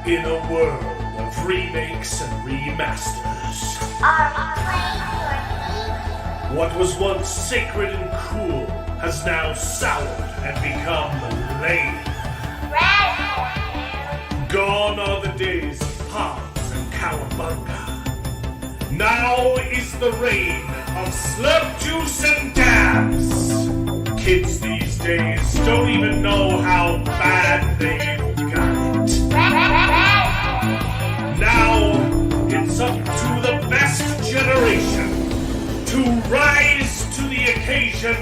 In a world of remakes and remasters, Are we playing your what was once sacred and cool has now soured and become lame. Red? Gone are the days of Paz and Cowabunga. Now is the reign of slurp juice and dabs. Kids these days don't even know how bad they've got it. Now it's up to the best generation to rise to the occasion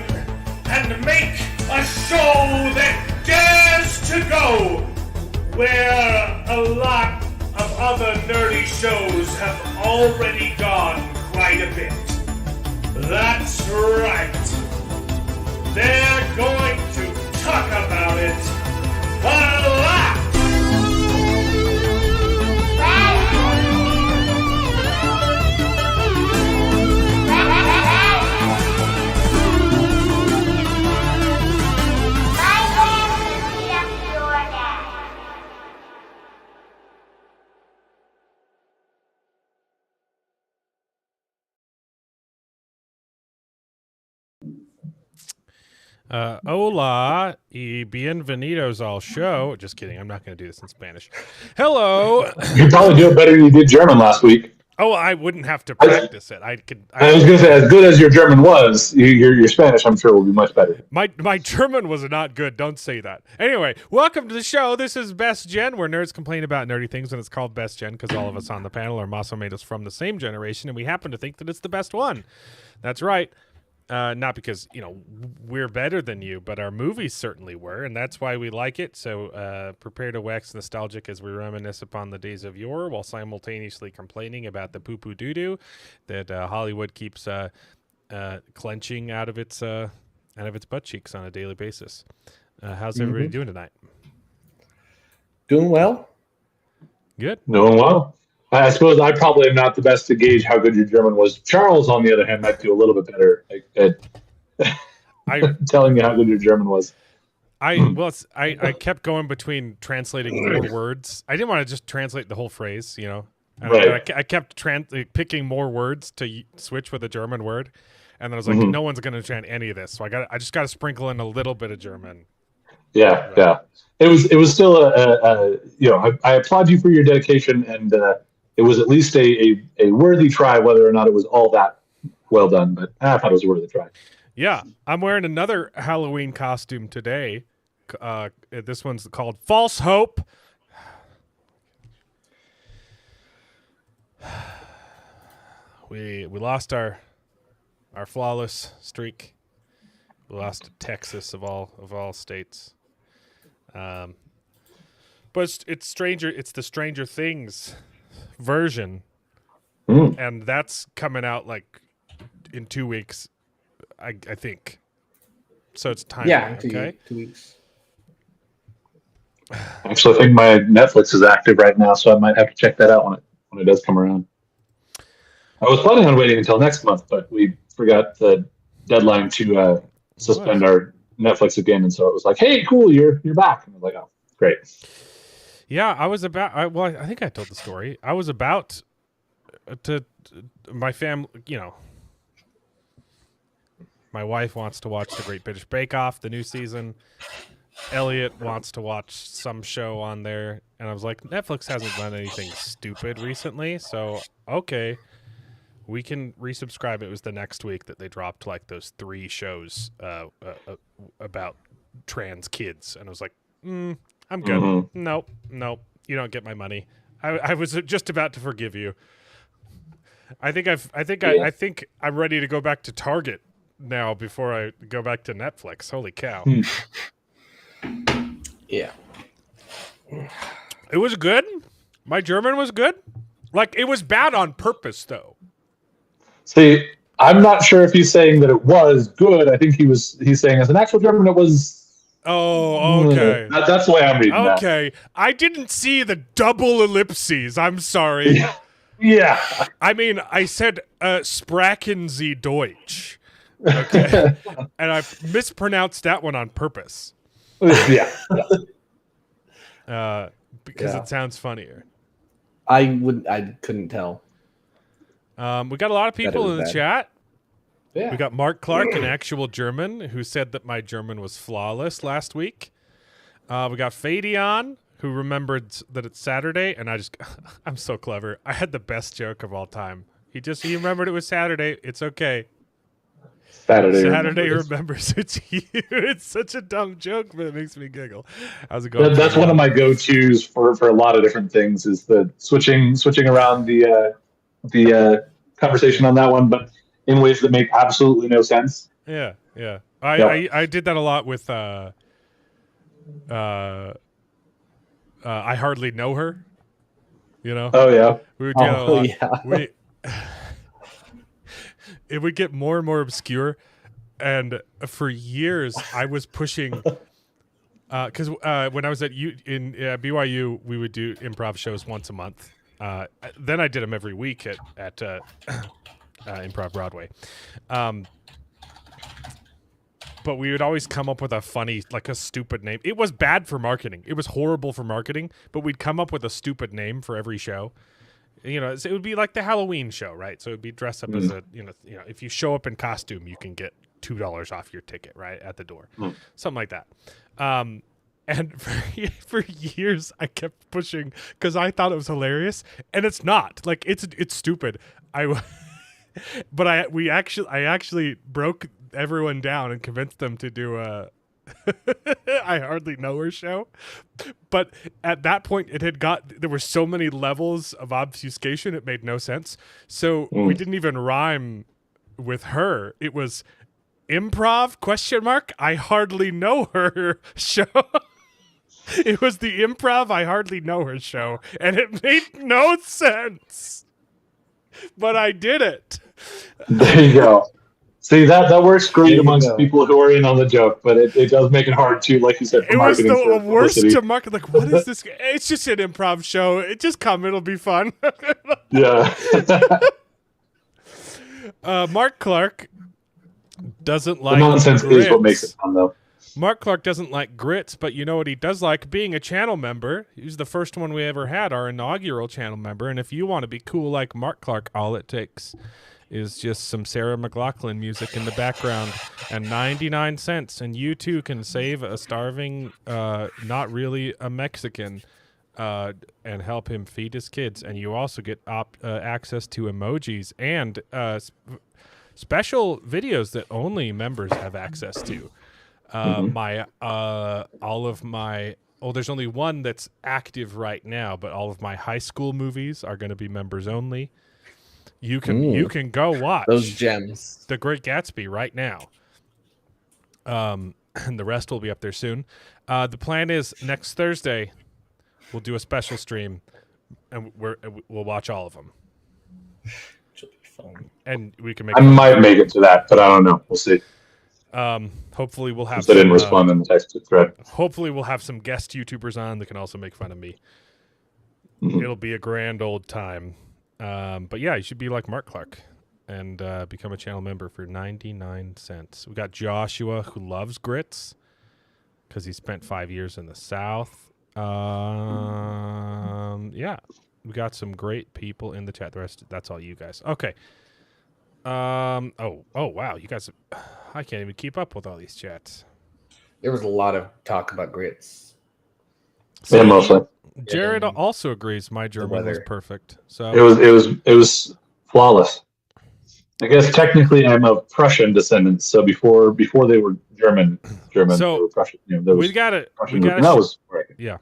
and make a show that dares to go where a lot of other nerdy shows have already gone quite a bit. That's right. They're going to talk about it a lot. Hola y bienvenidos al show. Just kidding. I'm not going to do this in Spanish. Hello. You probably do it better than you did German last week. Oh, I wouldn't have to practice it. I was going to say, as good as your German was, your Spanish, I'm sure, will be much better. My German was not good. Don't say that. Anyway, welcome to the show. This is Best Gen, where nerds complain about nerdy things, and it's called Best Gen because all of us on the panel are Masomedos from the same generation, and we happen to think that it's the best one. That's right. Not because, we're better than you, but our movies certainly were, and that's why we like it. So prepare to wax nostalgic as we reminisce upon the days of yore while simultaneously complaining about the poo-poo doo-doo that Hollywood keeps clenching out of its butt cheeks on a daily basis. How's everybody doing tonight? Doing well. Good. Doing well. I suppose I probably am not the best to gauge how good your German was. Charles, on the other hand, might do a little bit better at telling you how good your German was. I kept going between translating more words. I didn't want to just translate the whole phrase, Right. I kept picking more words to switch with a German word, and then I was like, no one's going to understand any of this, so I just got to sprinkle in a little bit of German. Yeah, yeah. It was still I applaud you for your dedication, and it was at least a worthy try, whether or not it was all that well done. But I thought it was a worthy try. Yeah, I'm wearing another Halloween costume today. This one's called False Hope. We lost our flawless streak. We lost to Texas of all states. But it's Stranger. It's the Stranger Things version, and that's coming out like in 2 weeks, I think. So it's time. Yeah, okay. 2 weeks. Actually, I think my Netflix is active right now, so I might have to check that out when it does come around. I was planning on waiting until next month, but we forgot the deadline to suspend our Netflix again, and so it was like, "Hey, cool, you're back." And I was like, "Oh, great." Yeah, I was about. I think I told the story. I was about to my family. My wife wants to watch the Great British Bake Off, the new season. Elliot wants to watch some show on there, and I was like, Netflix hasn't done anything stupid recently, so okay, we can resubscribe. It was the next week that they dropped like those 3 shows about trans kids, and I was like, I'm good. Nope, you don't get my money. I was just about to forgive you. I think I'm ready to go back to Target now before I go back to Netflix. Holy cow. Yeah. It was good. My German was good. Like, it was bad on purpose, though. See, I'm not sure if he's saying that it was good. I think he's saying as an actual German it was. Oh, okay. That's the way I'm reading that. Okay. I didn't see the double ellipses. I'm sorry. Yeah. I mean, I said Sprachen Sie Deutsch. Okay. And I mispronounced that one on purpose. Yeah. because Yeah. it sounds funnier. I couldn't tell. We got a lot of people was in the bad. chat. Yeah. We got Mark Clark, an actual German, who said that my German was flawless last week. We got Fadion, who remembered that it's Saturday, and I'm so clever. I had the best joke of all time. He remembered it was Saturday. It's okay. Saturday remembers it's you. It's such a dumb joke, but it makes me giggle. How's it going? That's one of my go-tos for a lot of different things. Is the switching around the conversation on that one, but in ways that make absolutely no sense. Yeah. Yeah. I did that a lot with I hardly know her. You know. Oh yeah. We would do that a lot. Yeah. It would get more and more obscure, and for years I was pushing. Because when I was at BYU, we would do improv shows once a month. Then I did them every week at Improv Broadway. But we would always come up with a funny, like a stupid name. It was bad for marketing. It was horrible for marketing, but we'd come up with a stupid name for every show. You know, it would be like the Halloween show, right? So it would be dressed up as if you show up in costume, you can get $2 off your ticket, right, at the door. Something like that. And for years, I kept pushing because I thought it was hilarious, and it's not. Like it's stupid. I actually broke everyone down and convinced them to do a I hardly know her show. But at that point, there were so many levels of obfuscation, it made no sense. So we didn't even rhyme with her. It was improv ? I hardly know her show. It was the improv I hardly know her show, and it made no sense. But I did it. There you go. See, that works great amongst people who are in on the joke, but it does make it hard to, like you said, for it was marketing. the worst to market. Like, what is this? It's just an improv show. Just come. It'll be fun. Yeah. Mark Clark doesn't like the nonsense grits. is what makes it fun, though. Mark Clark doesn't like grits, but you know what he does like? Being a channel member. He's the first one we ever had, our inaugural channel member. And if you want to be cool like Mark Clark, all it takes is just some Sarah McLachlan music in the background and 99 cents. And you too can save a starving, not really a Mexican, and help him feed his kids. And you also get access to emojis and special videos that only members have access to. There's only one that's active right now, but all of my high school movies are going to be members only. You can go watch those gems, The Great Gatsby, right now. And the rest will be up there soon. The plan is next Thursday we'll do a special stream, and we'll watch all of them. Should be fun. And we can make. I might make it to that, but I don't know. We'll see. Hopefully we'll have. I didn't respond in the text thread. Hopefully we'll have some guest YouTubers on that can also make fun of me. Mm-hmm. It'll be a grand old time. But yeah, you should be like Mark Clark and become a channel member for 99 cents. We got Joshua, who loves grits because he spent 5 years in the South. Yeah, we got some great people in the chat. The rest, that's all you guys. Okay. Oh, wow. You guys, I can't even keep up with all these chats. There was a lot of talk about grits. Yeah, mostly. Jared also agrees my German was perfect. So it was flawless. I guess technically I'm of Prussian descendants, so before they were German, So they were Prussian. we got it. Yeah,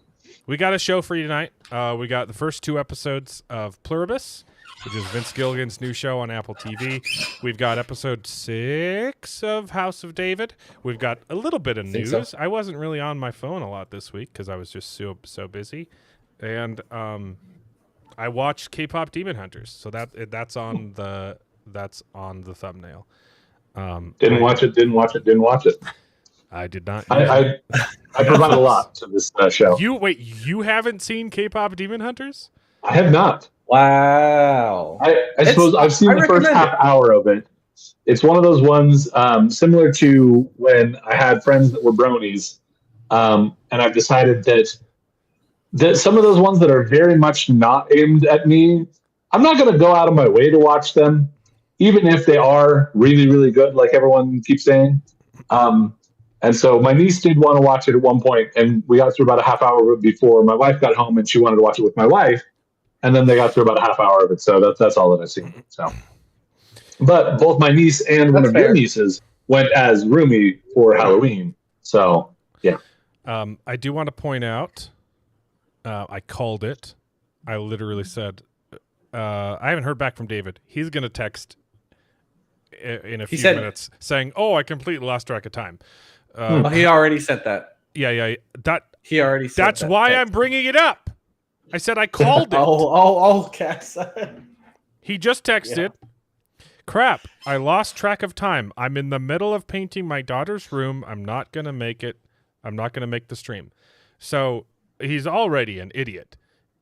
we got a show for you tonight. We got the first 2 episodes of Plur1bus, which is Vince Gilligan's new show on Apple TV. We've got episode 6 of House of David. We've got a little bit of news. So. I wasn't really on my phone a lot this week because I was just so busy, and I watched K-pop Demon Hunters. So that's on the thumbnail. Didn't watch it. I did not. I provide a lot to this show. You haven't seen K-pop Demon Hunters? I have not. Wow. I suppose I've seen the first half hour of it. It's one of those ones similar to when I had friends that were bronies, and I've decided that some of those ones that are very much not aimed at me, I'm not going to go out of my way to watch them, even if they are really, really good, like everyone keeps saying. And so my niece did want to watch it at one point, and we got through about a half hour before my wife got home, and she wanted to watch it with my wife, and then they got through about a half hour of it. So that's all that I've seen. So, but both my niece and one of your nieces went as Rumi for Halloween. So yeah. I do want to point out, I called it. I literally said, I haven't heard back from David. He's going to text in a few minutes saying, "Oh, I completely lost track of time." He already said that. Yeah. He already said that's why I'm bringing it up. I said I called it. Cass. He just texted. Crap, I lost track of time. I'm in the middle of painting my daughter's room. I'm not going to make it. I'm not going to make the stream. So he's already an idiot.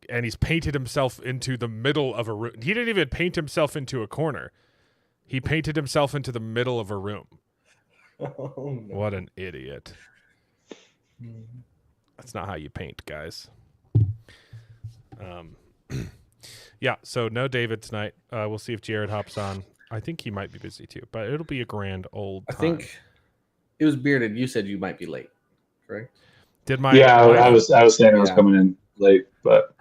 And he's painted himself into the middle of a room. He didn't even paint himself into a corner. He painted himself into the middle of a room. Oh, no. What an idiot. That's not how you paint, guys. Yeah, so no David tonight. We'll see if Jared hops on. I think he might be busy too, but it'll be a grand old time. I think it was Bearded. You said you might be late, correct? Did my I was saying I was coming in late, but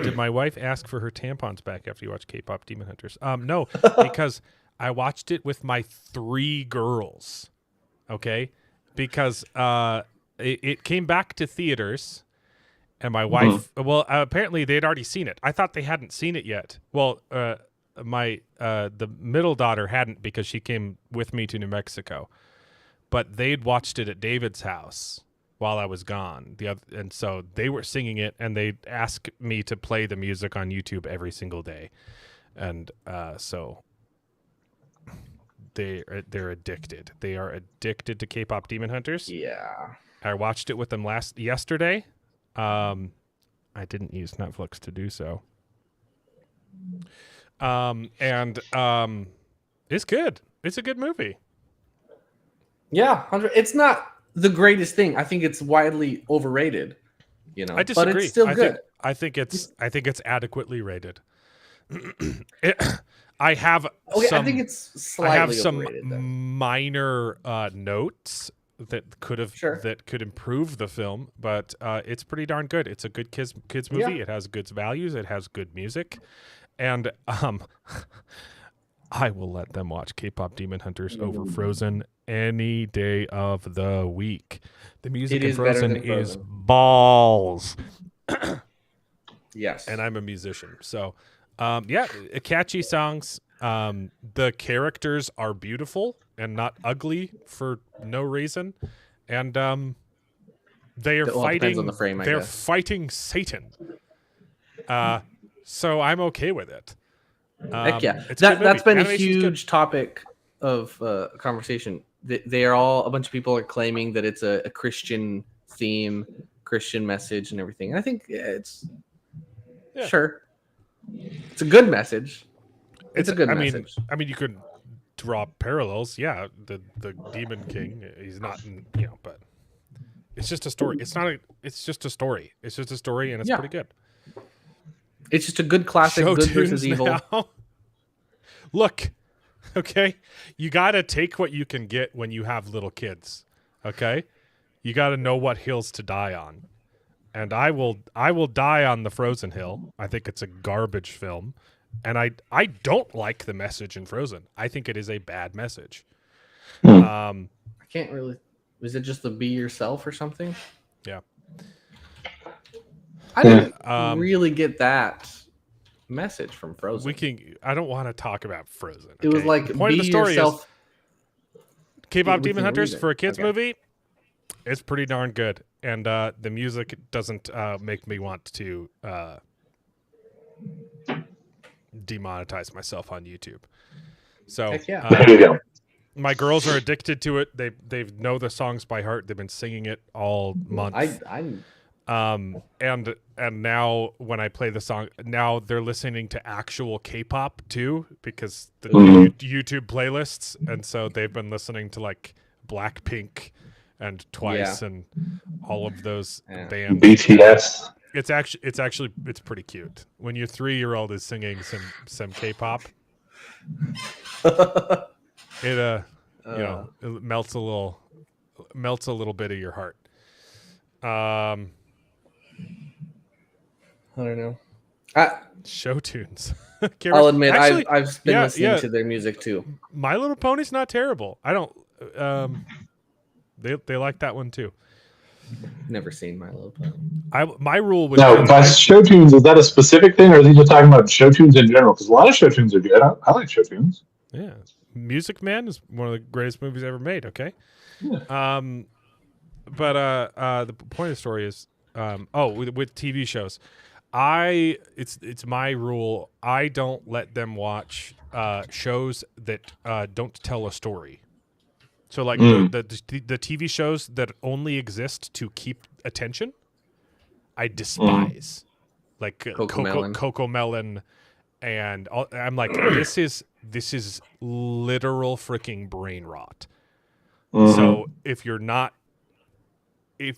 did my wife ask for her tampons back after you watched K-pop Demon Hunters? No, because I watched it with my 3 girls. Okay, because it came back to theaters, and my wife. Well, apparently they'd already seen it. I thought they hadn't seen it yet. Well, my the middle daughter hadn't because she came with me to New Mexico, but they'd watched it at David's house while I was gone. And so they were singing it, and they'd ask me to play the music on YouTube every single day, and so they're addicted. They are addicted to K-pop Demon Hunters. Yeah, I watched it with them yesterday. I didn't use Netflix to do so. And it's good. It's a good movie. Yeah, it's not the greatest thing. I think it's widely overrated. I disagree. But it's still good. I think it's adequately rated. I think it's slightly overrated, minor notes that could improve the film, but it's pretty darn good. It's a good kids movie. Yeah. It has good values. It has good music, and I will let them watch K-pop Demon Hunters over Frozen any day of the week. The music in Frozen is balls. Yes, and I'm a musician, so catchy songs. The characters are beautiful and not ugly for no reason, and they are fighting. On the frame, they're fighting Satan. So I'm okay with it. Heck yeah, that's been a huge topic of conversation. They are all a bunch of people are claiming that it's a Christian theme, Christian message, and everything. And I think sure, it's a good message. It's a good message. I mean, you could draw parallels. Yeah, the Demon King, he's not, but it's just a story. It's just a story. It's just a story, and it's pretty good. It's just a good classic Show good versus evil. Now. Look, okay, you got to take what you can get when you have little kids. Okay, you got to know what hills to die on, and I will die on the Frozen Hill. I think it's a garbage film. And I don't like the message in Frozen. I think it is a bad message. I can't really. Is it just the be yourself or something? Yeah. I didn't really get that message from Frozen. I don't want to talk about Frozen. Okay? It was like the point of the story yourself. K-pop Demon Hunters for a kids movie. It's pretty darn good, and the music doesn't make me want to. Demonetize myself on YouTube. So there you go. My girls are addicted to it. They know the songs by heart. They've been singing it all month. And now when I play the song, now they're listening to actual K-pop too, because the YouTube playlists, and so they've been listening to like Blackpink and Twice and all of those bands. BTS. It's pretty cute when your 3-year-old is singing some K-pop. It it melts a little bit of your heart. I don't know. Show tunes. I'll admit, I've been listening to their music too. My Little Pony's not terrible. I don't. They like that one too. Never seen My Little Pony. My rule was by show tunes. Is that a specific thing, or are they just talking about show tunes in general? Because a lot of show tunes are good. I like show tunes. Yeah, Music Man is one of the greatest movies ever made. Okay. Yeah. But the point of the story is, with TV shows, it's my rule. I don't let them watch shows that don't tell a story. So like the TV shows that only exist to keep attention, I despise. Like Coco Melon, and I'm like, this is literal freaking brain rot. So if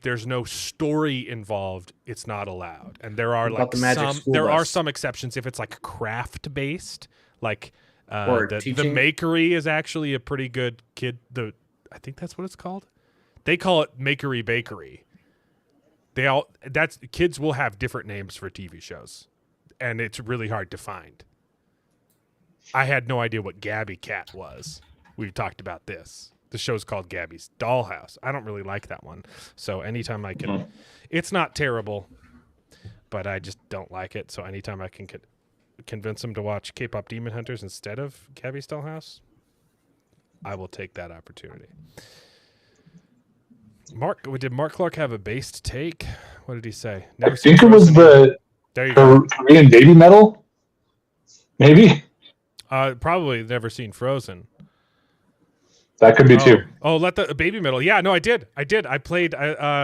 there's no story involved, it's not allowed. And there are are some exceptions if it's like craft based, like the Makery is actually a pretty good kid. I think that's what it's called. They call it Makery Bakery. Kids will have different names for TV shows, and it's really hard to find. I had no idea what Gabby Cat was. We've talked about this. The show's called Gabby's Dollhouse. I don't really like that one. So anytime I can, it's not terrible, but I just don't like it. So anytime I can convince them to watch K-pop Demon Hunters instead of Gabby's Dollhouse, I will take that opportunity. Did Mark Clark have a based take? What did he say? I think it was the Korean baby metal. Maybe. Probably never seen Frozen. That could be too. Oh, let the baby metal. Yeah, no, I did. I played. Isn't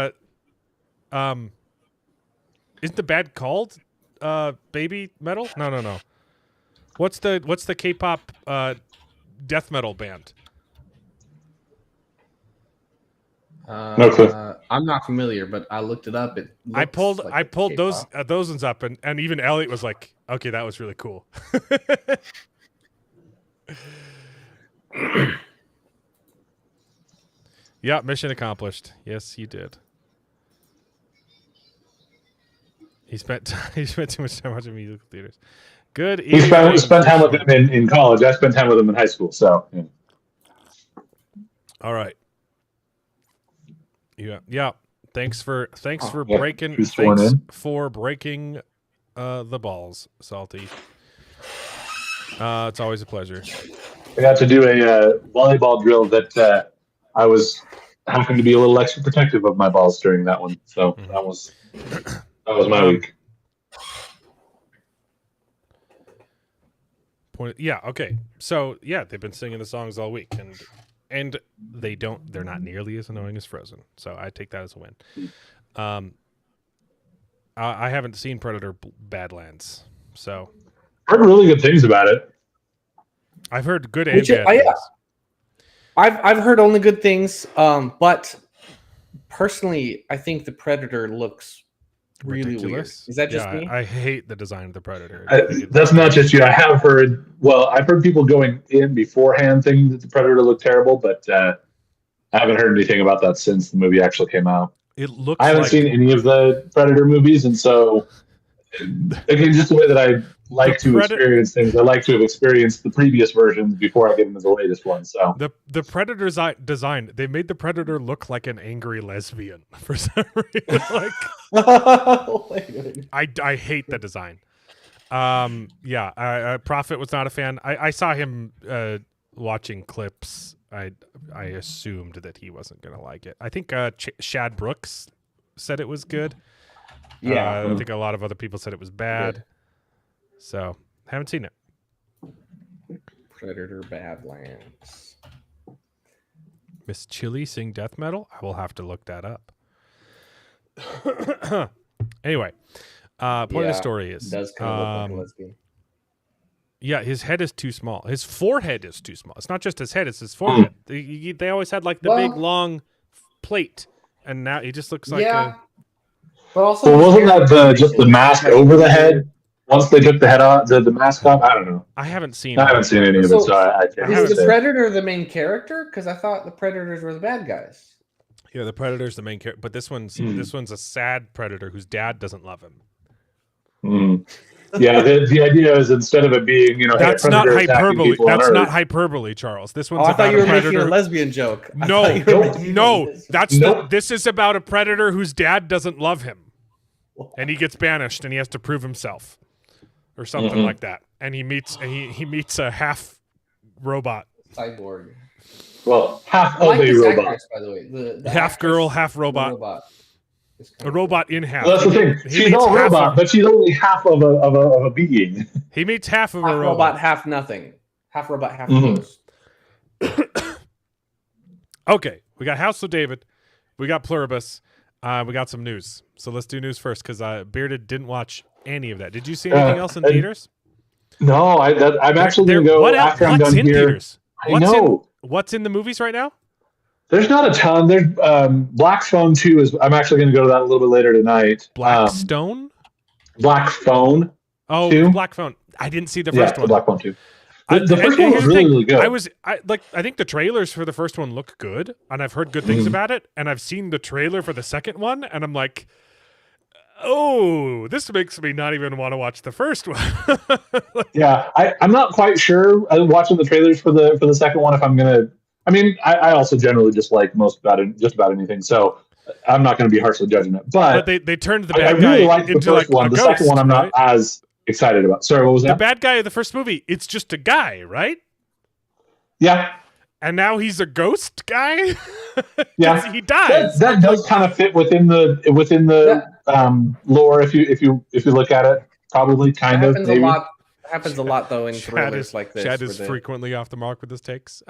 the band called baby metal? No. What's the K-pop death metal band? No clue. I'm not familiar, but I looked it up. I pulled those ones up, and even Elliot was like, "Okay, that was really cool." Yeah, mission accomplished. Yes, you did. He spent too much time watching musical theaters. Good. He spent time with him in college. I spent time with him in high school. So. Yeah. All right. Yeah. Thanks for breaking the balls, Salty. It's always a pleasure. I got to do a volleyball drill that I was having to be a little extra protective of my balls during that one. So that was my week. Yeah. Okay. So yeah, they've been singing the songs all week, and they're not nearly as annoying as Frozen. So I take that as a win. I haven't seen Predator Badlands, so I've heard really good things about it. I've heard good and bad things. I've heard only good things, but personally, I think the Predator looks really ridiculous. Weird. Is that just me? I hate the design of the Predator. That's not just you. I've heard people going in beforehand thinking that the Predator looked terrible, but I haven't heard anything about that since the movie actually came out. I haven't seen any of the Predator movies, and so again, just the way that I like to experience things, I like to have experienced the previous versions before I get into the latest one. So the Predator's design, they made the Predator look like an angry lesbian for some reason. I hate the design. Prophet was not a fan. I saw him watching clips. I assumed that he wasn't gonna like it. I think Shad Brooks said it was good. Yeah, I think a lot of other people said it was bad. Good. So, haven't seen it. Predator Badlands. Miss Chili sing death metal? I will have to look that up. Anyway, point of the story is... It does kind of look like a lesbian. Yeah, his head is too small. His forehead is too small. It's not just his head, it's his forehead. They always had like the big, long plate. And now he just looks like But also, Well, wasn't that just the mask over the head? Once they took the head off, the mask off. I don't know. I haven't seen any of it, so I can't. Is the Predator the main character? Because I thought the Predators were the bad guys. Yeah, the Predator's the main character, but this one's a sad Predator whose dad doesn't love him. Yeah, the idea is instead of it being, that's not hyperbole. That's not hyperbole, Charles. This one's I about thought you were a predator. making a lesbian joke. No. This is about a predator whose dad doesn't love him, and he gets banished, and he has to prove himself, or something like that. And he meets a half robot cyborg. Well, half of a robot, actress, by the way. The half girl, half robot. A robot in half. Well, that's the thing. She's all robot, but she's only half of a being. He meets half of a robot, half nothing. Half robot, half ghost. Okay, we got House of David, we got Plur1bus, we got some news. So let's do news first because Bearded didn't watch any of that. Did you see anything else in theaters? No, I'm actually going to go after I'm done here. Theaters? I know. What's in the movies right now? There's not a ton. There's Black Phone 2 is. I'm actually going to go to that a little bit later tonight. Black Phone. Oh, 2? Black Phone. I didn't see the first one. The Black Phone 2. The first one was really good. I think the trailers for the first one look good, and I've heard good things about it. And I've seen the trailer for the second one, and I'm like, oh, this makes me not even want to watch the first one. Yeah, I'm not quite sure. Watching the trailers for the second one, if I'm gonna. I mean, I also generally just like just about anything, so I'm not going to be harshly judging it. But they turned the bad I guy really liked the first one. The second one, I'm not as excited about. Sorry, what was that? The bad guy of the first movie, it's just a guy, right? Yeah. And now he's a ghost guy. Yeah, he dies. That does kind of fit within the lore if you look at it. Probably kind of. Maybe. Happens a lot though in trailers like this. Chad is frequently off the mark with his takes.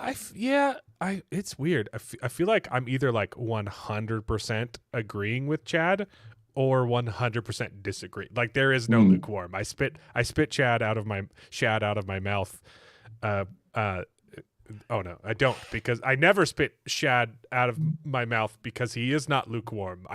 It's weird. I feel like I'm either like 100% agreeing with Chad or 100% disagree. Like there is no lukewarm. I spit Chad out of my mouth. Oh no, I don't, because I never spit Shad out of my mouth because he is not lukewarm.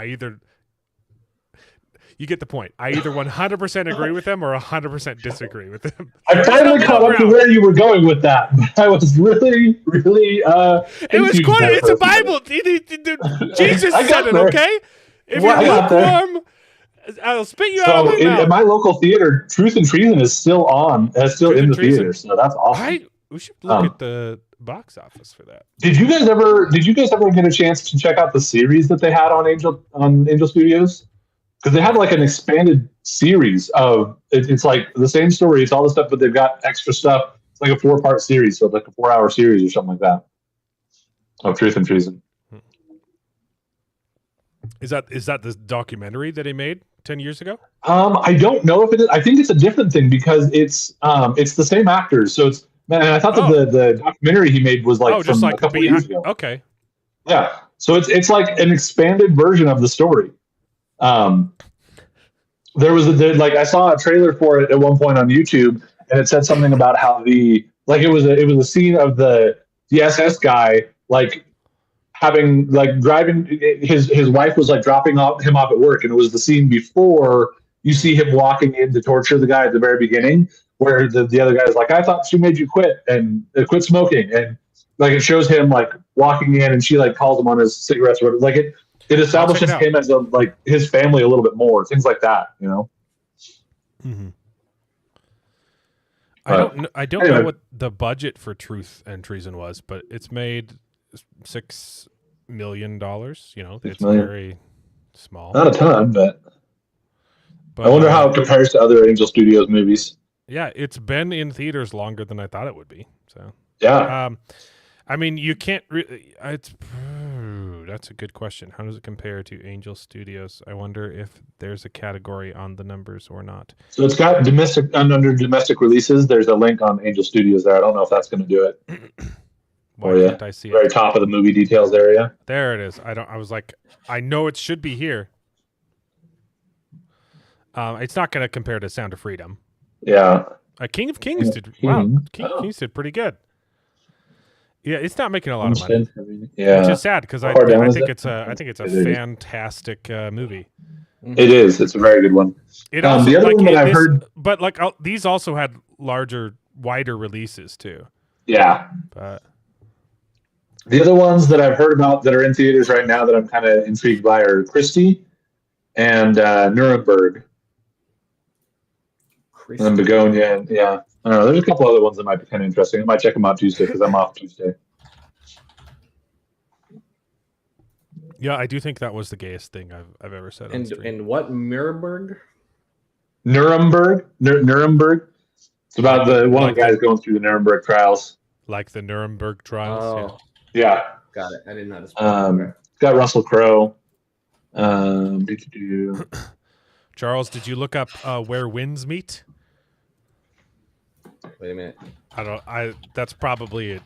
You get the point. I either 100% agree with him or 100% disagree with him. I finally caught up to where you were going with that. I was really, really. It was quite. It's a Bible. Jesus said it. Okay. If you're lukewarm, I'll spit you out of my mouth. At my local theater, Truth and Treason is still on. It's still in the theater, so that's awesome. We should look at the box office for that. Did you guys ever get a chance to check out the series that they had on Angel Studios? Because they have like an expanded series of it's like the same story, it's all the stuff, but they've got extra stuff. It's like a 4-part series, so like a 4-hour series or something like that of Truth and Treason. Is that the documentary that he made 10 years ago? I don't know if it is. I think it's a different thing because it's the same actors. So it's. Man, I thought that the documentary he made was like from a couple of years ago. Okay. Yeah. So it's like an expanded version of the story. There was I saw a trailer for it at one point on YouTube, and it said something about how it was a scene of the SS guy having driving his wife was dropping him off at work, and it was the scene before you see him walking in to torture the guy at the very beginning, where the other guy is like, I thought she made you quit quit smoking, and it shows him walking in, and she calls him on his cigarettes or whatever. It establishes him as his family a little bit more, things like that, Mm-hmm. I don't know what the budget for Truth and Treason was, but it's made $6 million. It's very small. Not a ton, but I wonder how it compares to other Angel Studios movies. Yeah, it's been in theaters longer than I thought it would be. So yeah, I mean, you can't really. That's a good question. How does it compare to Angel Studios? I wonder if there's a category on the numbers or not. So it's got under domestic releases. There's a link on Angel Studios there. I don't know if that's going to do it. Why can't I see it? Very top of the movie details area. There it is. I was like, I know it should be here. It's not going to compare to Sound of Freedom. Yeah. King of Kings did. Wow, King of Kings did pretty good. Yeah, it's not making a lot of money, Yeah, which is sad because I down is think it? it's a It is. fantastic movie. It is. It's a very good one. It also the other like one that I've heard, but like these also had larger, wider releases too. yeah. But The other ones that I've heard about that are in theaters right now that I'm kind of intrigued by are Christie and Nuremberg. And then Begonia. And, yeah. I don't know. There's a couple other ones that might be kind of interesting. I might check them out Tuesday because I'm off Tuesday. yeah, I do think that was the gayest thing I've ever said on stream. And what Nuremberg? Nuremberg. It's about one of the guys going through the Nuremberg trials. Like the Nuremberg trials. Oh, yeah. Got it. I didn't know this. It's got Russell Crowe. Charles, did you look up Where Winds Meet? Wait a minute. That's probably it.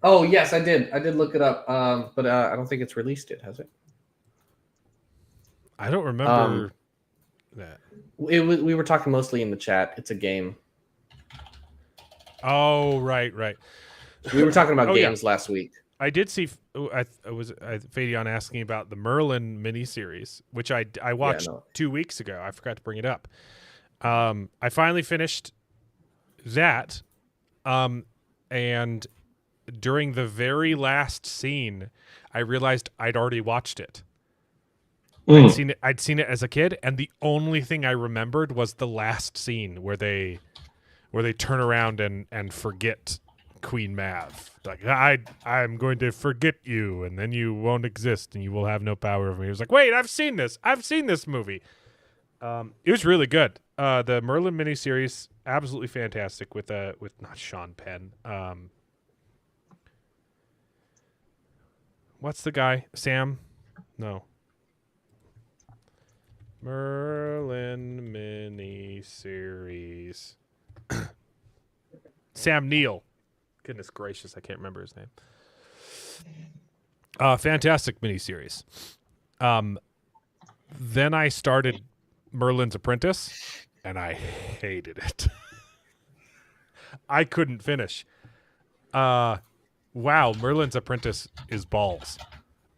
Oh yes, I did. I did look it up. But I don't think it's released yet, has it? I don't remember that. We were talking mostly in the chat. It's a game. Oh, right. We were talking about games last week. I did see. Was Fadion asking about the Merlin miniseries, which I watched 2 weeks ago. I forgot to bring it up. I finally finished that, and during the very last scene, I realized I'd already watched it. I'd seen it as a kid, and the only thing I remembered was the last scene where they turn around and forget Queen Mav. Like, I'm going to forget you, and then you won't exist, and you will have no power over me. It was like, wait, I've seen this movie. It was really good. The Merlin miniseries, absolutely fantastic with not Sean Penn. What's the guy? Sam? No. Merlin miniseries. Sam Neill. Goodness gracious, I can't remember his name. Fantastic miniseries. Then I started Merlin's Apprentice, and I hated it. I couldn't finish. Wow, Merlin's Apprentice is balls.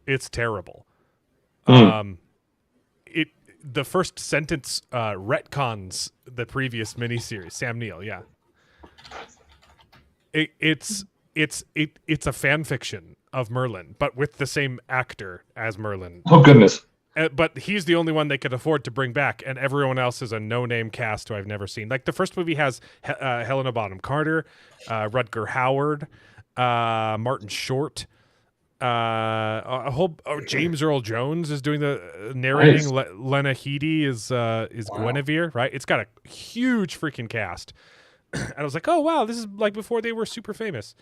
It's terrible. The first sentence retcons the previous miniseries. Sam Neill, yeah. It's a fan fiction of Merlin, but with the same actor as Merlin. Oh goodness! But he's the only one they could afford to bring back, and everyone else is a no-name cast who I've never seen. Like the first movie has Helena Bonham Carter, Rutger Hauer, Martin Short, James Earl Jones is doing the narrating. Nice. Lena Headey is Guinevere, right? It's got a huge freaking cast. And I was like, oh, wow, this is like before they were super famous.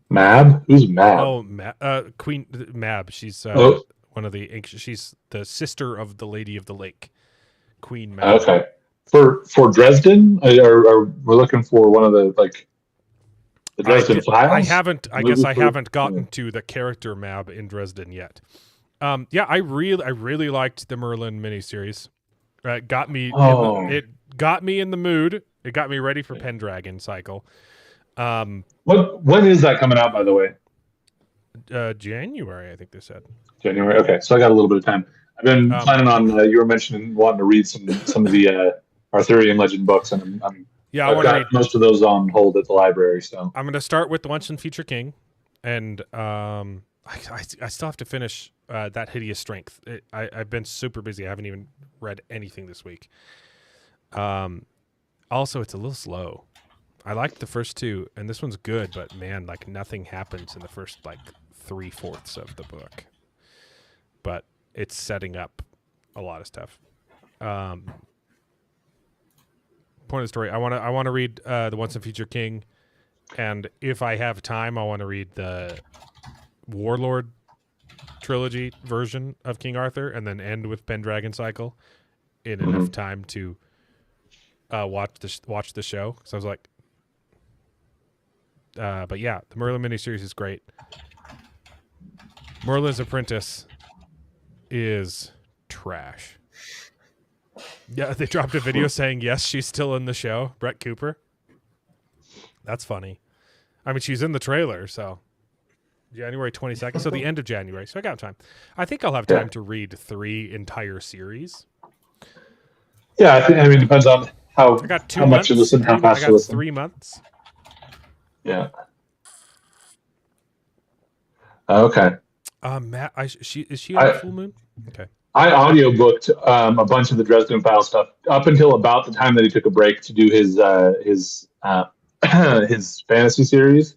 Mab? Who's Mab? Oh, Queen Mab. She's one of the ancient. She's the sister of the Lady of the Lake, Queen Mab. Okay. For Dresden, or we're looking for one of the the Dresden Files. I haven't gotten to the character Mab in Dresden yet. I really liked the Merlin miniseries. It got me. It got me in the mood. It got me ready for Pendragon Cycle. When is that coming out, by the way? January, I think they said. January. Okay, so I got a little bit of time. I've been planning on. You were mentioning wanting to read some of the Arthurian legend books, and I've got most of those on hold at the library. So I'm going to start with the Once and Future King, and I still have to finish That Hideous Strength. I've been super busy. I haven't even read anything this week. Also, it's a little slow. I liked the first two, and this one's good, but man, nothing happens in the first 3/4 of the book. But it's setting up a lot of stuff. Point of the story: I want to read the Once and Future King, and if I have time, I want to read the Warlord trilogy version of King Arthur, and then end with Pendragon Cycle in enough time to watch the show. So I was like, but yeah, the Merlin miniseries is great. Merlin's Apprentice is trash. Yeah, they dropped a video saying yes, she's still in the show. Brett Cooper. That's funny. I mean, she's in the trailer, so January 22nd, so the end of January. So I got time. I think I'll have time to read 3 entire series. Yeah, I mean, it depends on how much you listen, how fast you listen. 3 months. Yeah. Okay. Matt, is she on the full moon? Okay. I audiobooked a bunch of the Dresden Files stuff up until about the time that he took a break to do his his fantasy series,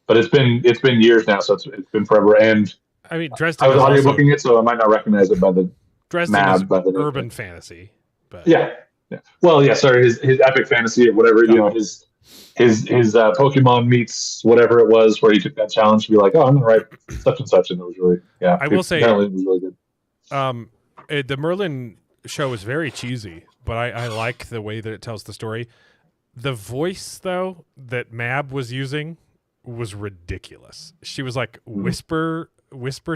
but it's been years now, so it's been forever. And I mean, Dresden. I was audiobooking it, so I might not recognize it by the Dresden map, by the urban fantasy. But yeah. Well, yeah. Sorry, his epic fantasy or whatever. You know, his Pokemon meets whatever it was, where he took that challenge to be like, oh, I'm gonna write such and such, and it was really I will say, apparently it was really good. The Merlin show is very cheesy, but I like the way that it tells the story. The voice, though, that Mab was using was ridiculous. She was like whisper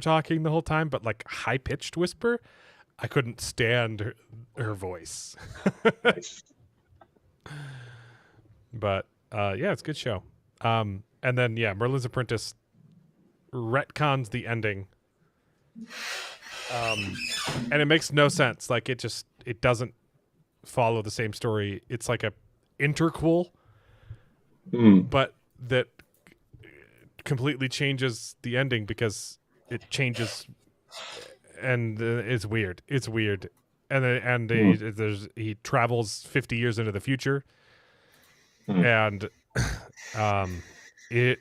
talking the whole time, but like high pitched whisper. I couldn't stand her voice. But yeah, it's a good show. And then Merlin's Apprentice retcons the ending. And it makes no sense. Like it doesn't follow the same story. It's like a interquel, but that completely changes the ending because it changes, and it's weird. It's weird, and he travels 50 years into the future, and it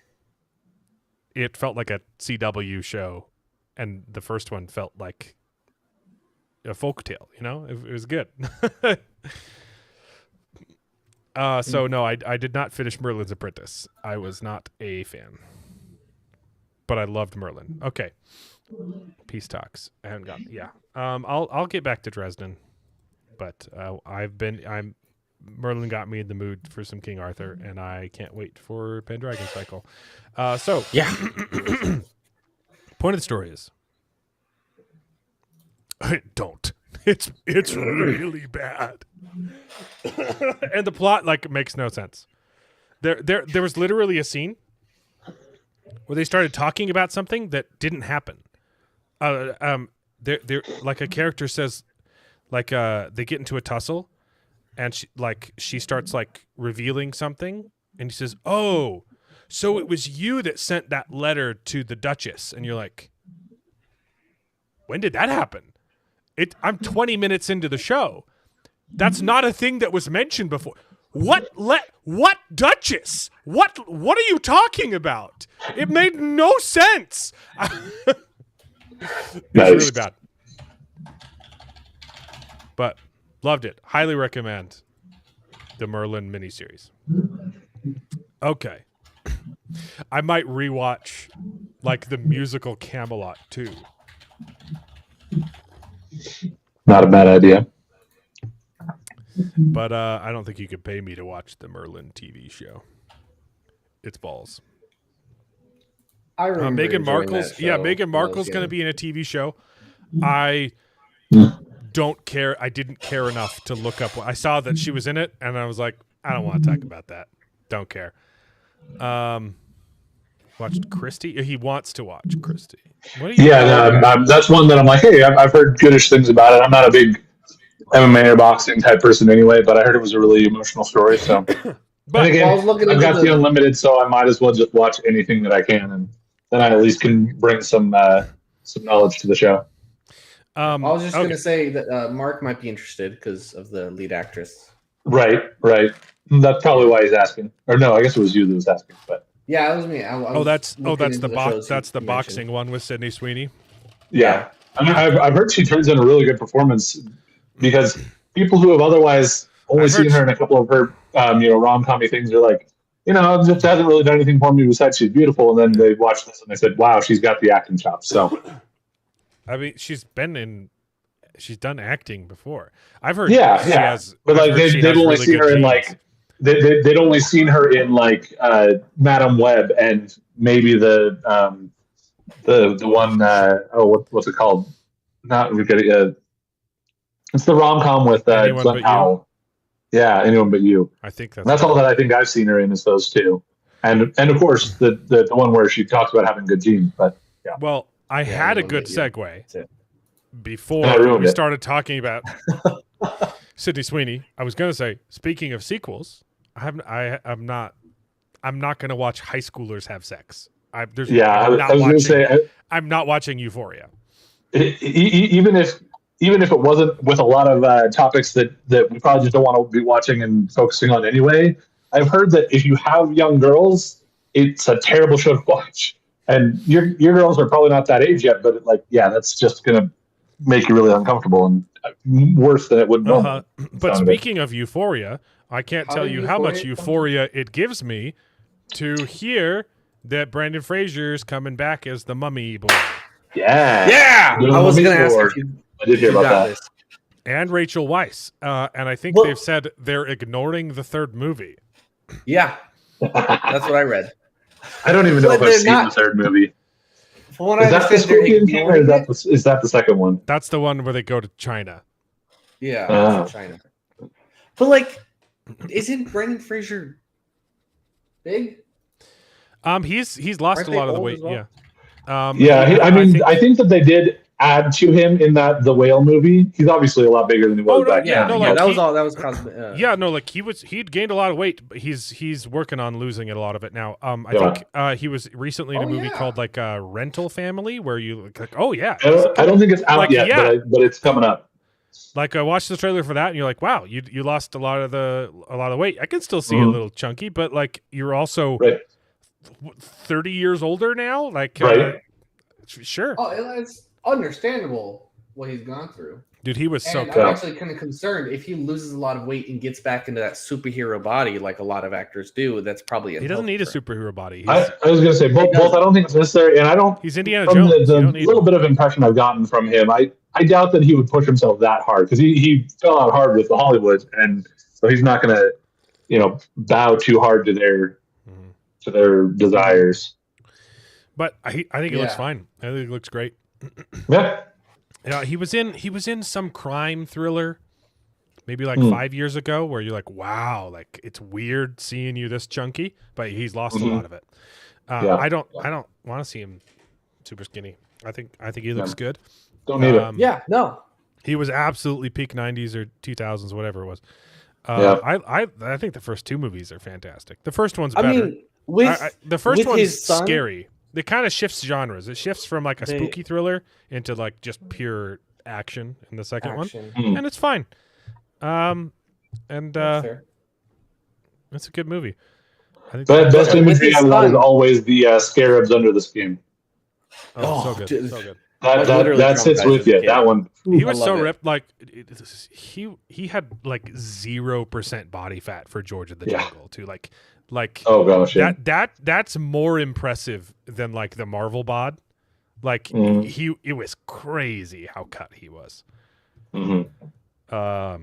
felt like a CW show. And the first one felt like a folktale, you know? It was good. So, no, I did not finish Merlin's Apprentice. I was not a fan. But I loved Merlin. Okay. Peace talks. I haven't got... Yeah. I'll get back to Dresden. But Merlin got me in the mood for some King Arthur, and I can't wait for Pendragon Cycle. Yeah. Point of the story is, don't. It's really bad, and the plot makes no sense. There was literally a scene where they started talking about something that didn't happen. There like a character says, they get into a tussle, and she starts revealing something, and he says, "Oh. So it was you that sent that letter to the Duchess," and you're like, "When did that happen?" I'm 20 minutes into the show. That's not a thing that was mentioned before. What Duchess? What are you talking about? It made no sense. It's really bad. But loved it. Highly recommend the Merlin miniseries. Okay. I might rewatch the musical Camelot too. Not a bad idea. But I don't think you could pay me to watch the Merlin TV show. It's balls. I remember Meghan Markle's Meghan Markle's going to be in a TV show. I don't care. I didn't care enough to look up. I saw that she was in it, and I was like, I don't want to talk about that. Don't care. Watched Christie. He wants to watch Christie. That's one that I'm like, hey, I've heard goodish things about it. I'm not a big MMA or boxing type person anyway, but I heard it was a really emotional story. So, but again, I've got the unlimited, so I might as well just watch anything that I can, and then I at least can bring some knowledge to the show. I was just going to say that Mark might be interested because of the lead actress. Right. That's probably why he's asking. Or no, I guess it was you that was asking. But yeah, it was me. That's the boxing one with Sydney Sweeney. Yeah, I've heard she turns in a really good performance because people who have otherwise only seen her in a couple of her rom-commy things are like, just hasn't really done anything for me besides she's beautiful. And then they watched this and they said, wow, she's got the acting chops. So, I mean, she's done acting before. I've heard. But they've only seen her in they'd only seen her in Madam Web and maybe the one what's it called? It's the rom-com with Glenn Powell. Yeah, Anyone But You. I think that's all that I think I've seen her in is those two. and of course the one where she talks about having good genes. But yeah, well, I had a good segue before we started talking about Sydney Sweeney. I was going to say, speaking of sequels, I'm not going to watch high schoolers have sex. I'm not watching Euphoria. Even if it wasn't with a lot of topics that we probably just don't want to be watching and focusing on anyway, I've heard that if you have young girls, it's a terrible show to watch. And your girls are probably not that age yet, but that's just gonna make you really uncomfortable and worse than it would normally. But speaking of Euphoria, I can't tell you how much euphoria it gives me to hear that Brandon Fraser's coming back as the Mummy boy. Yeah. I was going to ask if you. I did hear about that. This. And Rachel Weisz, and I think they've said they're ignoring the third movie. Yeah, that's what I read. I don't even know if I've seen the third movie. Is that the Scorpion King, or is that the second one? That's the one where they go to China. Yeah, China. But isn't Brendan Fraser big? He's lost a lot of the weight. Well? Yeah. I think that they did add to him in the whale movie. He's obviously a lot bigger than he was back then. That was cosmetic. He'd gained a lot of weight, but he's working on losing a lot of it now. I think he was recently in a movie called Rental Family, where you I don't think it's out yet, but it's coming up. I watched the trailer for that, and you're like, wow, you lost a lot of weight. I can still see a little chunky, but you're also 30 years older now. Sure. Oh, it's understandable what he's gone through. Dude, he was so I'm actually kind of concerned if he loses a lot of weight and gets back into that superhero body like a lot of actors do. That's probably he doesn't need a superhero body. I was going to say both. I don't think it's necessary, and I don't. He's Indiana Jones. The little bit of impression I've gotten from him, I doubt that he would push himself that hard because he fell out hard with the Hollywood, and so he's not going to bow too hard to their desires. But I think he looks fine. I think he looks great. Yeah, he was in some crime thriller, maybe 5 years ago, where you're like, wow, it's weird seeing you this chunky, but he's lost a lot of it. I don't want to see him super skinny. I think he looks good. Don't need it. Yeah, no. He was absolutely peak 90s or 2000s, whatever it was. I think the first two movies are fantastic. The first one's better. The first one's scary. It kind of shifts genres. It shifts from a spooky thriller into just pure action in the second one, and it's fine. It's a good movie. I think best imagery out of that is always the scarabs under the skin. So good, so good. That sits with you. That one. He was so ripped. He had 0% body fat for George of the Jungle too. Oh gosh, that's more impressive than the Marvel bod. It was crazy how cut he was. But I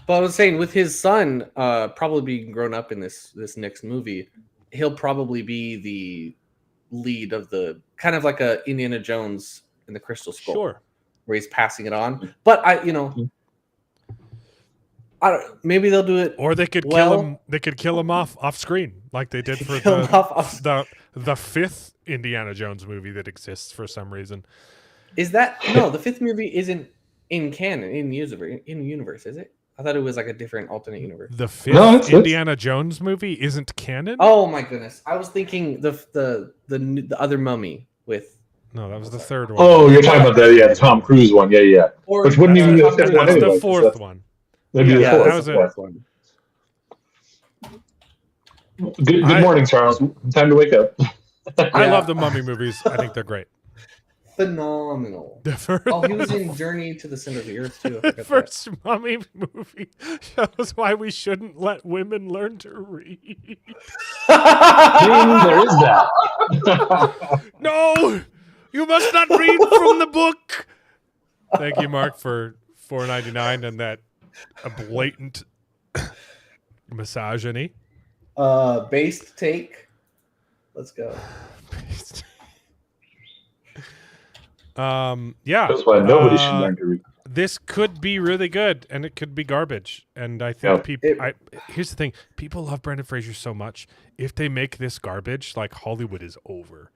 was saying with his son probably being grown up in this next movie, he'll probably be the lead of the kind of like a Indiana Jones in the Crystal Skull, where he's passing it on. But maybe they'll do it, or they could kill him. They could kill him off screen, like they did for the fifth Indiana Jones movie that exists for some reason. Is that no? The fifth movie isn't in canon in universe, is it? I thought it was a different alternate universe. The fifth Indiana Jones movie isn't canon. Oh my goodness! I was thinking the other Mummy with. No, that was the third one. Oh, you're talking about the Tom Cruise one, yeah. Which wouldn't even be the fifth one. That's the fourth one. Maybe that was the fourth one. Good morning, Charles. Time to wake up. I love the Mummy movies. I think they're great. Phenomenal. He was in Journey to the Center of the Earth too. The first Mummy movie shows why we shouldn't let women learn to read. There is that. No, you must not read from the book. Thank you, Mark, for $4.99 and that a blatant misogyny. Based take. Let's go. Yeah. That's why nobody should learn to read. this could be really good, and it could be garbage. And I think people. Here's the thing: people love Brendan Fraser so much. If they make this garbage, like Hollywood is over.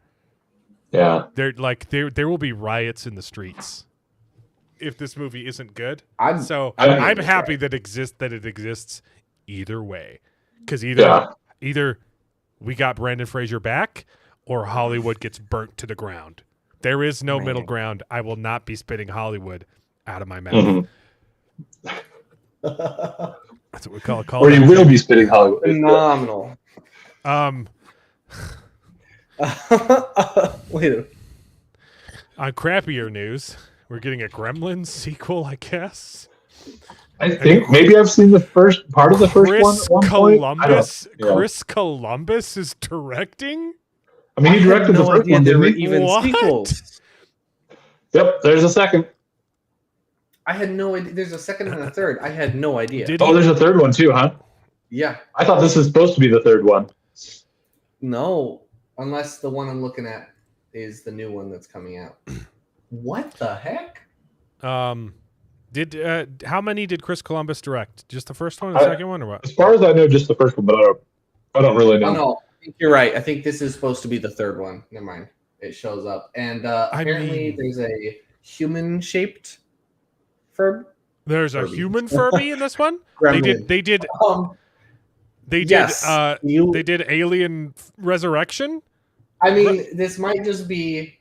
Yeah, there will be riots in the streets if this movie isn't good. I'm happy that it exists either way, because either we got Brendan Fraser back, or Hollywood gets burnt to the ground. There is no middle ground. I will not be spitting Hollywood out of my mouth. Mm-hmm. That's what we call it. Or you will be spitting Hollywood. Phenomenal. Wait. On crappier news, we're getting a Gremlins sequel, I guess. I think maybe I've seen the first part of the first one at one point. Chris Columbus is directing? I mean, he directed the first one. There were even sequels. Yep, there's a second. I had no idea. There's a second and a third. I had no idea. There's a third one too, huh? Yeah. I thought this is supposed to be the third one. No, unless the one I'm looking at is the new one that's coming out. What the heck? How many did Chris Columbus direct? Just the first one, or the second one, or what? As far as I know, just the first one, but I don't really know. Oh, no, I think you're right. I think this is supposed to be the third one. Never mind. It shows up, and apparently there's a human-shaped Furby. There's a human Furby in this one. They did Alien Resurrection. I mean, this might just be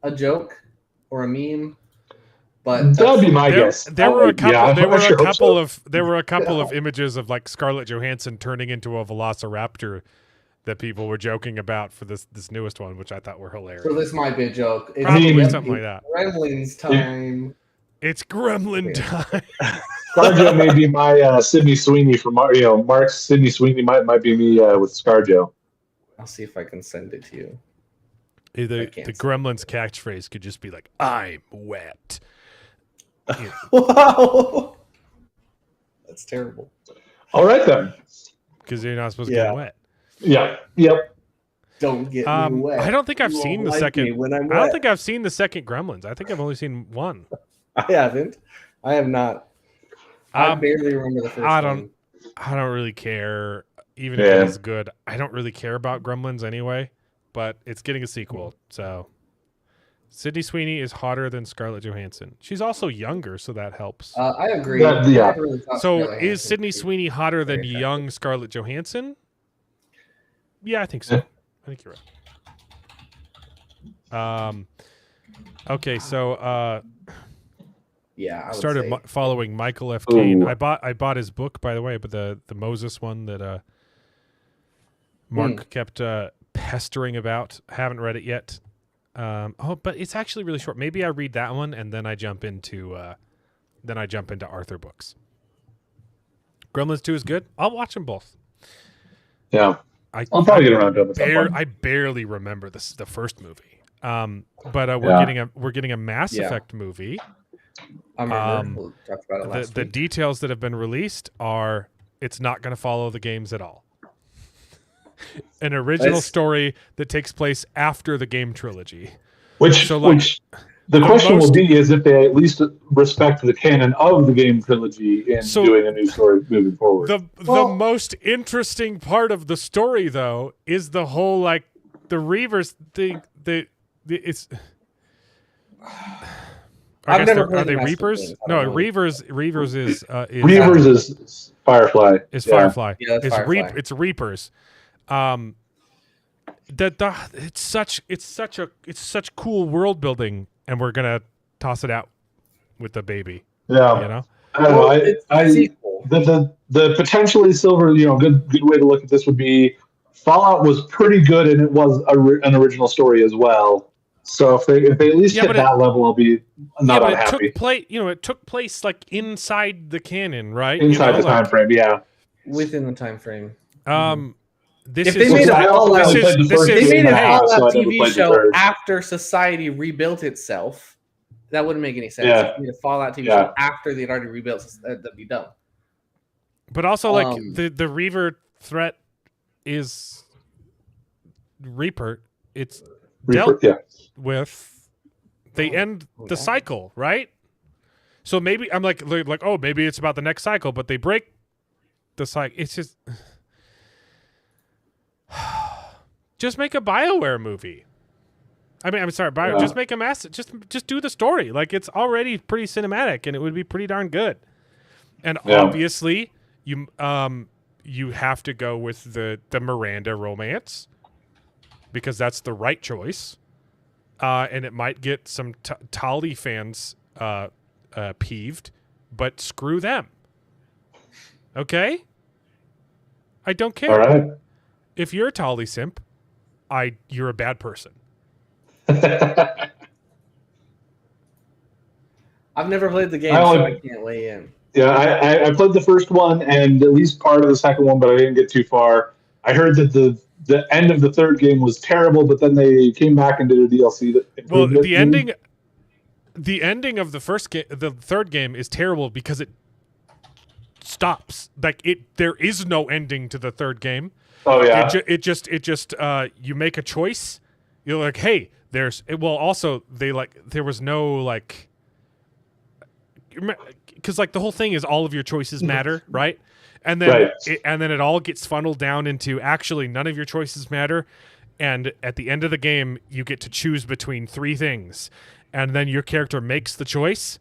a joke or a meme, but that'd be my guess. There were a couple of images of like Scarlett Johansson turning into a velociraptor that people were joking about for this newest one, which I thought were hilarious. So this might be a joke. Probably something like that. Gremlins time. It's Gremlin time. ScarJo may be my Sydney Sweeney from Mark's Sydney Sweeney might be me with ScarJo. I'll see if I can send it to you. The Gremlins catchphrase could just be like, "I'm wet." Wow, that's terrible. All right then, because you're not supposed to get wet. Yeah. Yep. Don't get me wet. I don't think I've seen the second. I don't think I've seen the second Gremlins. I think I've only seen one. I haven't. I have not. I barely remember the first one. I don't really care. Even if it is good, I don't really care about Gremlins anyway. But it's getting a sequel, so Sydney Sweeney is hotter than Scarlett Johansson. She's also younger, so that helps. I agree. So is Sydney Sweeney hotter than young Scarlett Johansson? Yeah, I think so. I think you're right. Okay, so I started following Michael F. Caine. I bought his book, by the way, but the Moses one that Mark kept pestering about. Haven't read it yet. But it's actually really short. Maybe I read that one and then I jump into Arthur books. Gremlins 2 is good. I'll watch them both. Yeah. I'll probably get around to it. I barely remember the first movie. But we're getting a Mass Effect movie. I remember. We'll talk about it last the week. details that have been released are it's not going to follow the games at all. An original story that takes place after the game trilogy. Which the question will be is if they at least respect the canon of the game trilogy in doing a new story moving forward. The most interesting part of the story, though, is the whole like the Reavers thing. It's. I've never are they Reapers? No, Reavers is Reavers is Firefly. Is Firefly. Yeah, that's Firefly. It's Reapers. It's such cool world building, and we're gonna toss it out with the baby. Yeah, you know. I don't know. The potentially silver, good way to look at this would be Fallout was pretty good, and it was an original story as well. So if they at least hit that level, I'll be not unhappy. It took place like inside the canon, right? Inside the time frame, yeah. Within the time frame. If they made a Fallout TV show third. after society rebuilt itself, that wouldn't make any sense. Yeah. If you made a Fallout TV show after they'd already rebuilt, that'd be dumb. But also, the Reaver threat is Reaper. It's dealt with. They end the cycle, right? So maybe I'm like, oh, maybe it's about the next cycle, but they break the cycle. It's just make a BioWare movie. I mean, I'm sorry, just make a just do the story. Like, it's already pretty cinematic, and it would be pretty darn good. And obviously, you have to go with the Miranda romance because that's the right choice. And it might get some Tali fans peeved, but screw them. Okay? I don't care. All right. If you're a Tali simp, you're a bad person. I've never played the game, so I can't weigh in. Yeah, I played the first one and at least part of the second one, but I didn't get too far. I heard that the end of the third game was terrible, but then they came back and did a DLC that improved it. The ending of the third game is terrible because it stops. Like, there is no ending to the third game. Oh yeah. It just you make a choice. You're like, hey, there was no like, because like the whole thing is all of your choices matter, right? And then it all gets funneled down into actually none of your choices matter, and at the end of the game you get to choose between three things, and then your character makes the choice,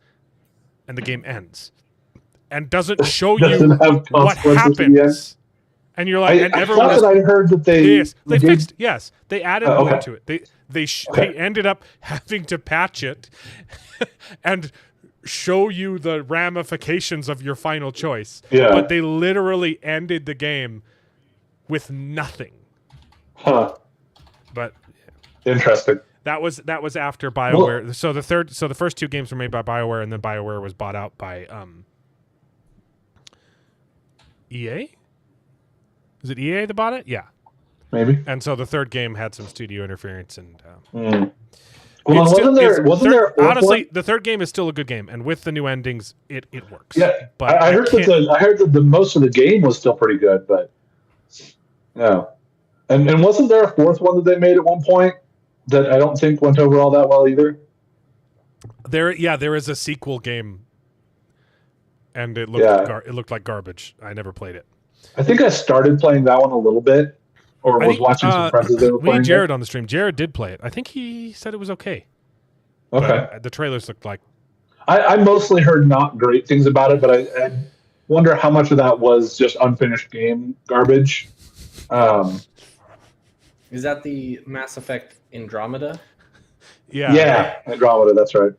and the game ends, and doesn't show you what happens. And you're like, and everyone. I thought I heard that they fixed. Yes, they added more to it. They ended up having to patch it, and show you the ramifications of your final choice. Yeah. But they literally ended the game with nothing. Huh. But interesting. That was after BioWare. Well, so the first two games were made by BioWare, and then BioWare was bought out by EA. Is it EA that bought it? Yeah. Maybe. And so the third game had some studio interference, and well, wasn't there honestly, the third game is still a good game, and with the new endings, it works. Yeah, but I heard that the most of the game was still pretty good, but yeah. And wasn't there a fourth one that they made at one point that I don't think went over all that well either? There is a sequel game, and it looked like garbage. I never played it. I think I started playing that one a little bit, or was watching some friends that were playing. We need Jared on the stream. Jared did play it. I think he said it was okay. Okay. But the trailers looked like. I mostly heard not great things about it, but I wonder how much of that was just unfinished game garbage. Is that the Mass Effect Andromeda? Yeah. Yeah, Andromeda. That's right.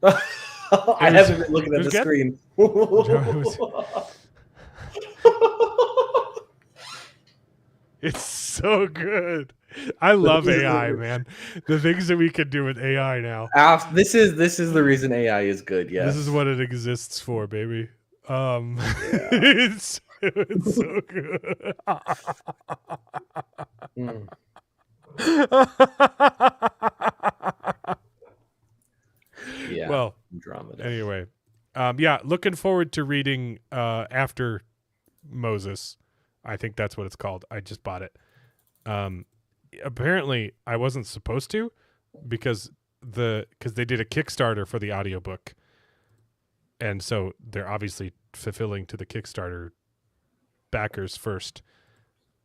I haven't been looking at the screen. It's so good. I love AI, man. The things that we can do with AI now. This is the reason AI is good. Yeah, this is what it exists for, baby. It's so good. Yeah. Well, Andromeda. Anyway, looking forward to reading After Moses. I think that's what it's called. I just bought it. Apparently, I wasn't supposed to because they did a Kickstarter for the audiobook. And so they're obviously fulfilling to the Kickstarter backers first.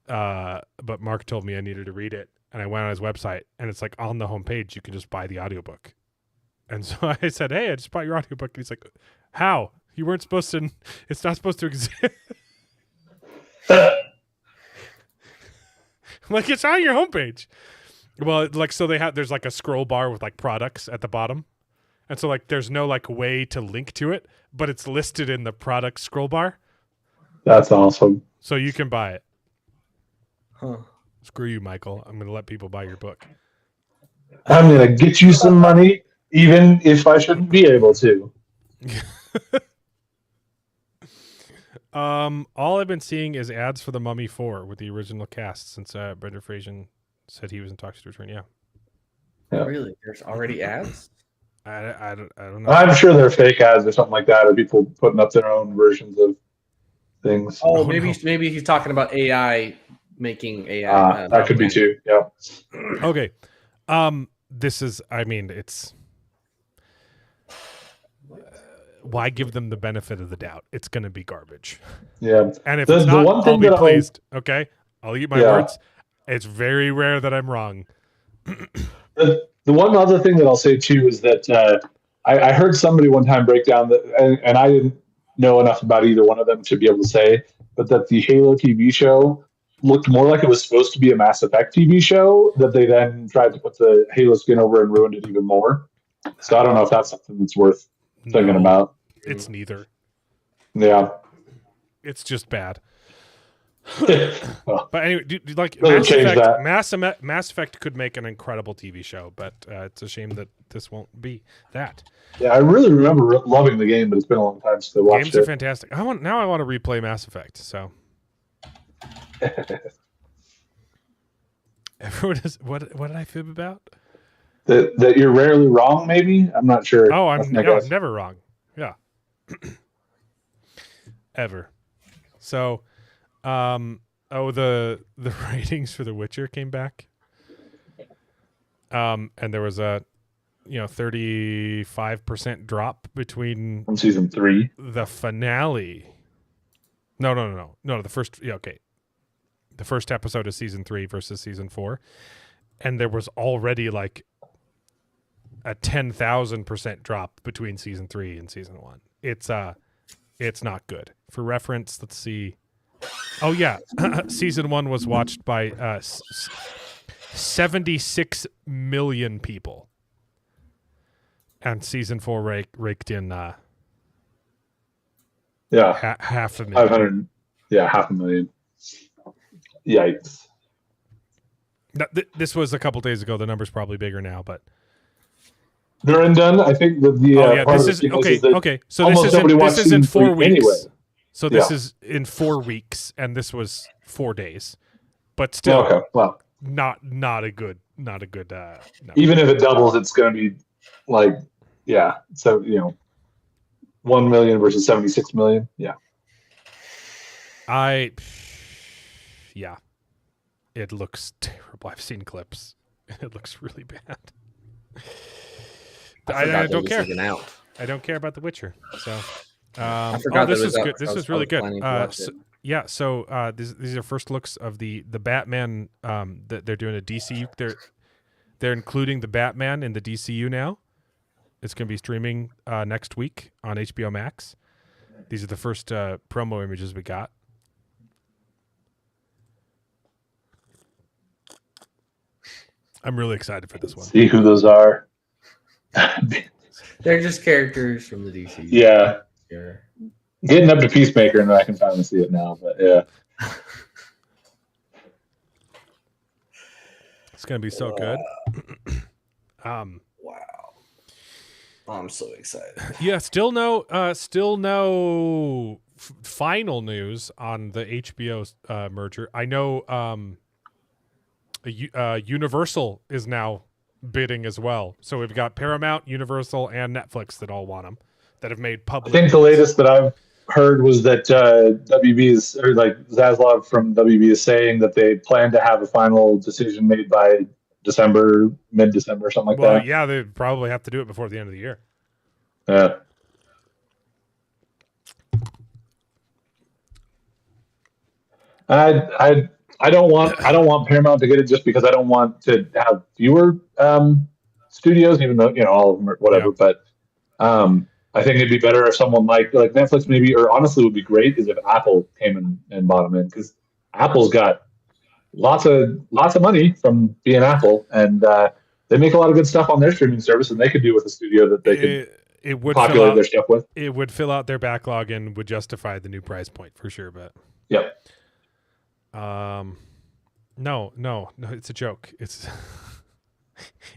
But Mark told me I needed to read it. And I went on his website, and it's like on the homepage, you can just buy the audiobook. And so I said, hey, I just bought your audiobook. And he's like, how? You weren't supposed to, it's not supposed to exist. I'm like, it's on your homepage. Well, like, so there's like a scroll bar with like products at the bottom. And so like, there's no like way to link to it, but it's listed in the product scroll bar. That's awesome. So you can buy it. Huh. Screw you, Michael. I'm going to let people buy your book. I'm going to get you some money, even if I shouldn't be able to. All I've been seeing is ads for The Mummy 4 with the original cast since Brendan Fraser said he was in talks to return. Yeah. Really? There's already ads? I don't know. I'm sure they're fake ads or something like that, or people putting up their own versions of things. Oh, maybe he's talking about AI making AI. That could be too. Yeah. Okay. This is. I mean, it's. why give them the benefit of the doubt? It's going to be garbage. Yeah. And if it's not, one thing I'll be that pleased. Okay, I'll eat my words. It's very rare that I'm wrong. The one other thing that I'll say too is that I heard somebody one time break down that, and I didn't know enough about either one of them to be able to say, but that the Halo TV show looked more like it was supposed to be a Mass Effect TV show, that they then tried to put the Halo skin over and ruined it even more. So I don't know if that's something that's worth thinking about. It's neither. Yeah. It's just bad. Well, But anyway, like Mass Effect could make an incredible TV show, but it's a shame that this won't be that. yeah, I really remember loving the game, but it's been a long time since I watched Games are fantastic. I want to replay Mass Effect. So everyone is what did I fib about? That you're rarely wrong, maybe? I'm not sure. Oh, I'm never wrong. Yeah. Ever. So, the ratings for The Witcher came back. And there was a 35% drop between from season 3. The finale. No. The first the first episode of season 3 versus season 4. And there was already like a 10,000% drop between season 3 and season 1. It's not good. For reference, let's see. Oh yeah, season 1 was watched by 76 million people, and season 4 raked in half a million. 500, half a million. Yikes! This was a couple days ago. The number's probably bigger now, but they're undone. I think that this is okay. So this is in 4 weeks. Anyway. So this is in 4 weeks, and this was 4 days, but still, okay. Well, not a good. Even if it doubles, it's going to be like, so 1 million versus 76 million. Yeah. It looks terrible. I've seen clips. It looks really bad. I don't care. I don't care about The Witcher. So. This is good. This is really good. So these are first looks of the Batman. That they're doing a DCU. They're including the Batman in the DCU now. It's going to be streaming next week on HBO Max. These are the first promo images we got. I'm really excited for this one. See who those are. They're just characters from the DCU. Yeah. Sure. Getting up to Peacemaker, and I can finally see it now. But yeah, it's gonna be so good. Wow, I'm so excited. Yeah, still no final news on the HBO merger. I know Universal is now bidding as well. So we've got Paramount, Universal, and Netflix that all want them. That have made public. I think the latest that I've heard was that WB is, or like Zaslav from WB is saying that they plan to have a final decision made by mid-December, something like that. Well, yeah, they probably have to do it before the end of the year. Yeah. I don't want Paramount to get it just because I don't want to have fewer studios, even though all of them or whatever. Yeah. But I think it'd be better if someone like Netflix maybe, or honestly would be great is if Apple came and bought them in, because Apple's got lots of money from being Apple, and they make a lot of good stuff on their streaming service, and they could do with a studio that they could populate their stuff with. It would fill out their backlog and would justify the new price point for sure. But no, it's a joke. It's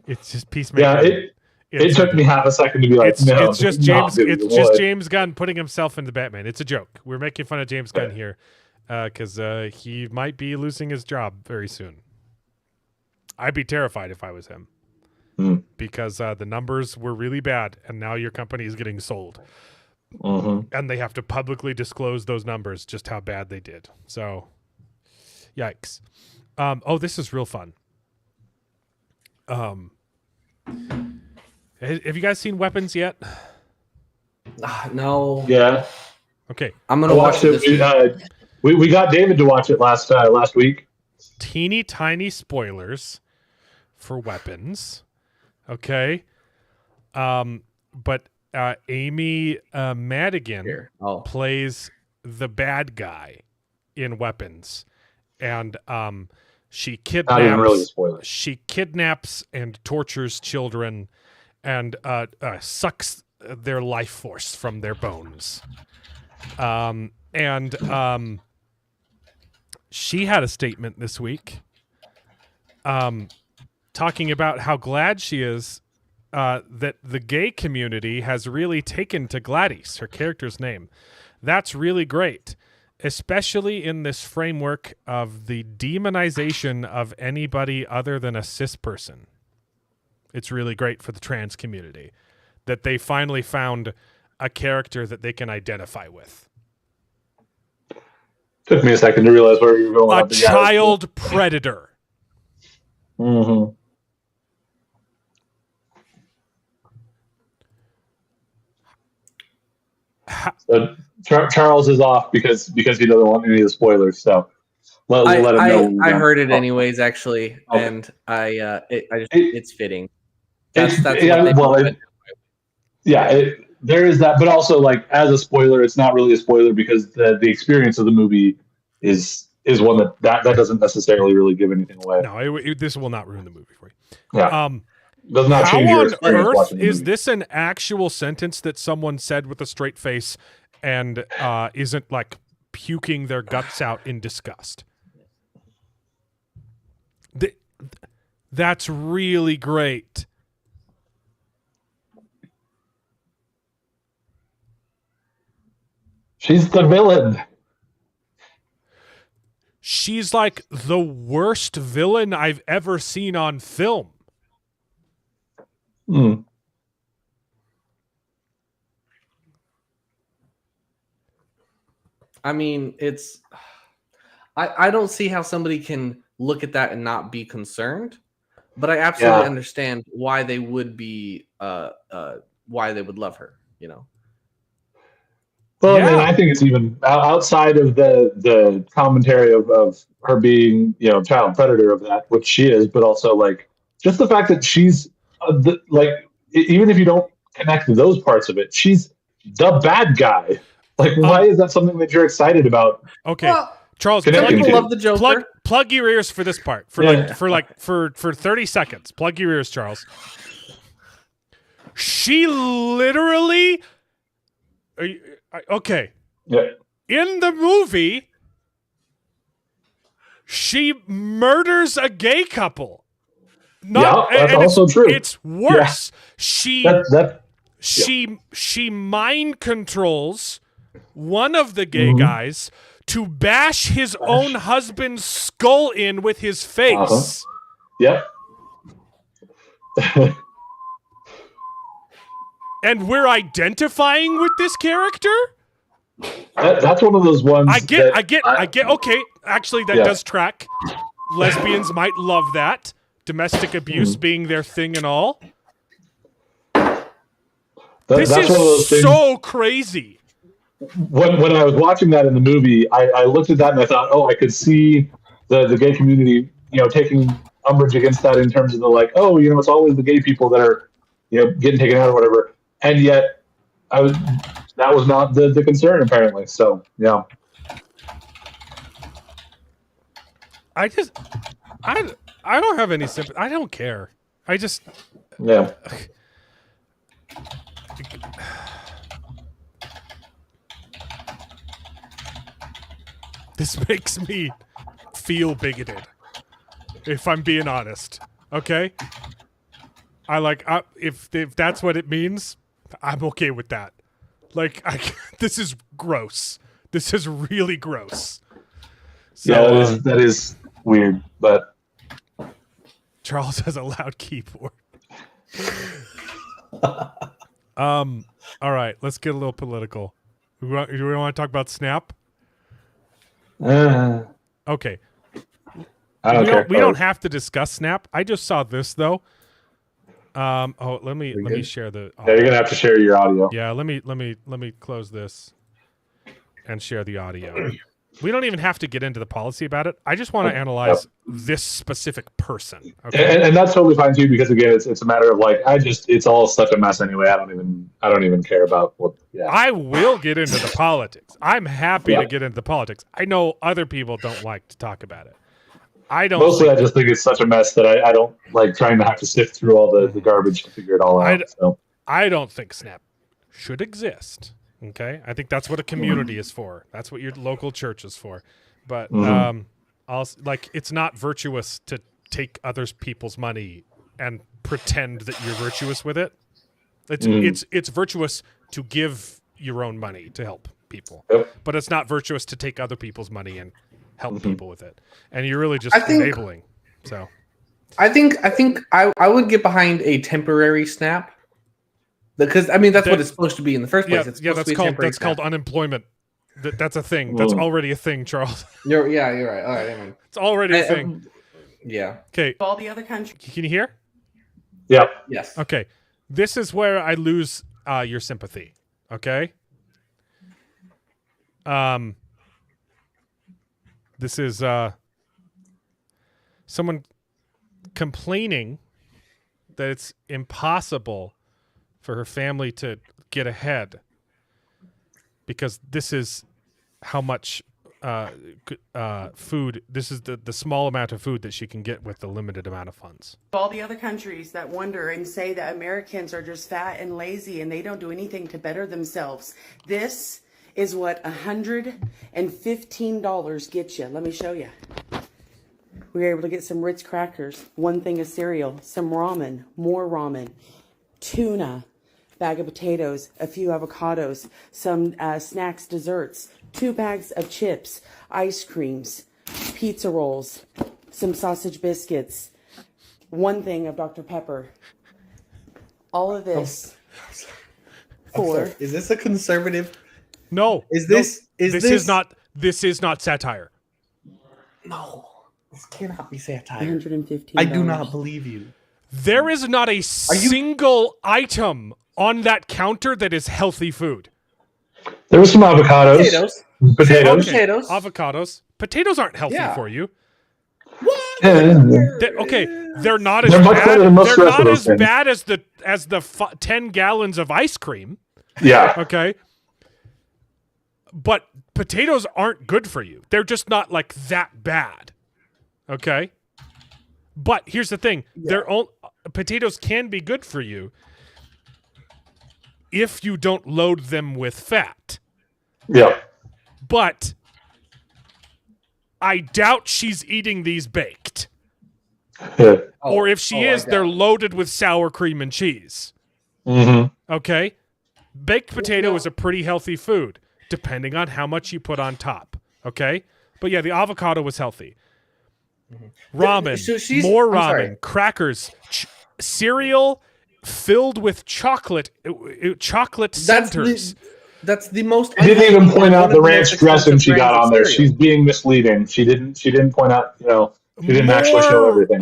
just Peacemaker. Yeah, it took me half a second to be like, it's just James. It's just James Gunn putting himself into Batman. It's a joke. We're making fun of James Gunn here because he might be losing his job very soon. I'd be terrified if I was him because the numbers were really bad, and now your company is getting sold, and they have to publicly disclose those numbers, just how bad they did. So, yikes! This is real fun. Have you guys seen Weapons yet? No. Yeah. Okay. I'm gonna watch it this week. We got David to watch it last week. Teeny tiny spoilers for Weapons. Okay. But Amy Madigan plays the bad guy in Weapons, and she kidnaps. Not even really a spoiler. She kidnaps and tortures children, and sucks their life force from their bones. She had a statement this week, talking about how glad she is that the gay community has really taken to Gladys, her character's name. That's really great, especially in this framework of the demonization of anybody other than a cis person. It's really great for the trans community that they finally found a character that they can identify with. Took me a second to realize where you were going. A child predator. Mm-hmm. So Charles is off because he doesn't want any of the spoilers. So let him know. I heard it anyways, actually, okay. And it's fitting. There is that, but also like as a spoiler, it's not really a spoiler because the experience of the movie is one that doesn't necessarily really give anything away. No, this will not ruin the movie for you. Yeah. Does not how change your on experience earth watching the is movie. this an actual sentence that someone said with a straight face and isn't like puking their guts out in disgust? That's really great. She's the villain. She's like the worst villain I've ever seen on film. Hmm. I mean, I don't see how somebody can look at that and not be concerned, but I absolutely understand why they would be, why they would love her, you know? Well, and I think it's even outside of the commentary of her being, child predator of that, which she is, but also like just the fact that she's even if you don't connect those parts of it, she's the bad guy. Like, why is that something that you're excited about? Okay, well, Charles, people love the Joker. Plug your ears for this part for 30 seconds. Plug your ears, Charles. She literally. Okay. Yeah. In the movie, she murders a gay couple. That's also true. It's worse. Yeah. She mind controls one of the gay guys to bash his own husband's skull in with his face. Yep. And we're identifying with this character? That's one of those ones. I get. Okay, actually, that does track. Lesbians might love that. Domestic abuse being their thing and all. This is so crazy. When I was watching that in the movie, I looked at that and I thought, I could see the gay community, taking umbrage against that in terms of it's always the gay people that are, getting taken out or whatever. And yet, that was not the concern apparently. So yeah. I don't have any sympathy. I don't care. Yeah. This makes me feel bigoted, if I'm being honest. Okay? If that's what it means, I'm okay with that. This is gross. This is really gross. So, that is weird, but Charles has a loud keyboard. All right, let's get a little political. Do we want to talk about Snap? Okay. I don't care. We don't have to discuss Snap. I just saw this though. Let me share the Yeah, you're gonna have to share your audio. Yeah, let me close this and share the audio. We don't even have to get into the policy about it. I just want to analyze this specific person. Okay, and that's totally fine too, because again, it's a matter of like it's all such a mess anyway. I don't even care about what. Yeah, I will get into the politics. I'm happy to get into the politics. I know other people don't like to talk about it. I don't. Mostly, I just think it's such a mess that I don't like trying to have to sift through all the garbage to figure it all out. I don't think Snap should exist. Okay, I think that's what a community is for. That's what your local church is for. But it's not virtuous to take others people's money and pretend that you're virtuous with it. It's virtuous to give your own money to help people, but it's not virtuous to take other people's money and help people with it. And you're really just enabling. So, I think I would get behind a temporary Snap. Because I mean that's what it's supposed to be in the first place. That's called unemployment. That's a thing. That's already a thing, Charles. You're right. All right, I mean, it's already a thing. Yeah. Okay. All the other countries. Can you hear? Yeah. Yes. Okay. This is where I lose your sympathy. Okay. This is someone complaining that it's impossible for her family to get ahead because this is how much food, this is the small amount of food that she can get with the limited amount of funds. All the other countries that wonder and say that Americans are just fat and lazy and they don't do anything to better themselves. This is what $115 gets you. Let me show you. We were able to get some Ritz crackers, one thing of cereal, some ramen, more ramen, tuna, bag of potatoes, a few avocados, some snacks, desserts, 2 bags of chips, ice creams, pizza rolls, some sausage biscuits, one thing of Dr. Pepper. All of this for... Is this a conservative? No. This is not satire. No. This cannot be satire. $115. I do not believe you. There is not a single item on that counter that is healthy food. There was some avocados. Potatoes. Avocados. Potatoes aren't healthy for you. What? They're not as bad as the 10 gallons of ice cream. Yeah. Okay. But potatoes aren't good for you. They're just not like that bad. Okay. But here's the thing: potatoes can be good for you if you don't load them with fat. Yeah. But I doubt she's eating these baked. Or if she is, they're loaded with sour cream and cheese. Mm-hmm. Okay? Baked potato is a pretty healthy food, depending on how much you put on top. Okay? But yeah, the avocado was healthy. Ramen, more ramen, crackers, cereal filled with chocolate centers. That's the most. She didn't even point out the ranch dressing she got on there. She's being misleading. She didn't point out. She didn't actually show everything.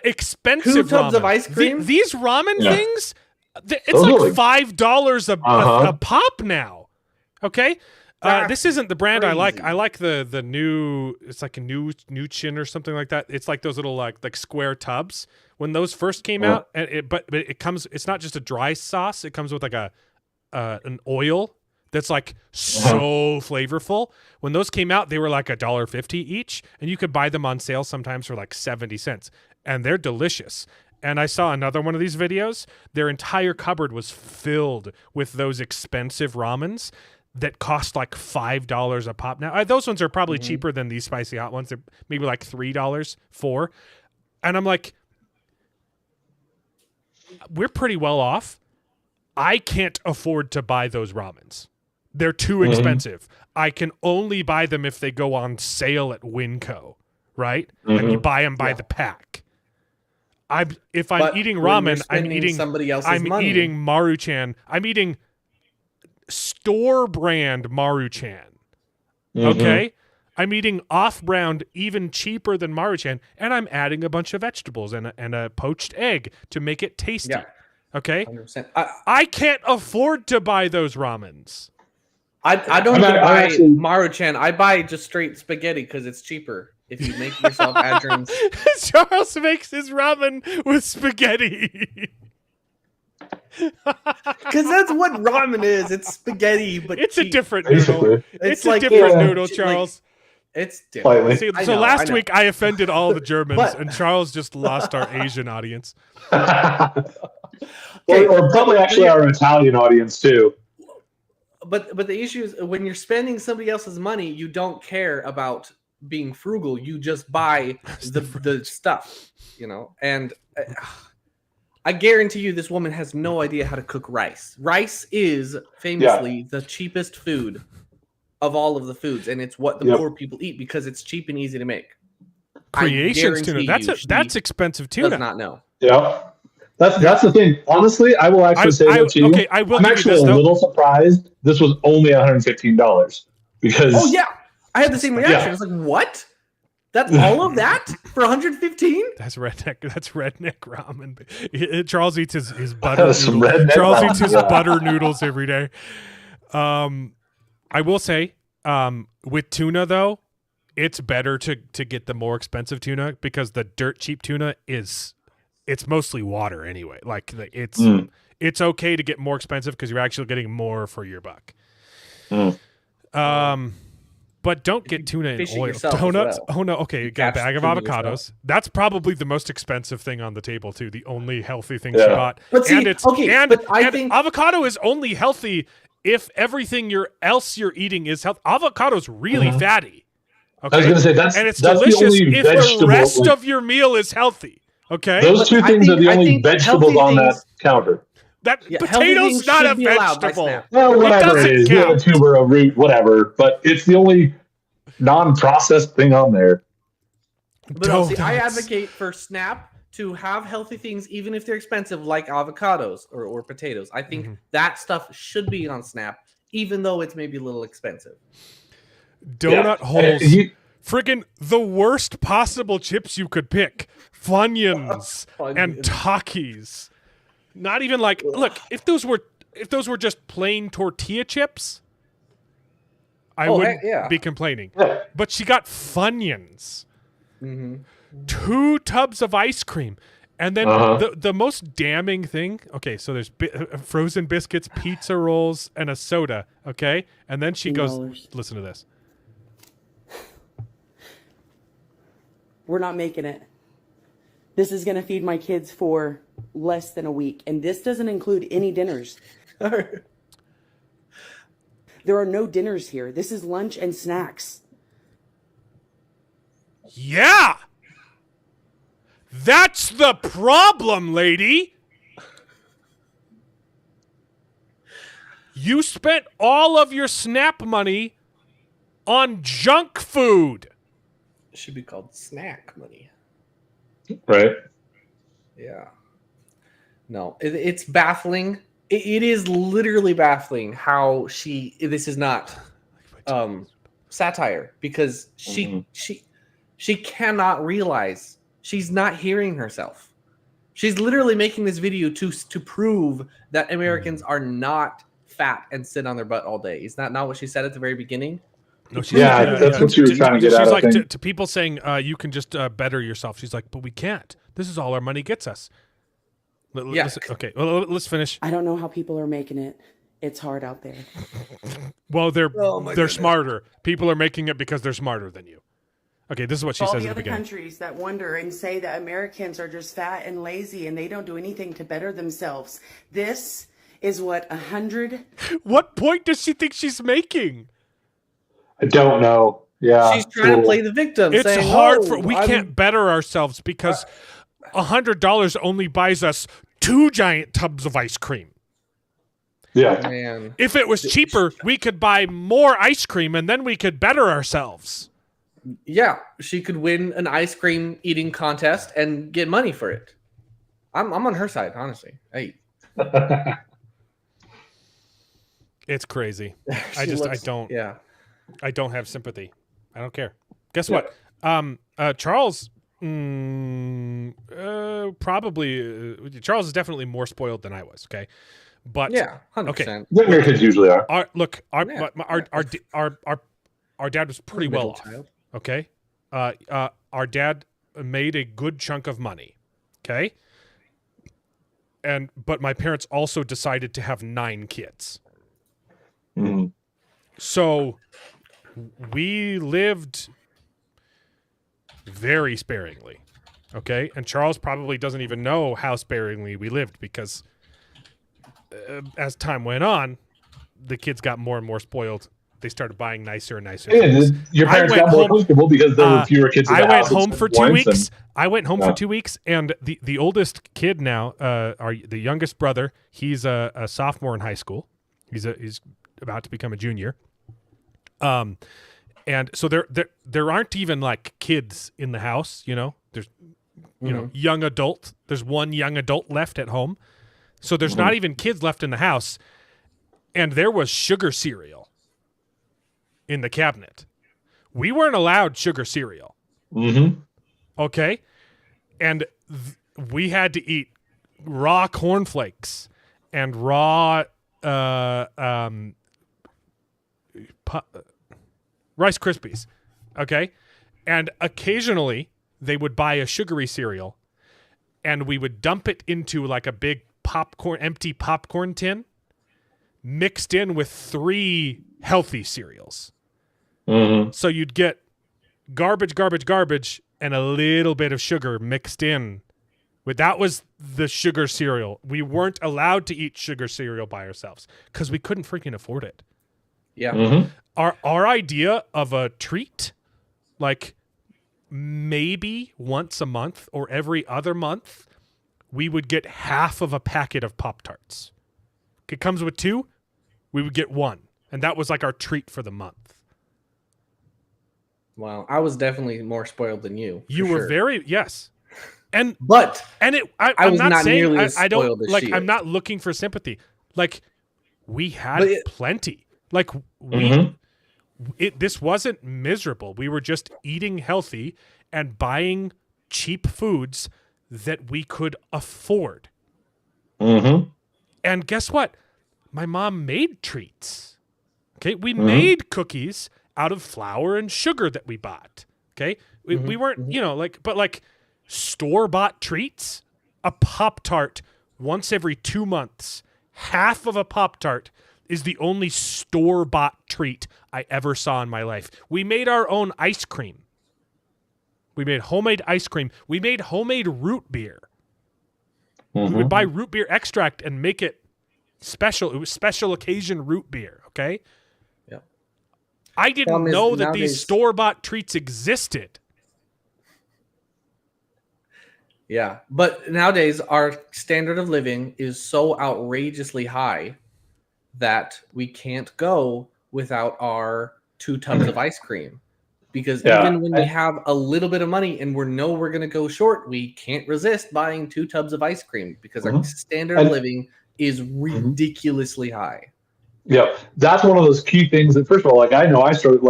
Expensive 2 tubs ramen. of ice cream. These ramen things, it's like $5 a pop now. Okay. This isn't the brand I like. I like the new. It's like a new chin or something like that. It's like those little like square tubs. When those first came out, but it comes. It's not just a dry sauce. It comes with like an oil that's like so flavorful. When those came out, they were like $1.50 each, and you could buy them on sale sometimes for like 70 cents, and they're delicious. And I saw another one of these videos. Their entire cupboard was filled with those expensive ramens that cost like $5 a pop. Now, those ones are probably cheaper than these spicy hot ones. They're maybe like $3, $4. And I'm like, we're pretty well off. I can't afford to buy those ramens. They're too expensive. I can only buy them if they go on sale at Winco, right? And you buy them by the pack. If I'm eating ramen, I'm eating somebody else's money. Eating Maruchan. I'm eating store brand Maruchan. Okay? I'm eating off-brand, even cheaper than Maruchan, and I'm adding a bunch of vegetables and a poached egg to make it tasty. Yeah. Okay? 100%. I can't afford to buy those ramens. I don't even buy actually- Maruchan. I buy just straight spaghetti because it's cheaper. If you make yourself add your own. Charles makes his ramen with spaghetti. Because that's what ramen is. It's spaghetti, but It's a cheap. different noodle. Basically. It's like a different yeah. noodle, Like, Charles. It's different. Slightly. See, I so know, last I know. week I offended all the Germans, But- and Charles just lost our Asian audience. or probably actually our Italian audience too. But the issue is when you're spending somebody else's money, you don't care about being frugal. You just buy the stuff, And I guarantee you, this woman has no idea how to cook rice. Rice is famously the cheapest food of all of the foods, and it's what the poor people eat because it's cheap and easy to make. Creations tuna. That's expensive tuna. Does not know. Yeah. That's the thing. Honestly, I will actually say that to you. Okay, I will I'm give you actually this, a though. little surprised this was only $115 because Oh yeah, I had the same reaction. Yeah. I was like, "What? That's all of that for 115?" That's redneck. That's redneck ramen. Charles eats his butter That's some noodles. redneck Charles ramen, eats his yeah. butter noodles every day. I will say, with tuna though, it's better to get the more expensive tuna because the dirt cheap tuna it's mostly water anyway. Like it's okay to get more expensive because you're actually getting more for your buck. But don't get tuna in fish it oil. yourself as Donuts. well. Oh no. Okay, you got a Catch bag of tuna avocados. yourself. That's probably the most expensive thing on the table too. The only healthy thing Yeah. she bought. But see, and it's okay, and, but I and think- avocado is only healthy if everything else you're eating is healthy. Avocado's really fatty. Okay. I was going to say that's and it's that's delicious the only if the vegetable. rest of your meal is healthy. Okay. Those two I things are think- the I only think vegetables healthy on that things- counter. That Yeah, healthy potato's things not a should be allowed by vegetable. Snap. Well, whatever doesn't it is, you have a count. tuber, a root, whatever, but it's the only non-processed thing on there. But no, see, I Donuts. advocate for Snap to have healthy things, even if they're expensive, like avocados or potatoes. I think that stuff should be on Snap, even though it's maybe a little expensive. Donut Yeah. holes. You- The worst possible chips you could pick. Funyuns and Funyuns. Takis. Not even like look, if those were just plain tortilla chips, I Oh, wouldn't heck yeah. be complaining. Yeah. But she got Funyuns. Mm-hmm. 2 tubs of ice cream. And then the most damning thing, okay, so there's frozen biscuits, pizza rolls, and a soda, okay? And then she goes, $2. listen to this. We're not making it. This is going to feed my kids for less than a week. And this doesn't include any dinners. There are no dinners here. This is lunch and snacks. Yeah! That's the problem, lady! You spent all of your SNAP money on junk food. It should be called snack money. Right. Yeah. No, it's baffling. It is literally baffling how this is not satire because she cannot realize she's not hearing herself. She's literally making this video to prove that Americans are not fat and sit on their butt all day. Is that not what she said at the very beginning? No, she's That's what she was trying to get she's at, I like think. to people saying you can just better yourself. She's like, but we can't. This is all our money gets us. Yeah. Okay. Well, let's finish. I don't know how people are making it. It's hard out there. Well, they're goodness. smarter. People are making it because they're smarter than you. Okay, this is what she All says the at the other beginning. countries that wonder and say that Americans are just fat and lazy and they don't do anything to better themselves. This is what 100. What point does she think she's making? I don't know. Yeah. She's trying to play the victim. It's saying, hard "Oh, for we I'm- can't better ourselves because $100 only buys us 2 giant tubs of ice cream. Yeah. Man. If it was cheaper, we could buy more ice cream and then we could better ourselves. Yeah, she could win an ice cream eating contest and get money for it. I'm on her side, honestly. Hey, It's crazy. she looks- I don't Yeah, I don't have sympathy. I don't care. Guess what? Charles probably Charles is definitely more spoiled than I was. Okay, but 100%. Okay, Younger kids usually are. our dad was pretty well off. Child. Okay, our dad made a good chunk of money. Okay, but my parents also decided to have 9 kids. Mm-hmm. So we lived very sparingly, okay? And Charles probably doesn't even know how sparingly we lived because as time went on, the kids got more and more spoiled. They started buying nicer and nicer things. Your parents got more comfortable because there were fewer kids in the house. I went home for 2 weeks. I went home for 2 weeks, and the oldest kid now, the youngest brother, he's a sophomore in high school. He's about to become a junior. And so there aren't even like kids in the house, you know. There's young adult. There's one young adult left at home. So there's not even kids left in the house. And there was sugar cereal in the cabinet. We weren't allowed sugar cereal. Mm-hmm. Okay? And we had to eat raw cornflakes and raw Rice Krispies, okay? And occasionally they would buy a sugary cereal and we would dump it into like a big empty popcorn tin mixed in with 3 healthy cereals. Mm-hmm. So you'd get garbage, and a little bit of sugar mixed in. But that was the sugar cereal. We weren't allowed to eat sugar cereal by ourselves because we couldn't freaking afford it. Yeah. Mm-hmm. Our idea of a treat, like maybe once a month or every other month, we would get half of a packet of Pop-Tarts. It comes with 2, we would get 1. And that was like our treat for the month. Wow. I was definitely more spoiled than you. You were very, yes. I'm was not saying, nearly as I don't, spoiled as like, she I'm is. not looking for sympathy. Like, we had plenty. Like, this wasn't miserable. We were just eating healthy and buying cheap foods that we could afford. Mm-hmm. And guess what? My mom made treats. Okay, we made cookies out of flour and sugar that we bought. Okay, we weren't, but like store-bought treats. A Pop-Tart once every 2 months. Half of a Pop-Tart is the only store-bought treat I ever saw in my life. We made our own ice cream. We made homemade ice cream. We made homemade root beer. We would buy root beer extract and make it special. It was special occasion root beer, okay? Yeah. I didn't know that these store-bought treats existed. Yeah, but nowadays our standard of living is so outrageously high that we can't go without our 2 tubs of ice cream. Because even when we have a little bit of money and we're going to go short, we can't resist buying 2 tubs of ice cream because our standard of living is ridiculously high. Yeah, that's one of those key things that, first of all, like I know I started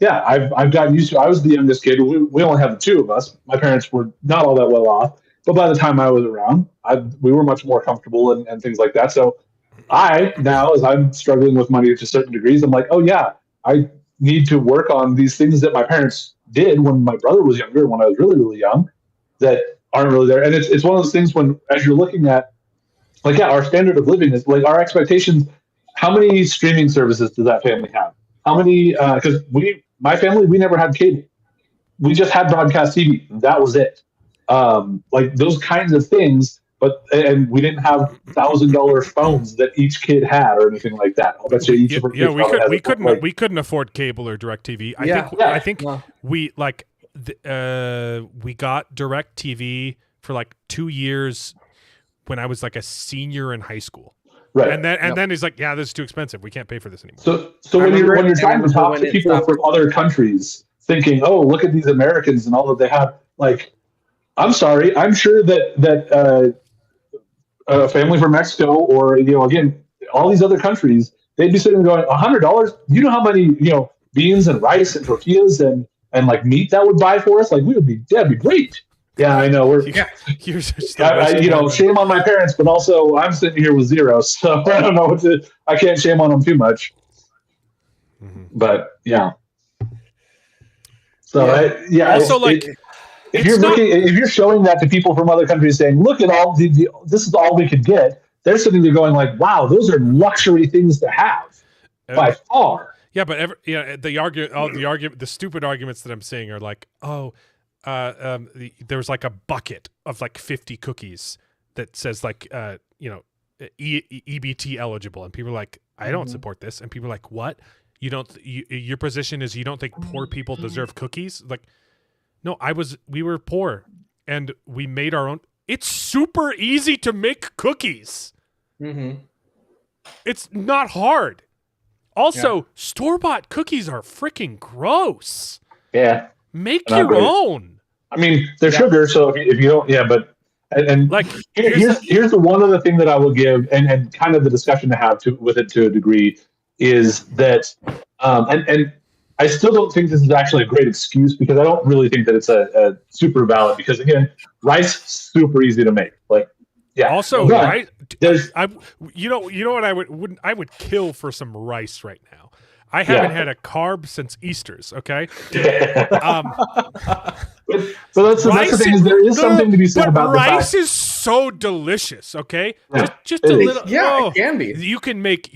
I've gotten used to. I was the youngest kid. We only had the 2 of us. My parents were not all that well off, but by the time I was around, we were much more comfortable and things like that. So now, as I'm struggling with money to certain degrees, I'm like, oh yeah, I need to work on these things that my parents did when my brother was younger, when I was really, really young, that aren't really there. And it's one of those things when, as you're looking at, our standard of living is like our expectations. How many streaming services does that family have? How many? Because my family, we never had cable. We just had broadcast TV. And that was it. Like those kinds of things. And we didn't have $1,000 phones that each kid had or anything like that. I'll bet you each of our kids we couldn't afford cable or DirecTV. I think we we got DirecTV for like 2 years when I was like a senior in high school. Right. And then he's like, yeah, this is too expensive. We can't pay for this anymore. So when you're trying to talk to people from other countries thinking, oh, look at these Americans and all that they have, like, I'm sorry, I'm sure that a family from Mexico or, again, all these other countries, they'd be sitting there going, $100? You know how many, beans and rice and tortillas and like meat that would buy for us, like that'd be great. Yeah, I know. You're just the shame on my parents, but also I'm sitting here with zero, so I don't know I can't shame on them too much. Mm-hmm. But yeah. So also if you're showing that to people from other countries, saying, "Look at all this is all we could get," they're sitting there going, "Like, wow, those are luxury things to have by far." Yeah, but the stupid arguments that I'm seeing are like, there's like a bucket of like 50 cookies that says like EBT eligible, and people are like, I don't support this, and people are like, what? Your position is you don't think poor people deserve cookies? Like, no, we were poor and we made our own. It's super easy to make cookies. Mm-hmm. It's not hard. Also, store-bought cookies are freaking gross. Yeah. Make your own. I mean, they're sugar, so if you don't, but and like here's the one other thing that I will give, and kind of the discussion to have with it to a degree, is that and I still don't think this is actually a great excuse, because I don't really think that it's a super valid, because again, rice super easy to make. Like, yeah. Also, right? You know what I would kill for some rice right now. I haven't had a carb since Easter's. Okay. So that's the thing, is there is something to be said about the rice is so delicious. Okay, just a little. Yeah, it can be. You can make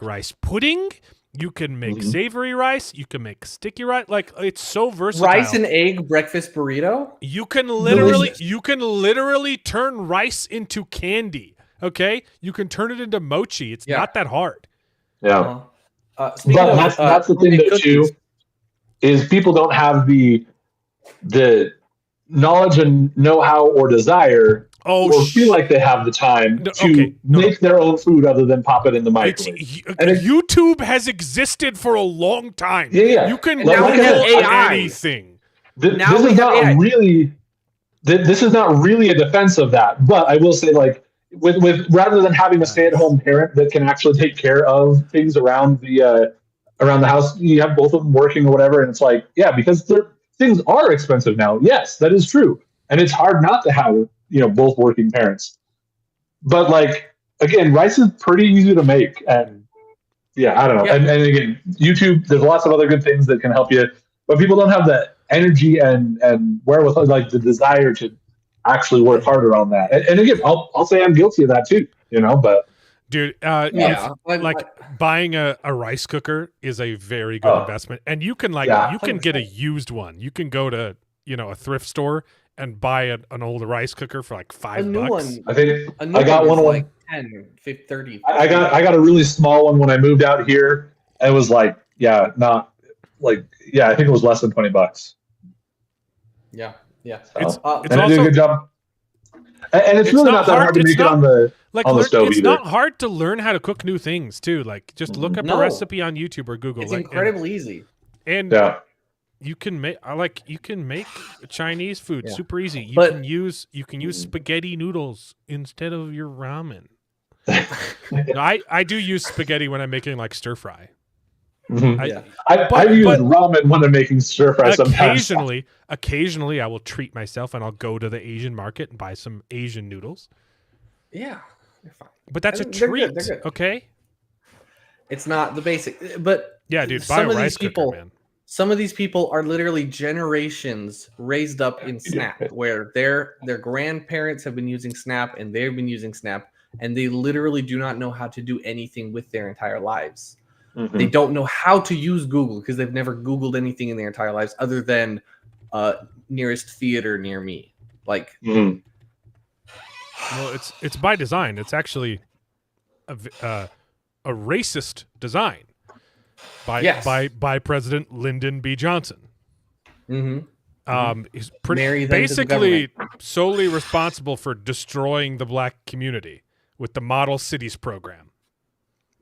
rice pudding. You can make savory rice. You can make sticky rice. Like, it's so versatile. Rice and egg breakfast burrito. You can literally turn rice into candy. Okay, you can turn it into mochi. It's not that hard. Yeah. But that's the thing though too, is people don't have the knowledge and know-how or desire, or feel like they have the time to make their own food other than pop it in the microwave. YouTube has existed for a long time. Yeah. You can Google anything. This is not really a defense of that, but I will say, like, with rather than having a stay-at-home parent that can actually take care of things around the house, you have both of them working or whatever, and it's like, because things are expensive now. Yes, that is true, and it's hard not to have both working parents. But like, again, rice is pretty easy to make, and I don't know. Yeah. And again, YouTube, there's lots of other good things that can help you, but people don't have the energy and wherewithal, like the desire to actually work harder on that. And again, I'll say I'm guilty of that too, but dude, buying a rice cooker is a very good investment, and you can get a used one. You can go to a thrift store and buy an old rice cooker for like $5. A new one. I think I got one like 10, 50, 30. I got a really small one when I moved out here. It was like, I think it was less than $20. Yeah. It's and I did a good job. And it's really not that hard to make it on the stove it's either. not hard to learn how to cook new things too. Like, just look up a recipe on YouTube or Google. It's incredibly easy. And you can make Chinese food super easy. You can use spaghetti noodles instead of your ramen. I do use spaghetti when I'm making like stir fry. Mm-hmm. I use ramen when I'm making stir fry sometimes. Occasionally I will treat myself and I'll go to the Asian market and buy some Asian noodles. Yeah, they're fine. But that's a treat, they're good. Okay? It's not the basic, but yeah, dude, buy a rice cooker, man. Some of these people are literally generations raised up in Snap, where their grandparents have been using Snap and they've been using Snap, and they literally do not know how to do anything with their entire lives. Mm-hmm. They don't know how to use Google because they've never Googled anything in their entire lives other than nearest theater near me. Like, well, it's by design. It's actually a racist design by President Lyndon B. Johnson. Mm-hmm. He's basically solely responsible for destroying the black community with the Model Cities program.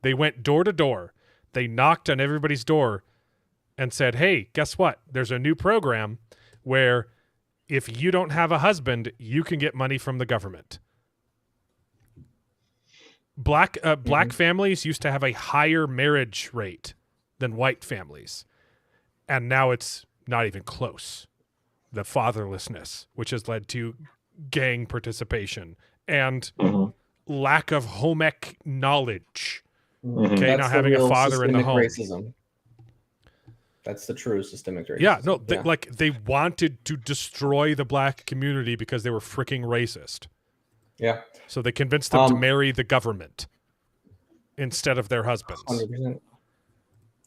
They went door to door. They knocked on everybody's door and said, hey, guess what? There's a new program where if you don't have a husband, you can get money from the government. Black families used to have a higher marriage rate than white families. And now it's not even close. The fatherlessness, which has led to gang participation and lack of home ec knowledge. Okay, That's now having a real father in the systemic home. Racism. That's the true systemic racism. Yeah, no, they wanted to destroy the black community because they were freaking racist. Yeah. So they convinced them to marry the government instead of their husbands. 100%.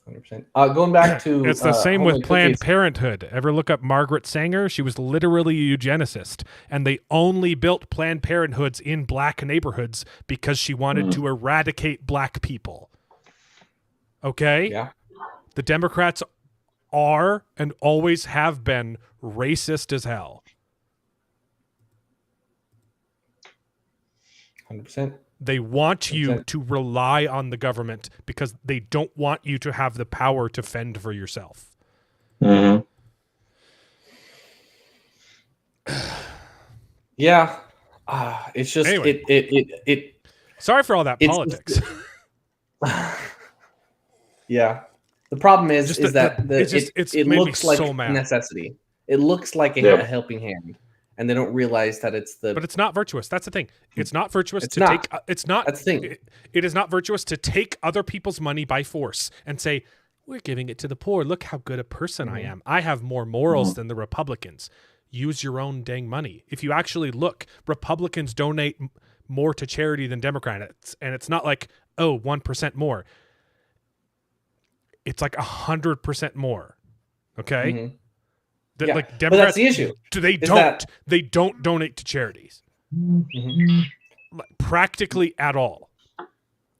100%. Going back to it's the same with Planned cookies. Parenthood. Ever look up Margaret Sanger? She was literally a eugenicist, and they only built Planned Parenthoods in black neighborhoods because she wanted to eradicate black people. Okay? Yeah. The Democrats are and always have been racist as hell. 100%. They want you to rely on the government because they don't want you to have the power to fend for yourself. Mm-hmm. Yeah. It's just Anyway. it Sorry for all that politics. Yeah. The problem is Just that it made me looks like so mad. a necessity. It looks like a helping hand, and they don't realize that it's the. But it's not virtuous. That's the thing. It's not virtuous It's to not. take. It's not. That's the thing. It is not virtuous to take other people's money by force and say, "We're giving it to the poor. Look how good a person I am. I have more morals than the Republicans." Use your own dang money. If you actually look, Republicans donate more to charity than Democrats, and it's not like 1% more. It's like 100% more. Okay. Yeah. Like But Democrats, that's the issue. They don't donate to charities. Practically at all.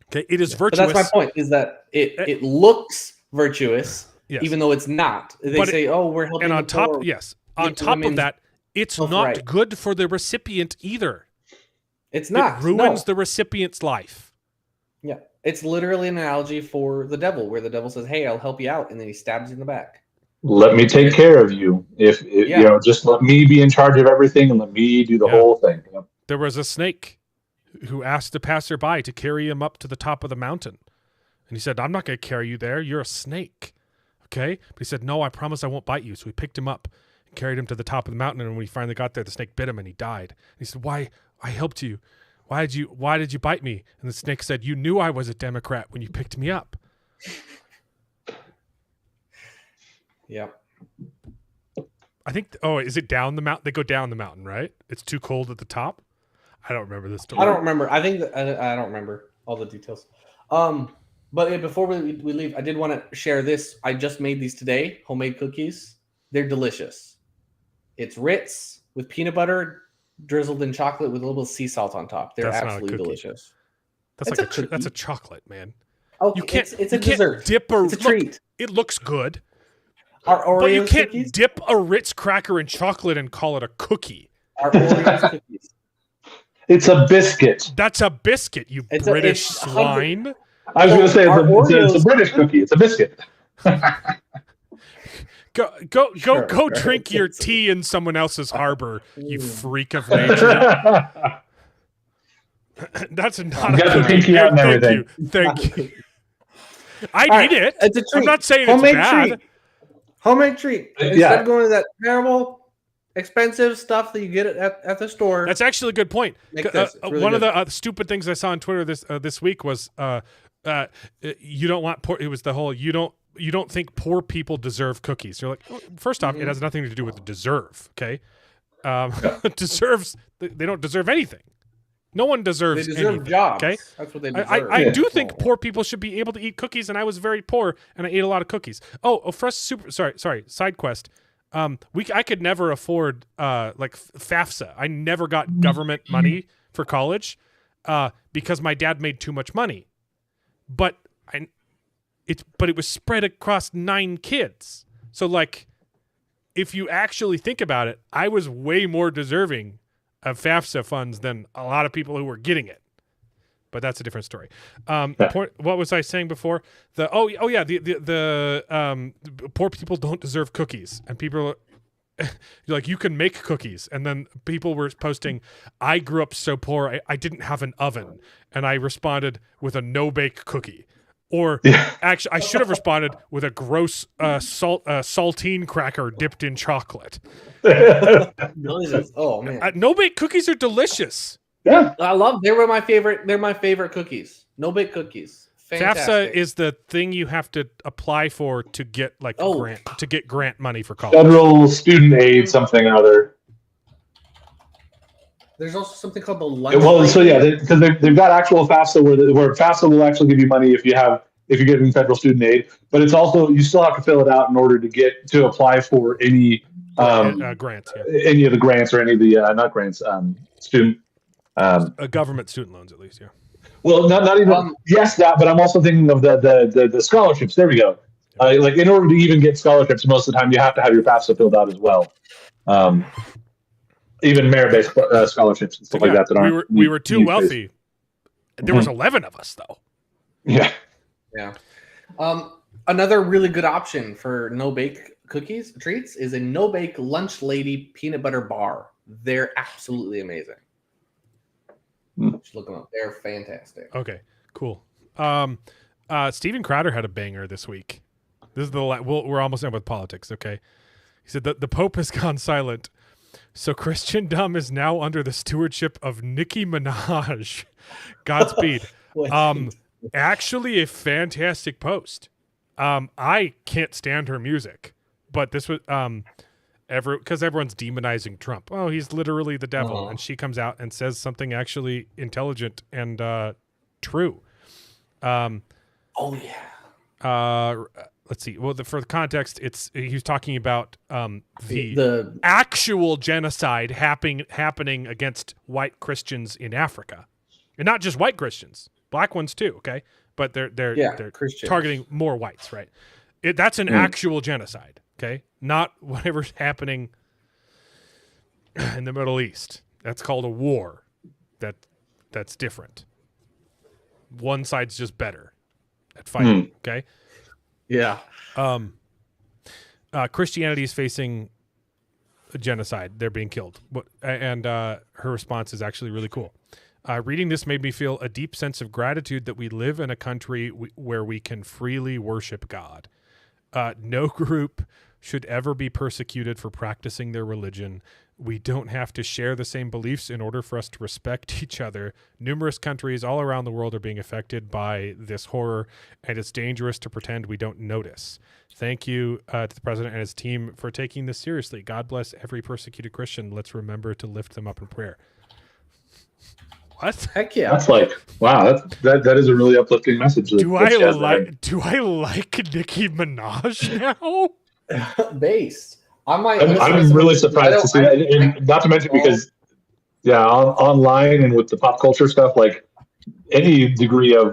Okay, it is virtuous. But that's my point. Is that it looks virtuous, Yes. even though it's not. They say, "Oh, we're helping." And on the top, poor. on top of that, it's not right. good for the recipient either. It's not. It ruins the recipient's life. Yeah, it's literally an analogy for the devil, where the devil says, "Hey, I'll help you out," and then he stabs you in the back. Let me take care of you. If you know, just let me be in charge of everything and let me do the whole thing. Yep. There was a snake who asked a passerby to carry him up to the top of the mountain. And he said, "I'm not going to carry you there. You're a snake." Okay? But he said, "No, I promise I won't bite you." So he picked him up and carried him to the top of the mountain. And when he finally got there, the snake bit him and he died. And he said, "Why? I helped you. Why did you bite me?" And the snake said, "You knew I was a Democrat when you picked me up." Yeah. I think, is it down the mountain? They go down the mountain, right? It's too cold at the top. I don't remember this story. I don't remember. I think I don't remember all the details. But before we leave, I did want to share this. I just made these today, homemade cookies. They're delicious. It's Ritz with peanut butter drizzled in chocolate with a little sea salt on top. They're absolutely delicious. That's a chocolate, man. Oh, you can't. It's a you can't dessert. It's a treat. It looks good. Our Oreos but you can't cookies? dip a Ritz cracker in chocolate and call it a cookie. Our Oreos cookies. It's a biscuit. That's a biscuit, you British swine. I was going to say it's a British cookie. It's a biscuit. Go drink your tea in someone else's harbor, you freak of nature. That's not got the pinky out and everything. Thank you. I need it. It's a treat. I'm not saying homemade it's bad. Treat. Homemade treat. Instead of going to that terrible, expensive stuff that you get at the store. That's actually a good point. Really one of the stupid things I saw on Twitter this week was you don't want poor. It was the whole you don't think poor people deserve cookies. You're like, well, first off, it has nothing to do with deserve. Okay, deserves they don't deserve anything. No one deserves. They deserve anything, jobs. Okay, that's what they deserve. I do think poor people should be able to eat cookies, and I was very poor, and I ate a lot of cookies. For us, sorry. Side quest. I could never afford like FAFSA. I never got government money for college because my dad made too much money. But it was spread across 9 kids. So like, if you actually think about it, I was way more deserving of FAFSA funds than a lot of people who were getting it. But that's a different story. What was I saying before? The poor people don't deserve cookies, and people are like, you can make cookies, and then people were posting, "I grew up so poor, I didn't have an oven," and I responded with a no bake cookie. Or actually, I should have responded with a gross saltine cracker dipped in chocolate. Oh man, no-bake cookies are delicious. Yeah, They're my favorite cookies. No-bake cookies. Fantastic. FAFSA is the thing you have to apply for to get grant money for college. federal student aid, something or other. There's also something called the lunch. Because they've got actual FAFSA where FAFSA will actually give you money if you're getting federal student aid, but it's also you still have to fill it out in order to apply for any grants, any of the grants or any of the not grants, student government student loans at least, yeah. Well, not even that, but I'm also thinking of the scholarships. There we go. Like in order to even get scholarships, most of the time you have to have your FAFSA filled out as well. Even merit-based scholarships and stuff like that aren't. We were too wealthy. There was 11 of us though. Yeah. Yeah. Another really good option for no-bake treats is a no-bake Lunch Lady peanut butter bar. They're absolutely amazing. Just look them up. They're fantastic. Okay, cool. Steven Crowder had a banger this week. This is we're almost done with politics. Okay, he said that the Pope has gone silent, so Christendom is now under the stewardship of Nicki Minaj. Godspeed. Actually, a fantastic post. I can't stand her music, but this was because everyone's demonizing Trump. Oh, he's literally the devil. And she comes out and says something actually intelligent and true. Let's see. Well, for the context, he was talking about the actual genocide happening against white Christians in Africa. And not just white Christians, black ones too, okay? But they're targeting more whites, right? That's an actual genocide. Okay, not whatever's happening in the Middle East. That's called a war. That's different. One side's just better at fighting. Okay. Yeah. Christianity is facing a genocide. They're being killed. And her response is actually really cool. Reading this made me feel a deep sense of gratitude that we live in a country where we can freely worship God. No group should ever be persecuted for practicing their religion. We don't have to share the same beliefs in order for us to respect each other. Numerous countries all around the world are being affected by this horror, and it's dangerous to pretend we don't notice. Thank you to the president and his team for taking this seriously. God bless every persecuted Christian. Let's remember to lift them up in prayer. What? Heck yeah! That's wow. That is a really uplifting message. Do I like Nicki Minaj now? Based. I'm really surprised to see that, and not to mention because, online and with the pop culture stuff, like any degree of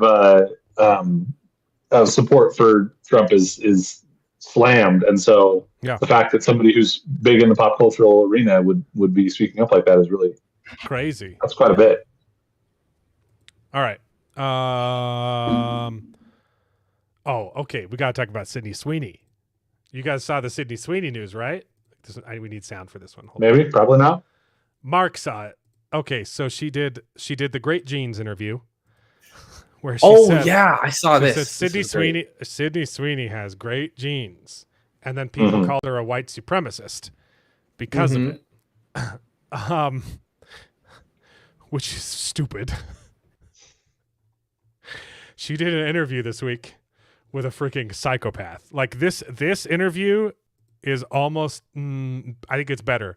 support for Trump is slammed, and so the fact that somebody who's big in the pop cultural arena would be speaking up like that is really crazy. That's quite a bit. All right. Okay. We got to talk about Sydney Sweeney. You guys saw the Sydney Sweeney news, right? We need sound for this one. Maybe, probably not. Mark saw it. Okay, so she did the Great Jeans interview, where she said, I saw this. Sydney Sweeney has great genes, and then people called her a white supremacist because of it, which is stupid. She did an interview this week with a freaking psychopath. Like this interview is almost, I think it's better.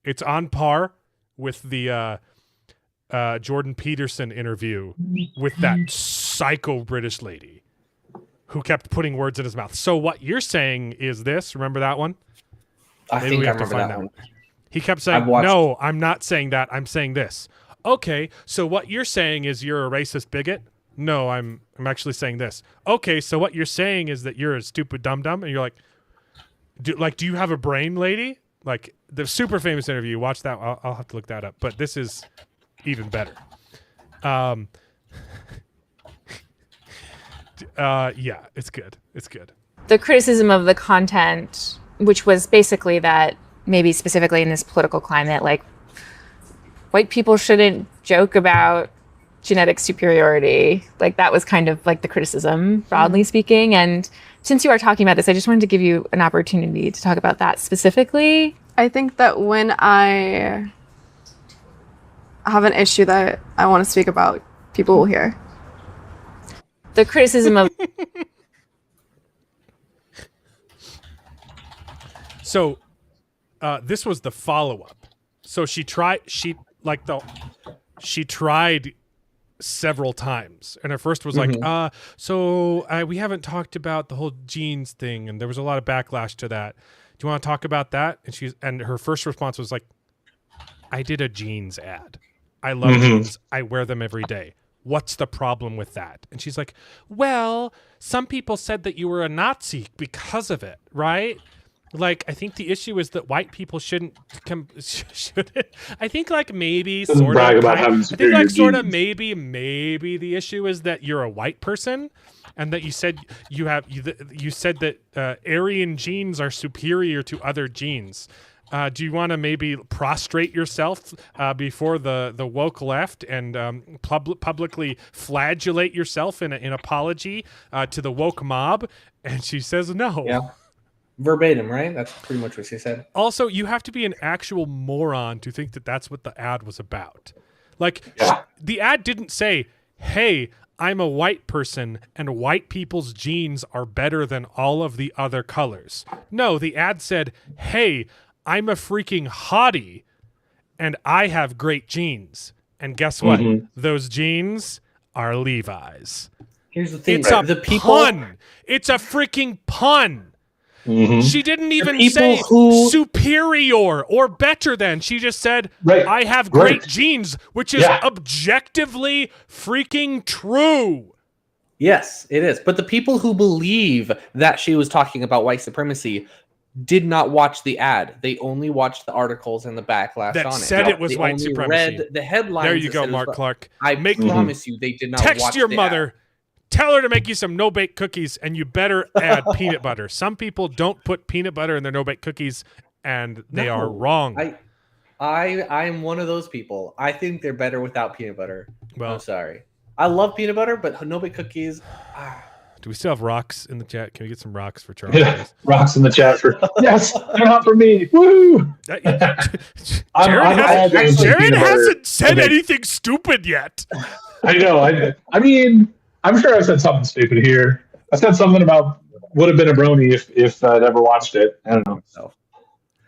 It's on par with the Jordan Peterson interview with that psycho British lady who kept putting words in his mouth. So what you're saying is this, remember that one? I think I remember that one. He kept saying, no, I'm not saying that. I'm saying this. Okay, so what you're saying is you're a racist bigot? No, I'm actually saying this. Okay, so what you're saying is that you're a stupid dum-dum? And you're like, do you have a brain, lady? Like, the super famous interview. Watch that. I'll have to look that up. But this is even better. Yeah, it's good. It's good. The criticism of the content, which was basically that maybe specifically in this political climate, like, white people shouldn't joke about genetic superiority. Like that was kind of like the criticism, broadly speaking. And since you are talking about this, I just wanted to give you an opportunity to talk about that specifically. I think that when I have an issue that I want to speak about, people will hear. The criticism of So this was the follow-up. So she tried several times, and at first was like, we haven't talked about the whole genes thing, and there was a lot of backlash to that. Do you want to talk about that? And her first response was like, I did a jeans ad. I love jeans. I wear them every day. What's the problem with that? And she's like, well, some people said that you were a Nazi because of it, right? Like, I think the issue is that white people shouldn't I think like maybe sort of brag about having superior genes. Maybe the issue is that you're a white person and that you said you said that Aryan genes are superior to other genes. Do you want to maybe prostrate yourself before the woke left and publicly flagellate yourself in an apology to the woke mob? And she says no. Yeah. Verbatim, right? That's pretty much what she said. Also, you have to be an actual moron to think that that's what the ad was about. Like, the ad didn't say, hey, I'm a white person and white people's genes are better than all of the other colors. No, the ad said, hey, I'm a freaking hottie and I have great genes. And guess what? Those genes are Levi's. Here's the thing. It's a pun. It's a freaking pun. She didn't even say superior or better than. She just said, I have great genes, which is objectively freaking true. Yes, it is. But the people who believe that she was talking about white supremacy did not watch the ad. They only watched the articles and the backlash that on it. said it was they white only supremacy. Read the headlines. There you go, Mark Clark. I promise you, they did not text watch your the mother. ad. Tell her to make you some no-bake cookies, and you better add peanut butter. Some people don't put peanut butter in their no-bake cookies, and they are wrong. I'm one of those people. I think they're better without peanut butter. Well, I'm sorry. I love peanut butter, but no-bake cookies. Do we still have rocks in the chat? Can we get some rocks for Charles? Yeah, rocks in the chat for yes, they're not for me. Woo! Jared hasn't said anything stupid yet. I know. I mean, I'm sure I've said something stupid here. I said something about would have been a brony if I'd ever watched it. I don't know.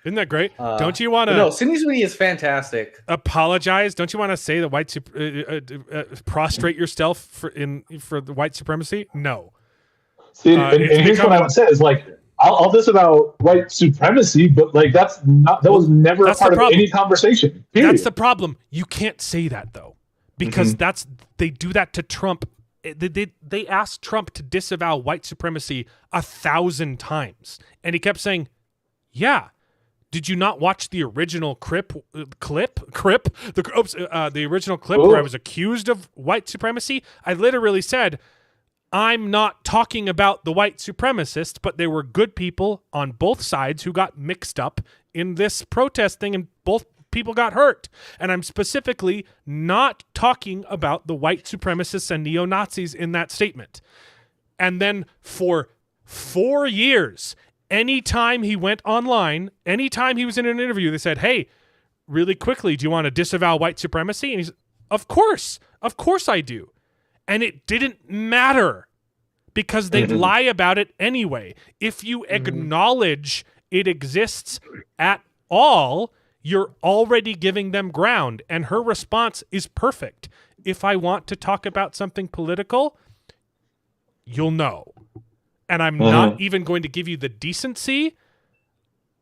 Isn't that great? Don't you want to? No, Sydney Sweeney is fantastic. Apologize. Don't you want to say that prostrate yourself for the white supremacy? No. See, and here's what I would say is like I'll disavow white supremacy, but like that was never a part of any conversation. Period. That's the problem. You can't say that though, because they do that to Trump. They asked Trump to disavow white supremacy 1,000 times, and he kept saying, "Yeah, did you not watch the original clip? The original clip where I was accused of white supremacy? I literally said, I'm not talking about the white supremacists, but there were good people on both sides who got mixed up in this protest thing, and both people got hurt. And I'm specifically not talking about the white supremacists and neo-Nazis in that statement." And then for 4 years, anytime he went online, anytime he was in an interview, they said, "Hey, really quickly, do you want to disavow white supremacy?" And he's, Of course I do." And it didn't matter because they'd lie about it anyway. If you acknowledge it exists at all, you're already giving them ground. And her response is perfect. If I want to talk about something political, you'll know. And I'm not even going to give you the decency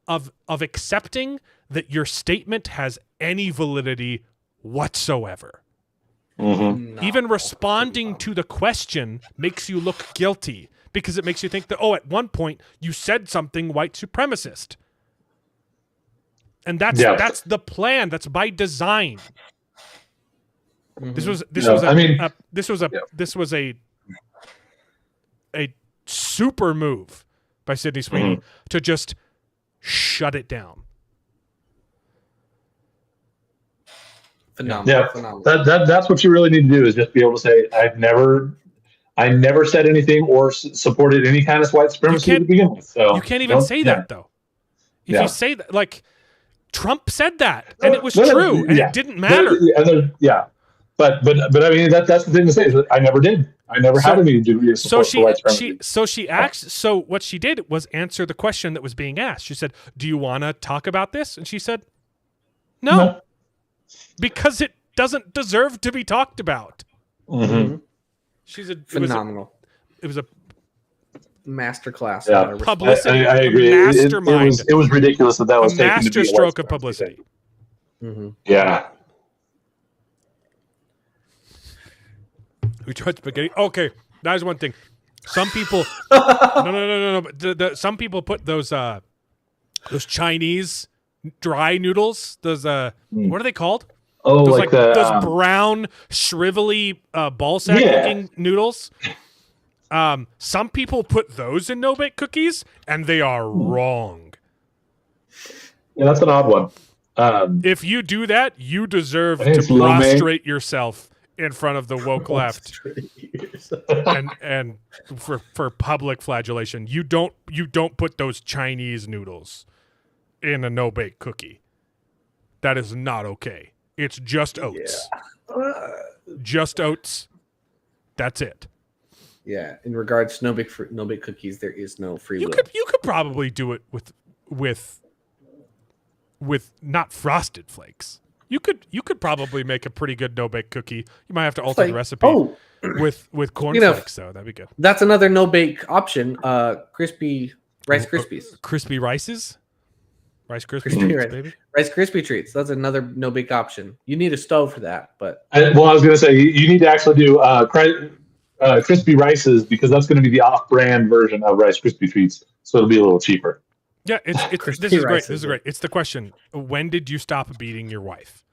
of accepting that your statement has any validity whatsoever. Even responding to the question makes you look guilty because it makes you think that, at one point you said something white supremacist. And that's the plan. That's by design. This was a super move by Sydney Sweeney to just shut it down. Phenomenal. That's what you really need to do, is just be able to say, I never said anything or supported any kind of white supremacy to begin with. So you can't even say that though. If you say that, like Trump said that, and it was true, and it didn't matter. But I mean that's the thing to say, is that I never did. I never had any degree of support for white supremacy. So what she did was answer the question that was being asked. She said, "Do you want to talk about this?" And she said, "No, because it doesn't deserve to be talked about." Mm-hmm. Phenomenal. It was a masterclass. Yeah. Publicity. I agree. Mastermind. It was ridiculous that was a taken to be a masterstroke of publicity. Mm-hmm. Yeah. We tried spaghetti. Okay, that is one thing. Some people, no. But some people put those Chinese dry noodles. Those what are they called? Oh, those, those brown, shrivelly ball sack looking noodles. Some people put those in no-bake cookies, and they are wrong. Yeah, that's an odd one. If you do that, you deserve to prostrate yourself in front of the woke left, and for public flagellation. You don't put those Chinese noodles in a no-bake cookie. That is not okay. It's just oats. Yeah. Just oats. That's it. Yeah. In regards to no-bake cookies, there is no free will. You could probably do it with not frosted flakes. You could probably make a pretty good no-bake cookie. You might have to alter the recipe with corn flakes, though. That'd be good. That's another no-bake option. Crispy Rice Krispies. Crispy Rices? Rice Krispies treats, baby? Rice Krispie treats. That's another no-bake option. You need a stove for that, but... I was going to say, you need to actually do Crispy Rices, because that's going to be the off-brand version of Rice Krispie treats, so it'll be a little cheaper. Yeah, this is great. This is great. It's the question: when did you stop beating your wife?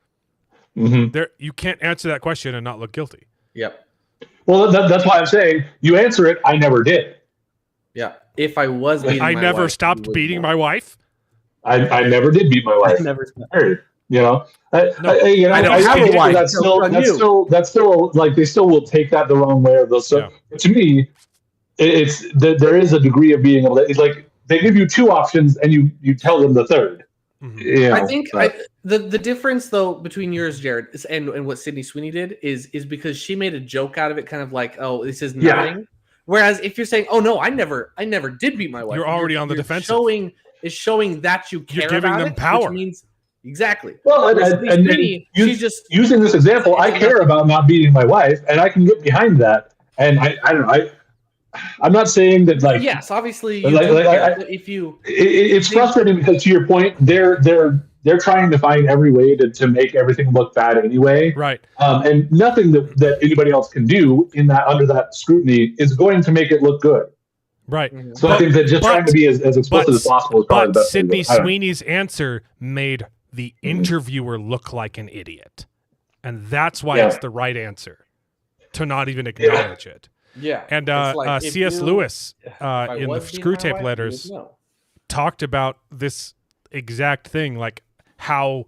Mm-hmm. You can't answer that question and not look guilty. Yep. Well, that's why I'm saying you answer it. I never did. Yeah. If I was beating I my never wife, stopped beating my wife. I never did beat my wife. I never stopped. You know, I don't have a wife. That's still like, they still will take that the wrong way. So to me, there is a degree of being able to. It's like they give you two options and you tell them the third. Mm-hmm. You know, I think the difference though between yours, Jared, and what Sydney Sweeney did is because she made a joke out of it, kind of like, oh, this is nothing. Yeah. Whereas if you're saying, oh no, I never did beat my wife, you're already on the defensive. Showing that you care. You're giving about them it, power. Which means exactly. Well, and she's just using this example. I care about not beating my wife, and I can get behind that. And I don't know. I'm not saying that, like, yes, obviously, it's frustrating because, to your point, they're trying to find every way to make everything look bad anyway, right? And nothing that anybody else can do under that scrutiny is going to make it look good, right? So I think that just trying to be as explicit as possible is probably the best. Sydney Sweeney's answer made the interviewer look like an idiot, and that's why it's the right answer to not even acknowledge it. Yeah, and like C.S. Lewis in the Screwtape Letters talked about this exact thing, like how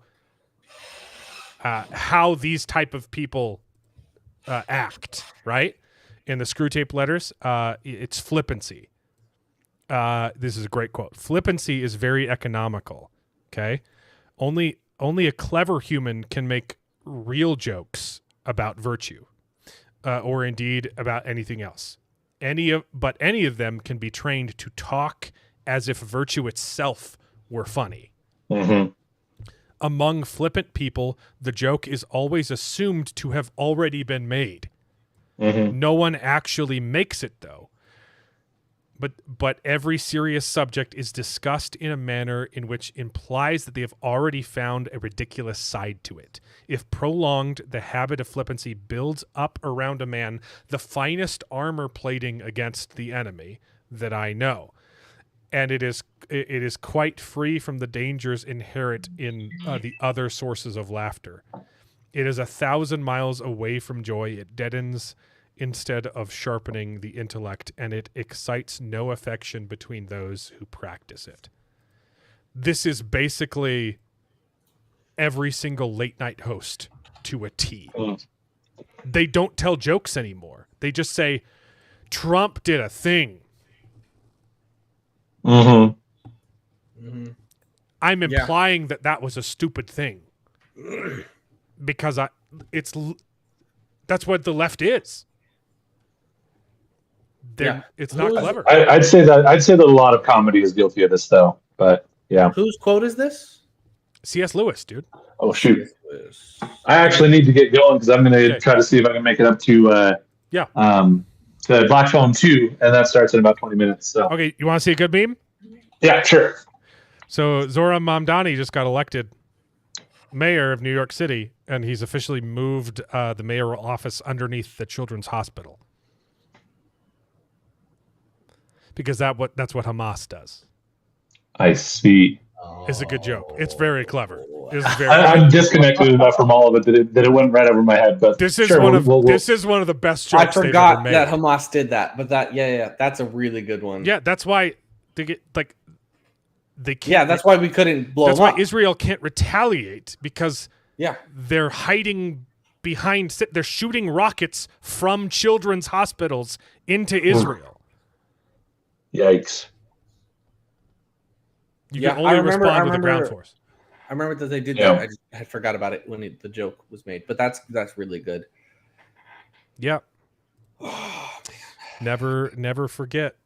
these type of people act, right? In the Screwtape Letters, it's flippancy. This is a great quote. Flippancy is very economical. Okay, only a clever human can make real jokes about virtue. Or indeed about anything else. Any of them can be trained to talk as if virtue itself were funny. Mm-hmm. Among flippant people, the joke is always assumed to have already been made. Mm-hmm. No one actually makes it, though. But every serious subject is discussed in a manner in which implies that they have already found a ridiculous side to it. If prolonged, the habit of flippancy builds up around a man the finest armor plating against the enemy that I know. And it is quite free from the dangers inherent in the other sources of laughter. It is 1,000 miles away from joy. It deadens instead of sharpening the intellect, and it excites no affection between those who practice it. This is basically every single late night host to a T. Mm. They don't tell jokes anymore. They just say, Trump did a thing. Mm-hmm. I'm implying that was a stupid thing. Because that's what the left is. It's not clever. I'd say that a lot of comedy is guilty of this, though. But yeah. Whose quote is this? C.S. Lewis, dude. Oh shoot! I actually need to get going because I'm going to try to see if I can make it up to to Black Phone 2, and that starts in about 20 minutes. So okay, you want to see a good meme? Yeah, sure. So Zohran Mamdani just got elected mayor of New York City, and he's officially moved the mayoral office underneath the Children's Hospital. Because that's what Hamas does. I see. It's a good joke. It's very clever. I'm disconnected enough from all of it that it went right over my head. But this is this is one of the best jokes. I forgot they've ever made. that Hamas did that, but that's a really good one. Yeah, that's why they get they can't. Yeah, that's why we couldn't blow. That's them why up. Israel can't retaliate because they're hiding behind. They're shooting rockets from children's hospitals into Israel. Yikes. You can only respond with the ground force. I remember that they did that. I had forgot about it when the joke was made, but that's really good. Yeah. Never forget.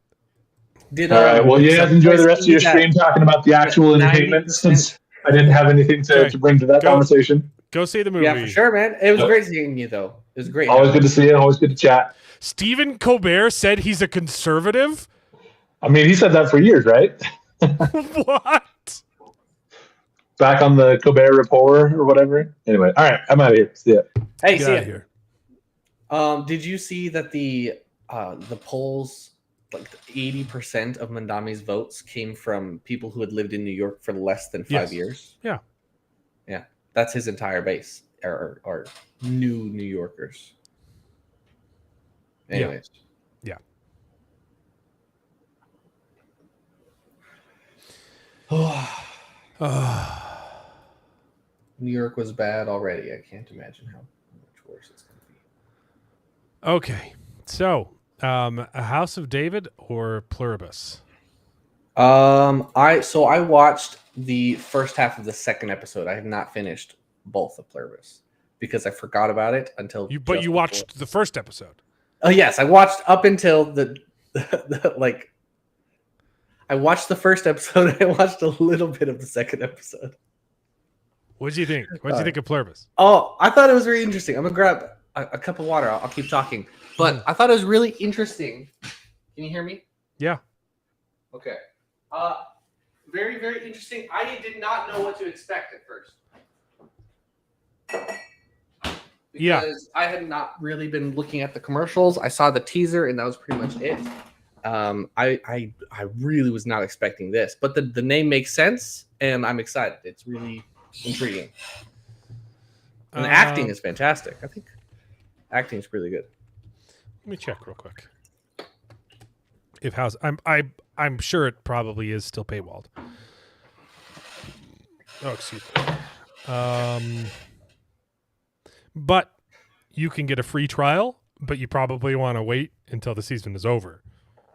All right. Well, you guys enjoy the rest of your stream talking about the actual entertainment, since I didn't have anything to bring to that conversation. Go see the movie. Yeah, for sure, man. It was great seeing you, though. It was great. Always good to see you. Always good to chat. Stephen Colbert said he's a conservative. I mean, he said that for years, right? What? Back on the Colbert Report or whatever. Anyway, all right, I'm out of here. See ya. Hey, see ya. Here. Did you see that the polls, like 80% of Mandami's votes came from people who had lived in New York for less than 5 years? Yeah. Yeah, that's his entire base, or new New Yorkers. Anyways. Yeah. New York was bad already. I can't imagine how much worse it's going to be. Okay, so a House of David or Plur1bus? I watched the first half of the second episode. I have not finished both of Plur1bus because I forgot about it until. But you watched the first episode. Oh yes, I watched up until the like. I watched the first episode. I watched a little bit of the second episode. What did you think? What did you think of Plur1bus? Oh, I thought it was really interesting. I'm gonna grab a cup of water. I'll keep talking. But I thought it was really interesting. Can you hear me? Yeah. Okay. Very, very interesting. I did not know what to expect at first. Because I had not really been looking at the commercials. I saw the teaser, and that was pretty much it. I really was not expecting this, but the name makes sense, and I'm excited. It's really intriguing. And the acting is fantastic. I think acting is really good. Let me check real quick. If House, I'm sure it probably is still paywalled. Oh, excuse me. But you can get a free trial, but you probably want to wait until the season is over,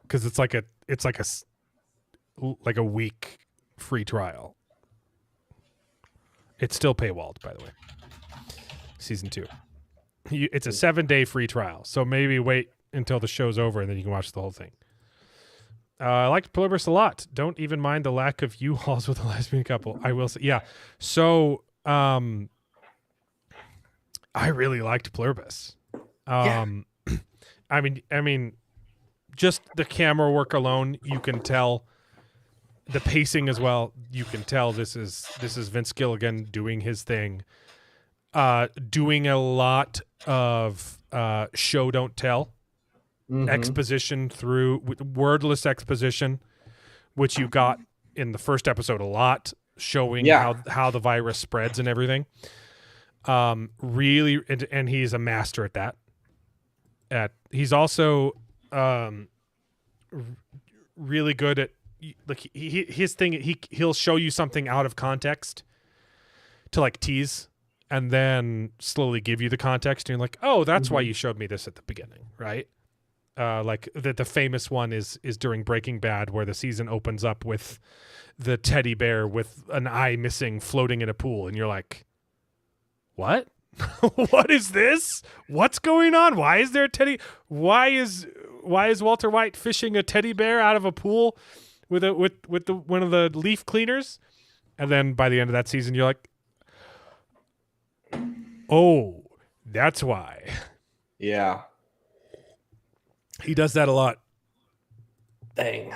because it's like a week free trial. It's still paywalled, by the way. Season 2. It's a 7-day free trial, so maybe wait until the show's over and then you can watch the whole thing. I liked Plur1bus a lot. Don't even mind the lack of U-Hauls with a lesbian couple. I will say, yeah. So, I really liked Plur1bus. I mean, just the camera work alone, you can tell. The pacing as well, you can tell this is Vince Gilligan doing his thing. Doing a lot of show don't tell. Exposition through wordless exposition, which you got in the first episode a lot, showing how the virus spreads and everything. Really, and he's a master at that. He's also really good at, like, his thing. He'll show you something out of context to like tease and then slowly give you the context. And you're like, oh, that's why you showed me this at the beginning, right? Like the famous one is during Breaking Bad, where the season opens up with the teddy bear with an eye missing floating in a pool, and you're like, what? What is this? What's going on? Why is there a teddy? Why is Walter White fishing a teddy bear out of a pool with one of the leaf cleaners? And then by the end of that season, you're like, oh, that's why. Yeah. He does that a lot. Dang.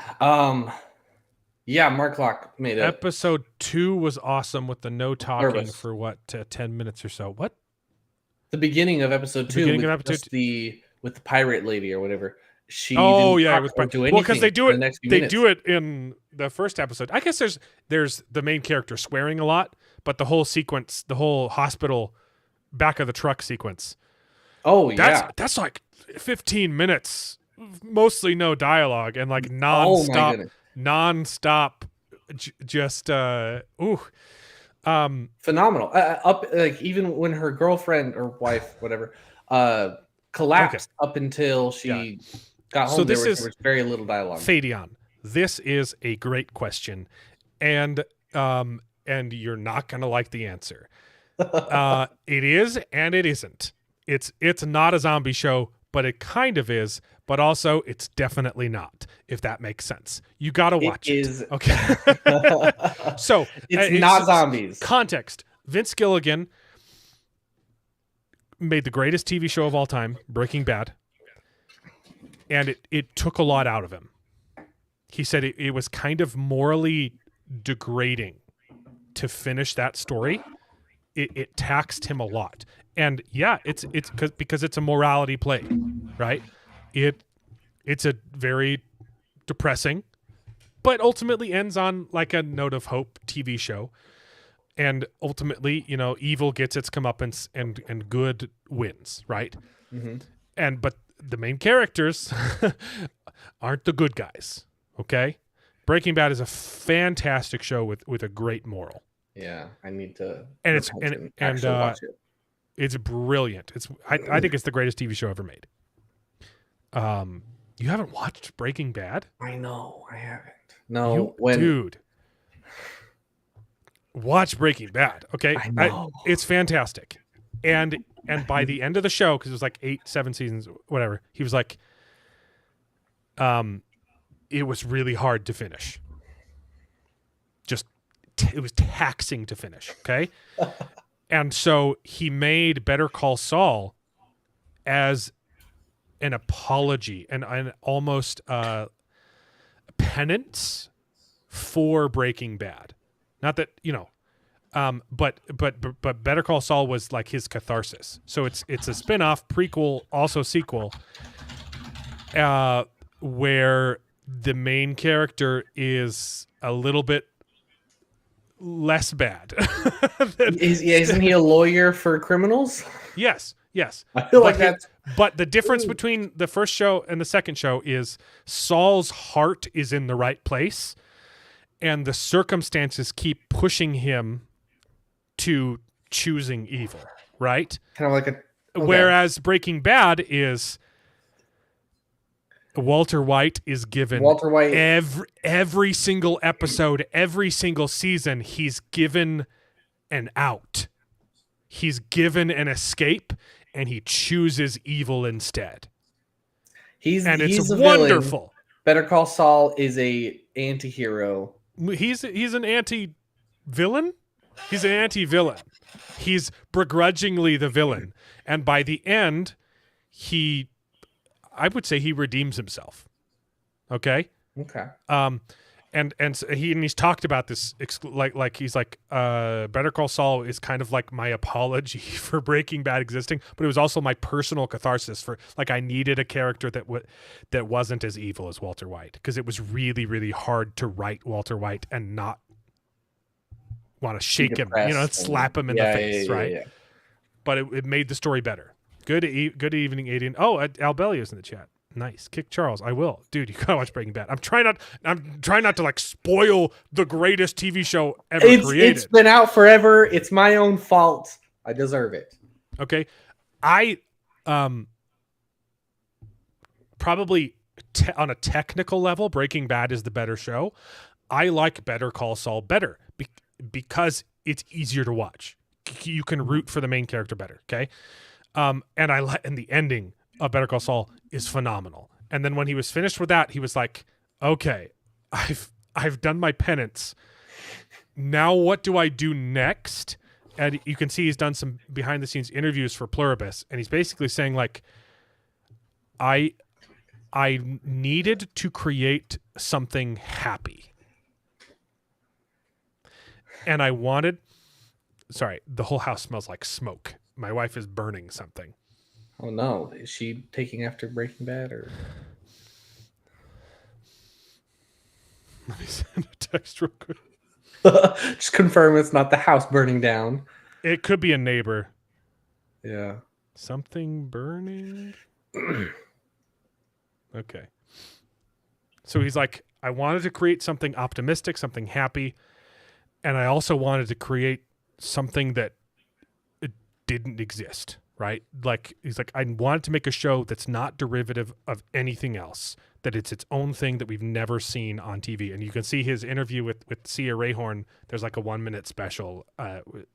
Yeah, Mark Locke made it. Episode 2 was awesome with the no talking Plur1bus. for what 10 minutes or so. What? The beginning of episode 2 with the pirate lady or whatever. She with because they do it in the first episode. I guess there's the main character swearing a lot, but the whole sequence, the whole hospital back of the truck sequence. Oh yeah, that's like 15 minutes, mostly no dialogue and like nonstop, phenomenal. Up like even when her girlfriend or wife, whatever, collapsed up until she got home. So there was very little dialogue. Fadion, this is a great question, and you're not gonna like the answer. It is and it isn't. It's not a zombie show, but it kind of is. But also, it's definitely not. If that makes sense, you gotta watch it. Okay. So it's not zombies. Context: Vince Gilligan made the greatest TV show of all time, Breaking Bad, and it took a lot out of him. He said it was kind of morally degrading to finish that story. It taxed him a lot. And yeah, it's because it's a morality play, right? It's a very depressing, but ultimately ends on like a note of hope TV show. And ultimately, evil gets its comeuppance and good wins, right? Mm-hmm. But the main characters aren't the good guys, okay? Breaking Bad is a fantastic show with a great moral. Yeah, I need to. And watch it. It's brilliant. I think it's the greatest TV show ever made. You haven't watched Breaking Bad? I know, I haven't. No, dude, watch Breaking Bad. Okay, I know. It's fantastic. And by the end of the show, because it was like 7 seasons, whatever, he was like, it was really hard to finish. It was taxing to finish. Okay. And so he made Better Call Saul as an apology and an almost penance for Breaking Bad. Not that, but Better Call Saul was like his catharsis. So it's a spin-off, prequel, also sequel, where the main character is a little bit less bad. Isn't he a lawyer for criminals? Yes. I feel like that's. But the difference between the first show and the second show is Saul's heart is in the right place, and the circumstances keep pushing him to choosing evil, right? Kind of like a. Okay. Whereas Breaking Bad is Walter White is given every single episode, every single season, he's given an out. He's given an escape, and he chooses evil instead. It's wonderful. Villain. Better Call Saul is a anti-hero. He's an anti-villain? He's an anti-villain. He's begrudgingly the villain. And by the end, I would say he redeems himself. Okay. And he's talked about this like he's like Better Call Saul is kind of like my apology for Breaking Bad existing, but it was also my personal catharsis for like I needed a character that wasn't as evil as Walter White, because it was really, really hard to write Walter White and not want to shake him, slap him in the face, right? Yeah. But it made the story better. Good evening, Aiden. Oh, Al Bellio's in the chat. Nice. Kick Charles. I will. Dude, you gotta watch Breaking Bad. I'm trying not to like spoil the greatest TV show ever created. It's been out forever. It's my own fault. I deserve it. Okay. I probably on a technical level, Breaking Bad is the better show. I like Better Call Saul better because it's easier to watch. You can root for the main character better. Okay. And the ending of Better Call Saul is phenomenal. And then when he was finished with that, he was like, okay, I've done my penance. Now what do I do next? And you can see he's done some behind the scenes interviews for Plur1bus, and he's basically saying like, I needed to create something happy. And I wanted, sorry, the whole house smells like smoke. My wife is burning something. Oh no, is she taking after Breaking Bad or? Let me send a text real quick. Just confirm it's not the house burning down. It could be a neighbor. Yeah. Something burning? Okay. So he's like, I wanted to create something optimistic, something happy, and I also wanted to create something that didn't exist, right? Like, he's like, I wanted to make a show that's not derivative of anything else, that it's its own thing that we've never seen on TV. And you can see his interview with Sia Rayhorn. There's like a 1-minute special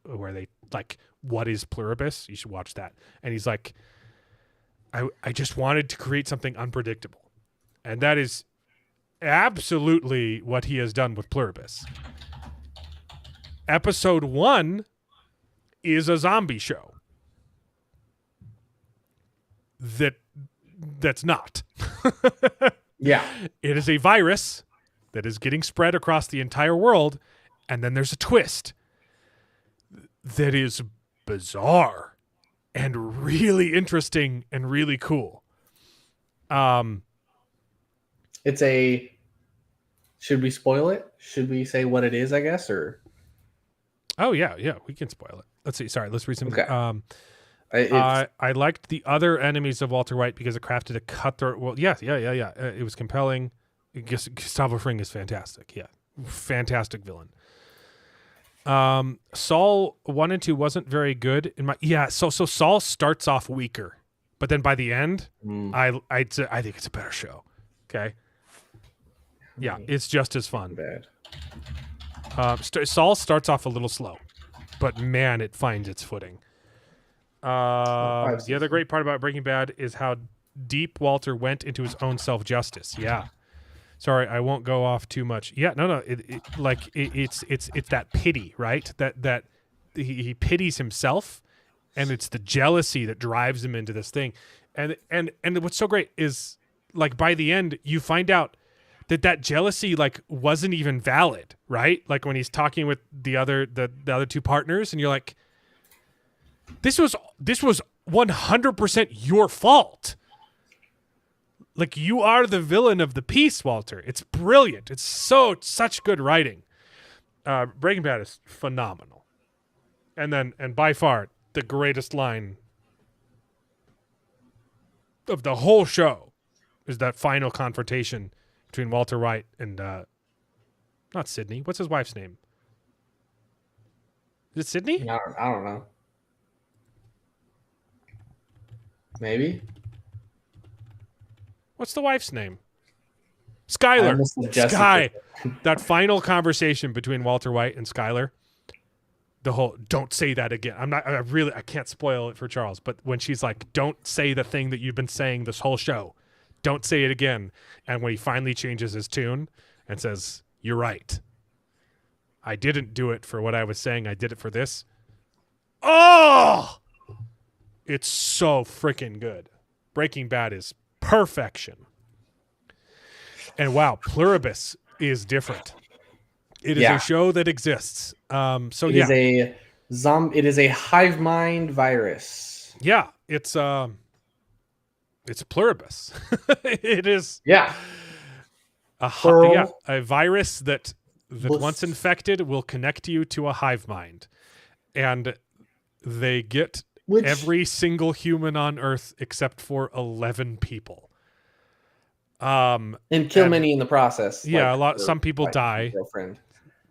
where they like, what is Plur1bus? You should watch that. And he's like, I just wanted to create something unpredictable. And that is absolutely what he has done with Plur1bus. Episode 1 is a zombie show. That's not. Yeah. It is a virus that is getting spread across the entire world, and then there's a twist that is bizarre and really interesting and really cool. It's a. Should we spoil it? Should we say what it is? I guess or. Oh yeah, we can spoil it. Let's see. Sorry, let's read some. Okay. I liked the other enemies of Walter White because it crafted a cutthroat. Well, yeah. It was compelling. Gustavo Fring is fantastic. Yeah, fantastic villain. Saul 1 and 2 wasn't very good in my. Yeah, so Saul starts off weaker, but then by the end, I think it's a better show. Okay. Yeah, it's just as fun. Bad. Saul starts off a little slow, but man, it finds its footing. The other great part about Breaking Bad is how deep Walter went into his own self-justice. Yeah. Sorry, I won't go off too much. Yeah, no. It's that pity, right? That he pities himself, and it's the jealousy that drives him into this thing. And what's so great is like by the end you find out that jealousy like wasn't even valid, right? Like when he's talking with the other two partners, and you're like, this was 100% your fault. Like, you are the villain of the piece, Walter. It's brilliant. It's such good writing. Breaking Bad is phenomenal. And by far the greatest line of the whole show is that final confrontation between Walter White and not Sydney. What's his wife's name? Is it Sydney? I don't know. Maybe. What's the wife's name? Skylar. Sky. That final conversation between Walter White and Skylar. The whole don't say that again. I can't spoil it for Charles, but when she's like, don't say the thing that you've been saying this whole show. Don't say it again. And when he finally changes his tune and says, you're right. I didn't do it for what I was saying. I did it for this. Oh! It's so freaking good. Breaking Bad is perfection. And wow, Plur1bus is different. It is a show that exists. It is a hive mind virus. Yeah, it's a Plur1bus. It is a virus that once infected will connect you to a hive mind. And they get every single human on Earth except for 11 people. And kill many in the process. Yeah, some people die. Girlfriend.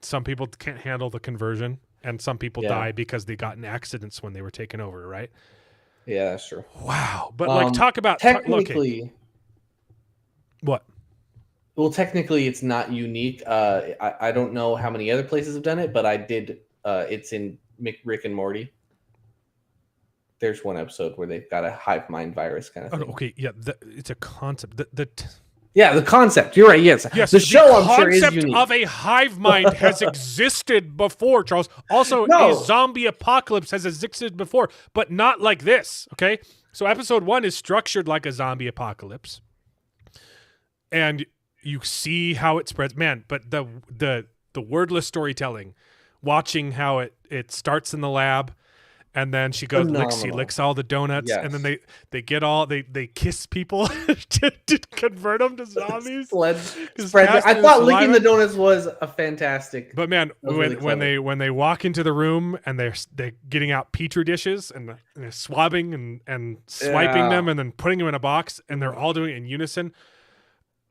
Some people can't handle the conversion. and some people Yeah. die because they got in accidents when they were taken over, right? Yeah, that's true. Wow. But like, talk about technically. What? Well, technically, it's not unique. I don't know how many other places have done it, but I did. It's in Rick and Morty. There's one episode where they've got a hive mind virus kind of thing. Okay, yeah, it's a concept. Yeah, the concept. You're right. Yes, yes. The show, I'm sure, is concept unique. of a hive mind has existed before, Charles. Also, No. a zombie apocalypse has existed before, but not like this. Okay, so episode 1 is structured like a zombie apocalypse, and you see how it spreads. Man, but the wordless storytelling, watching how it starts in the lab. And then she goes, licks all the donuts, Yes. and then they kiss people to convert them to zombies. I thought licking the donuts was a fantastic. But man, when they walk into the room and they're getting out petri dishes and they're swabbing and swiping them and then putting them in a box and they're all doing it in unison,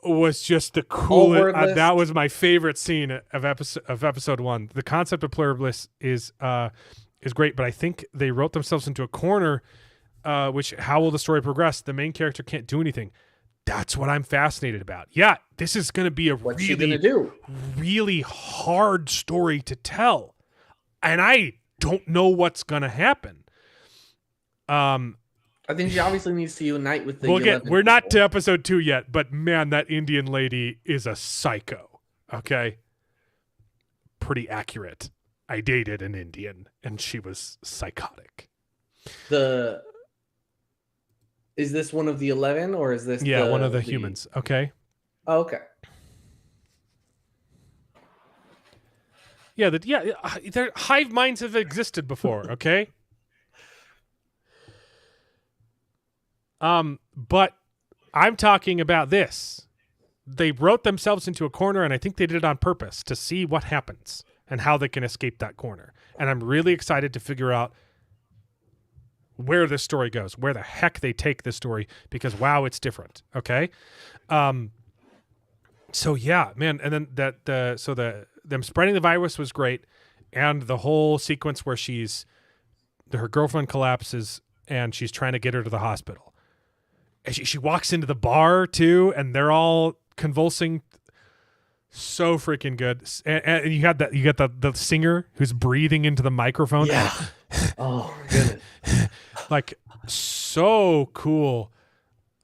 was just the coolest. That was my favorite scene of episode 1. The concept of Plur1bus is great, but I think they wrote themselves into a corner, which how will the story progress? The main character can't do anything. That's what I'm fascinated about. Yeah, this is going to be a really hard story to tell, and I don't know what's going to happen. I think she obviously needs to unite with the. We're not to episode 2 yet, but man, that Indian lady is a psycho. Okay, pretty accurate. I dated an Indian, and she was psychotic. Is this one of the 11, or is this? Yeah, one of the humans. Okay. Oh, okay. Yeah, their hive minds have existed before. Okay. But I'm talking about this. They wrote themselves into a corner, and I think they did it on purpose to see what happens and how they can escape that corner. And I'm really excited to figure out where this story goes, where the heck they take this story, because wow, it's different. Okay. So yeah, man. And then them spreading the virus was great. And the whole sequence where her girlfriend collapses and she's trying to get her to the hospital. And she walks into the bar too, and they're all convulsing. So freaking good. And you got the singer who's breathing into the microphone. Yeah. Oh, goodness. Like, so cool.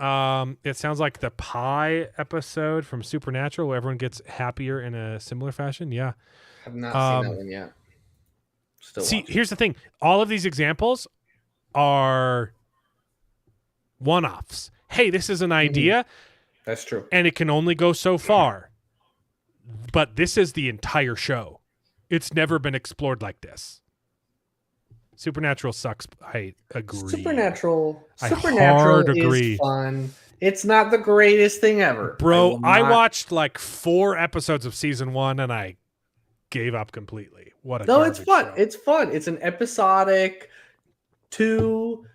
It sounds like the pie episode from Supernatural where everyone gets happier in a similar fashion. Yeah. I've not seen that one yet. Here's the thing. All of these examples are one-offs. Hey, this is an idea. That's true. And it can only go so far. But this is the entire show. It's never been explored like this. Supernatural sucks. I agree. Supernatural agree. is fun. It's not the greatest thing ever. Bro, I watched like 4 episodes of season 1 and I gave up completely. It's fun. Show. It's fun. It's an episodic 2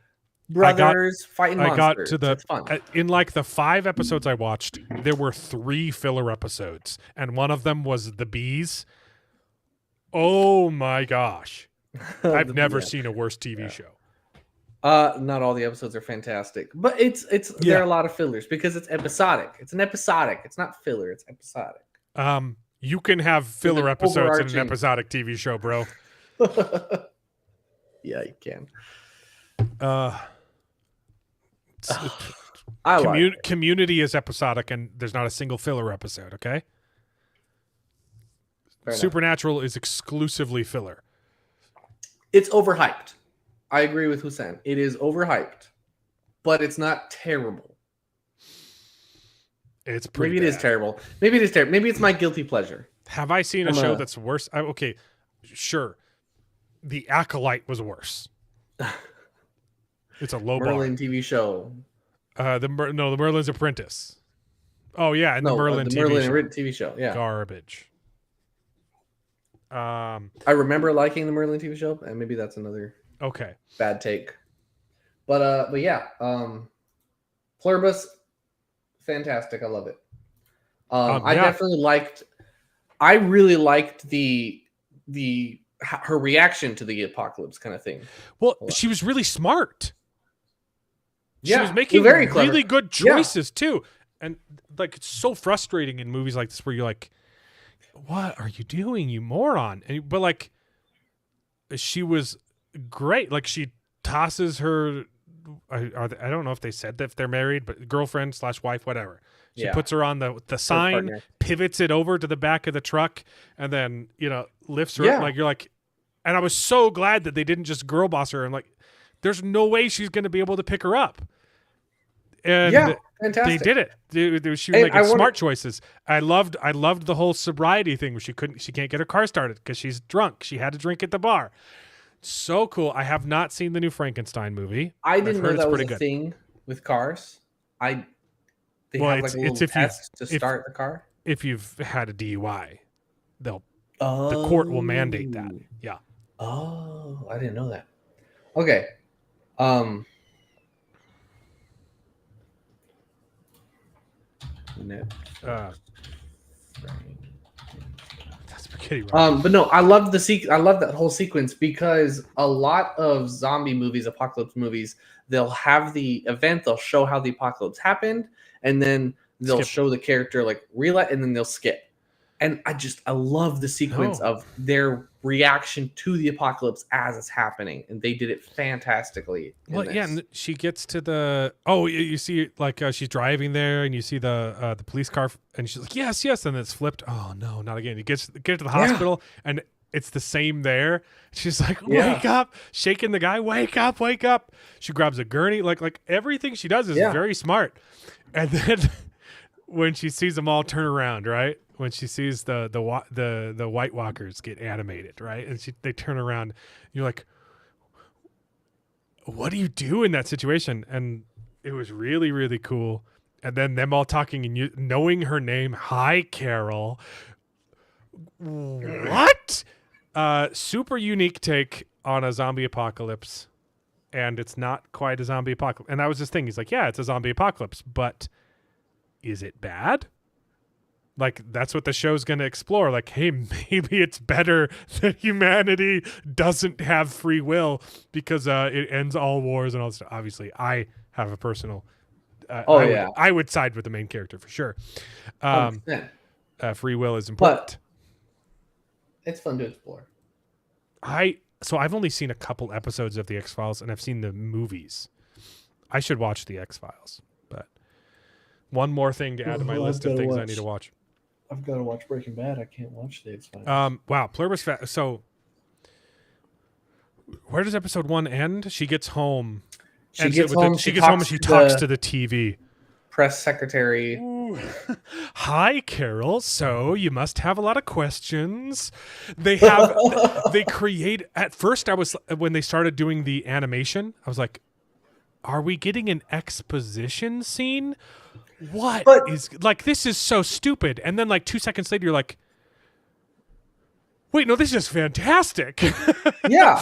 brothers fighting monsters. I got to it's fun. In like the 5 episodes I watched, there were 3 filler episodes, and one of them was the bees. Oh my gosh. I've never seen a worse TV show. Not all the episodes are fantastic, but there are a lot of fillers because it's episodic. It's an episodic. It's not filler. It's episodic. You can have filler episodes in an episodic TV show, bro. Yeah, you can. Community is episodic, and there's not a single filler episode. Okay. Supernatural is exclusively filler. It's overhyped. I agree with Hussein. It is overhyped, but it's not terrible. It's pretty. Maybe it is terrible. Maybe it is terrible. Maybe it's my guilty pleasure. Have I seen a show that's worse? Okay, sure. The Acolyte was worse. It's a low Merlin TV show. The Merlin's Apprentice. Oh yeah, and the Merlin TV show. Yeah, garbage. I remember liking the Merlin TV show, and maybe that's another bad take. But yeah, Plur1bus, fantastic. I love it. I really liked the her reaction to the apocalypse kind of thing. Well, she was really smart. She Yeah, was making very clever. really good choices too. And like, it's so frustrating in movies like this where you're like, what are you doing, you moron? But like, she was great. Like, she tosses her, I don't know if they said that if they're married, but girlfriend / wife, whatever. She puts her on the sign, pivots it over to the back of the truck, and then, lifts her up. Like, you're like, and I was so glad that they didn't just girl boss her. And like, there's no way she's going to be able to pick her up. And fantastic. They did it. She was making smart choices. I loved the whole sobriety thing where she can't get her car started because she's drunk. She had to drink at the bar. So cool. I have not seen the new Frankenstein movie. I didn't know that was a thing with cars. They have like a little test to start the car. If you've had a DUI, the court will mandate that. Yeah. Oh, I didn't know that. Okay. But no, I love I love that whole sequence because a lot of zombie movies, apocalypse movies, they'll have the event, they'll show how the apocalypse happened, and then they'll show the character like and then they'll skip. And I love the sequence of their reaction to the apocalypse as it's happening, and they did it fantastically. Well, yeah, and she gets to you see like she's driving there, and you see the police car, and she's like, yes, and then it's flipped. Oh no, not again. You get to the hospital, and it's the same there. She's like, wake up, shaking the guy, wake up. She grabs a gurney, like everything she does is very smart. And then when she sees them all turn around, right? When she sees the White Walkers get animated, right? And they turn around, you're like, what do you do in that situation? And it was really, really cool. And then them all talking and knowing her name. Hi, Carol. What? Super unique take on a zombie apocalypse. And it's not quite a zombie apocalypse. And that was his thing. He's like, yeah, it's a zombie apocalypse, but is it bad? Like, that's what the show's going to explore. Like, hey, maybe it's better that humanity doesn't have free will because it ends all wars and all this stuff. Obviously, I have a personal... I would side with the main character for sure. Free will is important. But it's fun to explore. So I've only seen a couple episodes of The X-Files, and I've seen the movies. I should watch The X-Files. But one more thing to add to my list of things I need to watch. I've got to watch Breaking Bad. I can't watch The X-Files. Wow, Plur1bus. So, where does episode 1 end? She gets home. She gets home and she talks to the TV. Press secretary. Ooh. Hi, Carol. So you must have a lot of questions. They create. At first, when they started doing the animation, I was like, "Are we getting an exposition scene? This is so stupid." And then like 2 seconds later, you're like, wait, no, this is fantastic. Yeah.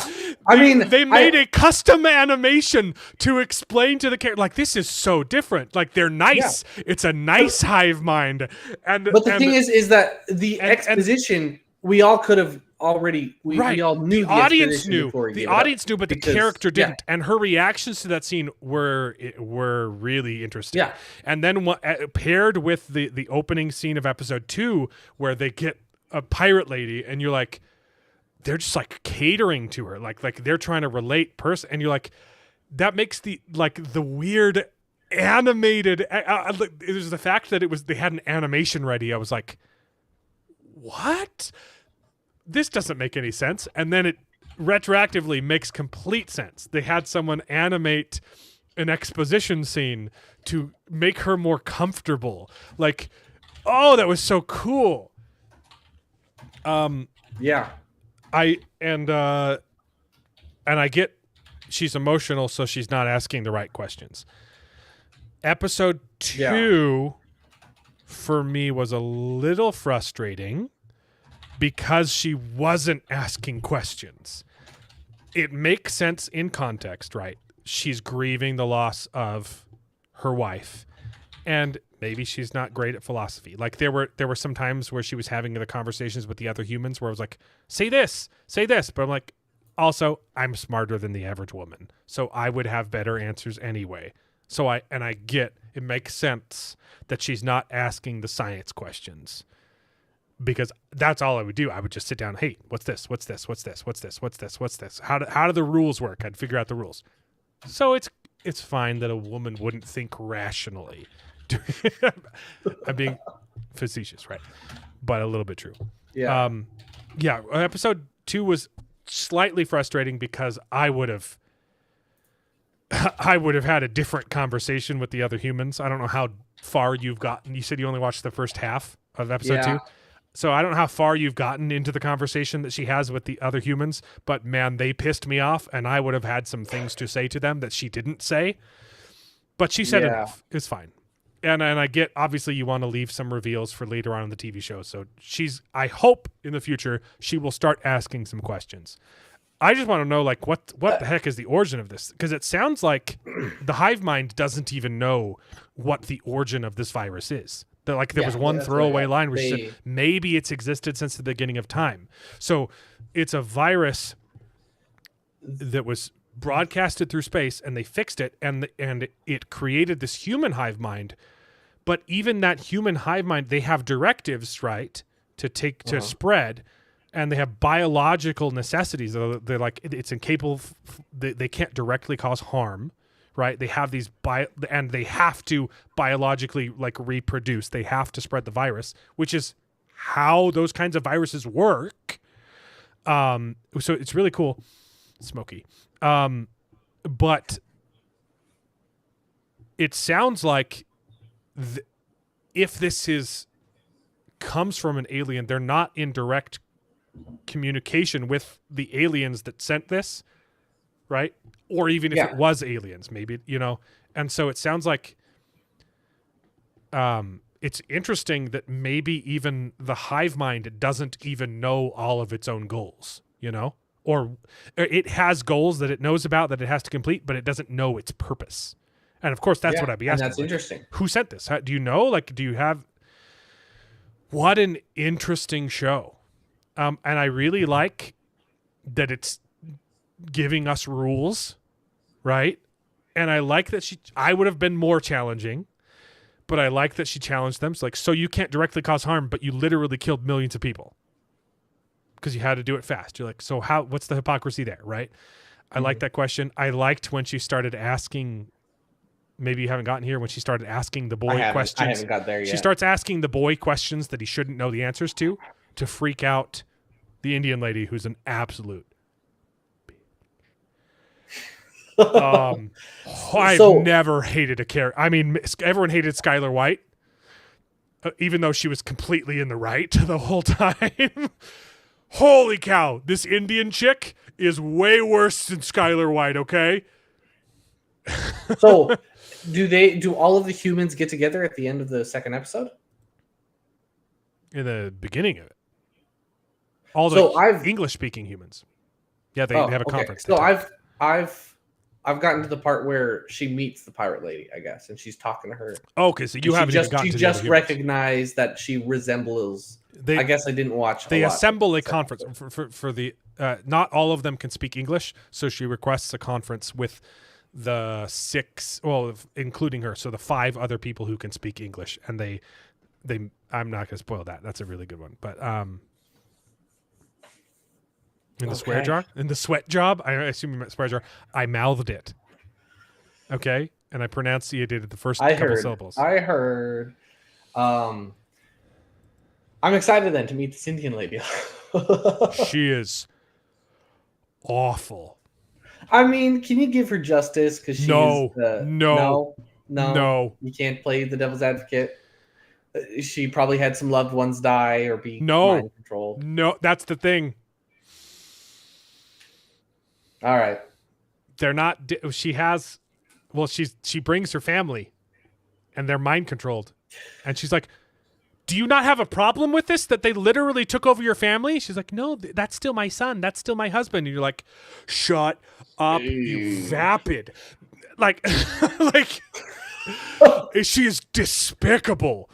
They made a custom animation to explain to the character, like, this is so different. Like, they're nice. Yeah. It's a nice hive mind. But the thing is that the exposition, we all could have already, we all knew the audience knew. The audience knew, but the character didn't. And her reactions to that scene were really interesting. Yeah. And then paired with the opening scene of episode 2, where they get a pirate lady, and you're like, they're just like catering to her, like they're trying to relate and you're like, that makes the weird animated. It was the fact that they had an animation ready. I was like, what? This doesn't make any sense. And then it retroactively makes complete sense. They had someone animate an exposition scene to make her more comfortable. Like, oh, that was so cool. Yeah. I get she's emotional, so she's not asking the right questions. Episode 2 for me was a little frustrating because she wasn't asking questions. It makes sense in context, right? She's grieving the loss of her wife, And maybe she's not great at philosophy. Like there were some times where she was having the conversations with the other humans where I was like, say this. But I'm like, also, I'm smarter than the average woman, so I would have better answers anyway. So I get it makes sense that she's not asking the science questions, because that's all I would do. I would just sit down. Hey, what's this? What's this? What's this? What's this? What's this? What's this? How do the rules work? I'd figure out the rules. So it's fine that a woman wouldn't think rationally. I'm being facetious, right? But a little bit true. Yeah. Yeah. Episode 2 was slightly frustrating because I would have had a different conversation with the other humans. I don't know how far you've gotten. You said you only watched the first half of episode 2. So I don't know how far you've gotten into the conversation that she has with the other humans, but man, they pissed me off, and I would have had some things to say to them that she didn't say. But she said enough. It's fine. And I get, obviously you want to leave some reveals for later on in the TV show. So I hope in the future she will start asking some questions. I just want to know, like, what the heck is the origin of this? Because it sounds like the hive mind doesn't even know what the origin of this virus is. There was one throwaway line where she said maybe it's existed since the beginning of time. So it's a virus that was broadcasted through space, and they fixed it, and it created this human hive mind. But even that human hive mind, they have directives, right, to spread, and they have biological necessities. They're like, it's incapable. They can't directly cause harm, right? They have these and they have to biologically like reproduce. They have to spread the virus, which is how those kinds of viruses work. So it's really cool. Smoky. But it sounds like if this comes from an alien, they're not in direct communication with the aliens that sent this, right? Or even if it was aliens, maybe, and so it sounds like it's interesting that maybe even the hive mind doesn't even know all of its own goals, or it has goals that it knows about that it has to complete, but it doesn't know its purpose. And of course, that's what I'd be asking. And that's interesting. Who sent this? Do you know? Like, do you have? What an interesting show. And I really like that it's giving us rules, right? And I like that I would have been more challenging, but I like that she challenged them. It's like, so you can't directly cause harm, but you literally killed millions of people because you had to do it fast. You're like, so what's the hypocrisy there, right? I like that question. I liked when she started asking, maybe you haven't gotten here, when she started asking the boy questions. I haven't got there yet. She starts asking the boy questions that he shouldn't know the answers to freak out the Indian lady, who's an absolute. I've never hated a character. I mean, everyone hated Skylar White, even though she was completely in the right the whole time. Holy cow! This Indian chick is way worse than Skylar White. Okay. So, do all of the humans get together at the end of the second episode? In the beginning of it. All the English-speaking humans. Yeah, they have a conference. So I've gotten to the part where she meets the pirate lady, I guess, and she's talking to her. Okay, so you haven't even gotten to the just recognized that she resembles. I guess I didn't watch. They assemble a conference for the. Not all of them can speak English, so she requests a conference with the 6, well, including her, so the 5 other people who can speak English, and they. I'm not going to spoil that. That's a really good one, but in the swear jar, in the sweat job, I assume you meant swear jar. I mouthed it. Okay, and I pronunciated the first couple syllables. I heard. I'm excited then to meet this Indian lady. She is awful. I mean, can you give her justice? Because no, you can't play the devil's advocate. She probably had some loved ones die or be mind controlled. No, that's the thing. All right. They're not. She brings her family, and they're mind controlled, and she's like, "Do you not have a problem with this? That they literally took over your family?" She's like, "No, that's still my son. That's still my husband." And you're like, "Shut up, you vapid!" Like, She is despicable.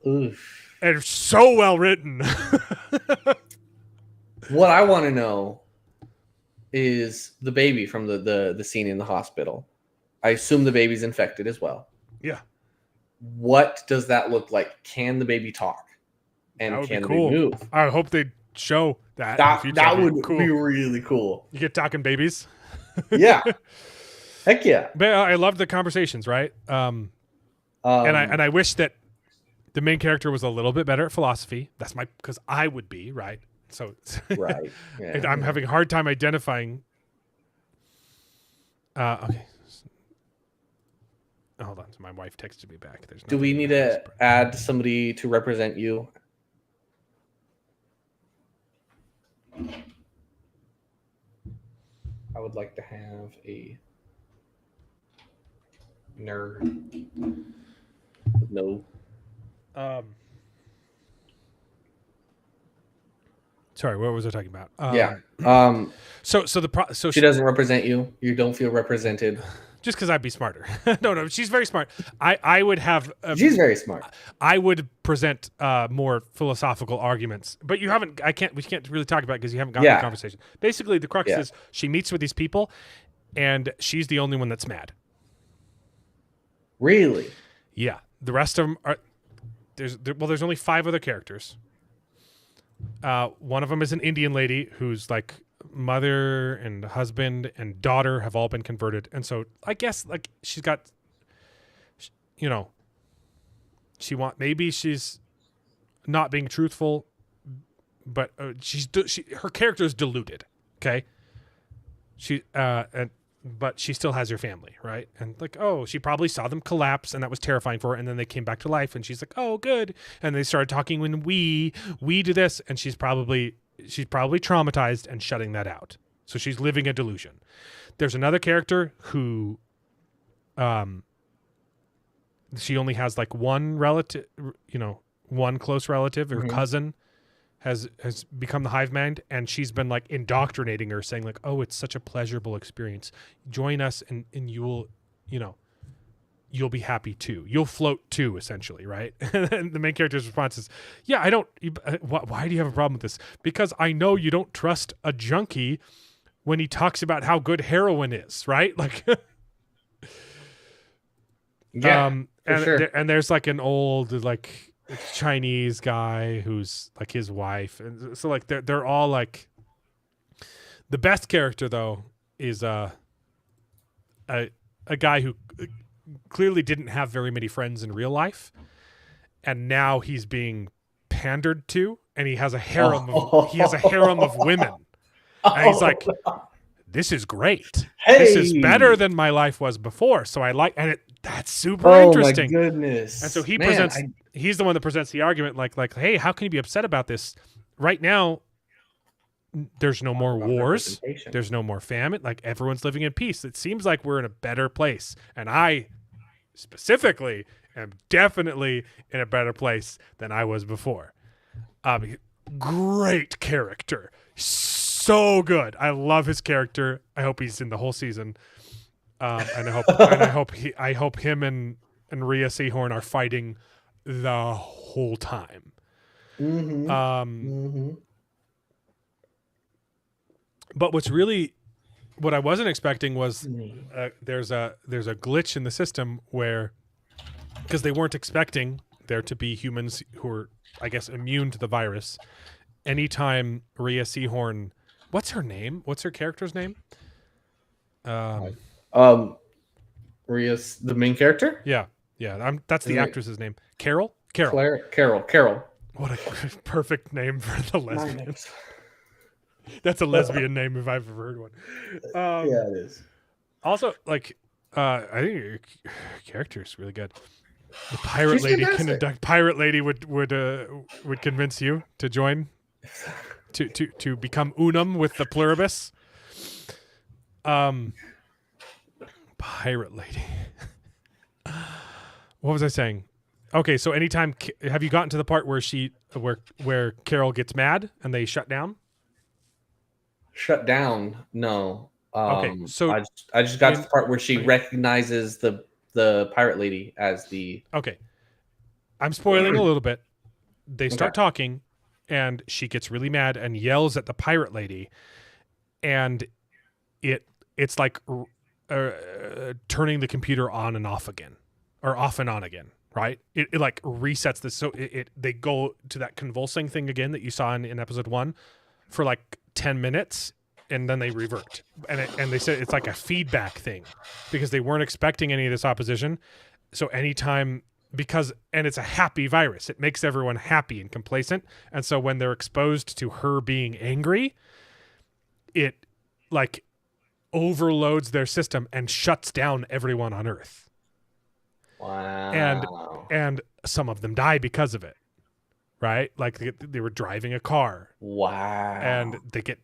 Oof. And so well written. What I want to know is the baby from the scene in the hospital. I assume the baby's infected as well. Yeah. What does that look like? Can the baby talk? And can the baby move? I hope they show that. That would be really cool. You get talking babies. Yeah. Heck yeah. But I love the conversations, right? And I wish that the main character was a little bit better at philosophy. That's because I would be, right? So right. Yeah, I'm having a hard time identifying. Okay. Hold on. So my wife texted me back. Do we need to add somebody to represent you? I would like to have a nerd. No. Sorry, what was I talking about? Yeah. So she doesn't represent you. You don't feel represented. Just because I'd be smarter. No, she's very smart. I would have. She's very smart. I would present more philosophical arguments, but you haven't. We can't really talk about it because you haven't gotten the conversation. Basically, the crux is she meets with these people, and she's the only one that's mad. Really? Yeah. The rest of them are. There's only 5 other characters. One of them is an Indian lady who's like mother and husband and daughter have all been converted, and so I guess like she's got, maybe she's not being truthful, but her character is diluted. Okay. But she still has her family, right? And like, oh, she probably saw them collapse, and that was terrifying for her. And then they came back to life, and she's like, oh, good. And they started talking when we do this, and she's probably traumatized and shutting that out. So she's living a delusion. There's another character who, she only has like one relative, one close relative or cousin has become the hive mind, and she's been like indoctrinating her, saying like, oh, it's such a pleasurable experience. Join us and you'll be happy too. You'll float too, essentially, right? And the main character's response is, yeah, I don't, why do you have a problem with this? Because I know you don't trust a junkie when he talks about how good heroin is, right? Like, yeah, and there's like an old, like, Chinese guy who's like his wife, and so like they're all like. The best character though is a guy who clearly didn't have very many friends in real life, and now he's being pandered to, and he has a harem of women, and he's like, this is great. Hey. This is better than my life was before. So I like, and that's super interesting. Oh my goodness! And so he presents. He's the one that presents the argument, like, hey, how can you be upset about this? Right now, there's no more wars. There's no more famine. Like, everyone's living in peace. It seems like we're in a better place. And I specifically am definitely in a better place than I was before. Great character. So good. I love his character. I hope he's in the whole season. And I hope him and Rhea Seahorn are fighting the whole time. But what I wasn't expecting was there's a glitch in the system where, because they weren't expecting there to be humans who are, I guess, immune to the virus. Anytime Rhea Seahorn, what's her name? What's her character's name? Rhea's the main character? Yeah. That's the actress's name. Carol. Carol. What a perfect name for the lesbian. That's a lesbian name if I've ever heard one. Yeah, it is. Also, like, I think your character is really good. The pirate pirate lady would convince you to join, to become unum with the Plur1bus. Pirate lady. What was I saying? Okay, so anytime, have you gotten to the part where Carol gets mad and they shut down? Shut down? No. Okay, so I just got to the part where she recognizes the the pirate lady as the. Okay, I'm spoiling a little bit. They start talking, and she gets really mad and yells at the pirate lady, and it's like turning the computer on and off again, or off and on again, right? It like resets this, so they go to that convulsing thing again that you saw in episode 1 for like 10 minutes, and then they revert, and they said it's like a feedback thing because they weren't expecting any of this opposition. So anytime, and it's a happy virus, it makes everyone happy and complacent, and so when they're exposed to her being angry, it like overloads their system and shuts down everyone on Earth. Wow. And some of them die because of it, right? Like they were driving a car. Wow. And they get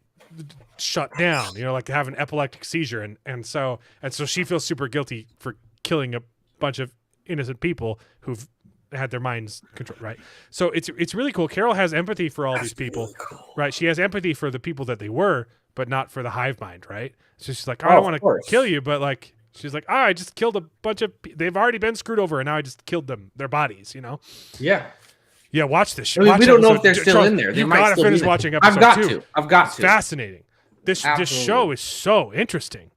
shut down, like have an epileptic seizure, and so she feels super guilty for killing a bunch of innocent people who've had their minds controlled, right? So it's really cool. Carol has empathy for all these people, really cool. Right? She has empathy for the people that they were, but not for the hive mind, right? So she's like, I don't want to kill you, but like, she's like, I just killed a bunch of. They've already been screwed over, and now I just killed their bodies, Yeah. Yeah, watch this. I mean, we don't know if they're still in there. They might gotta still finish be watching episode 2. I've got It's to. fascinating. This show is so interesting.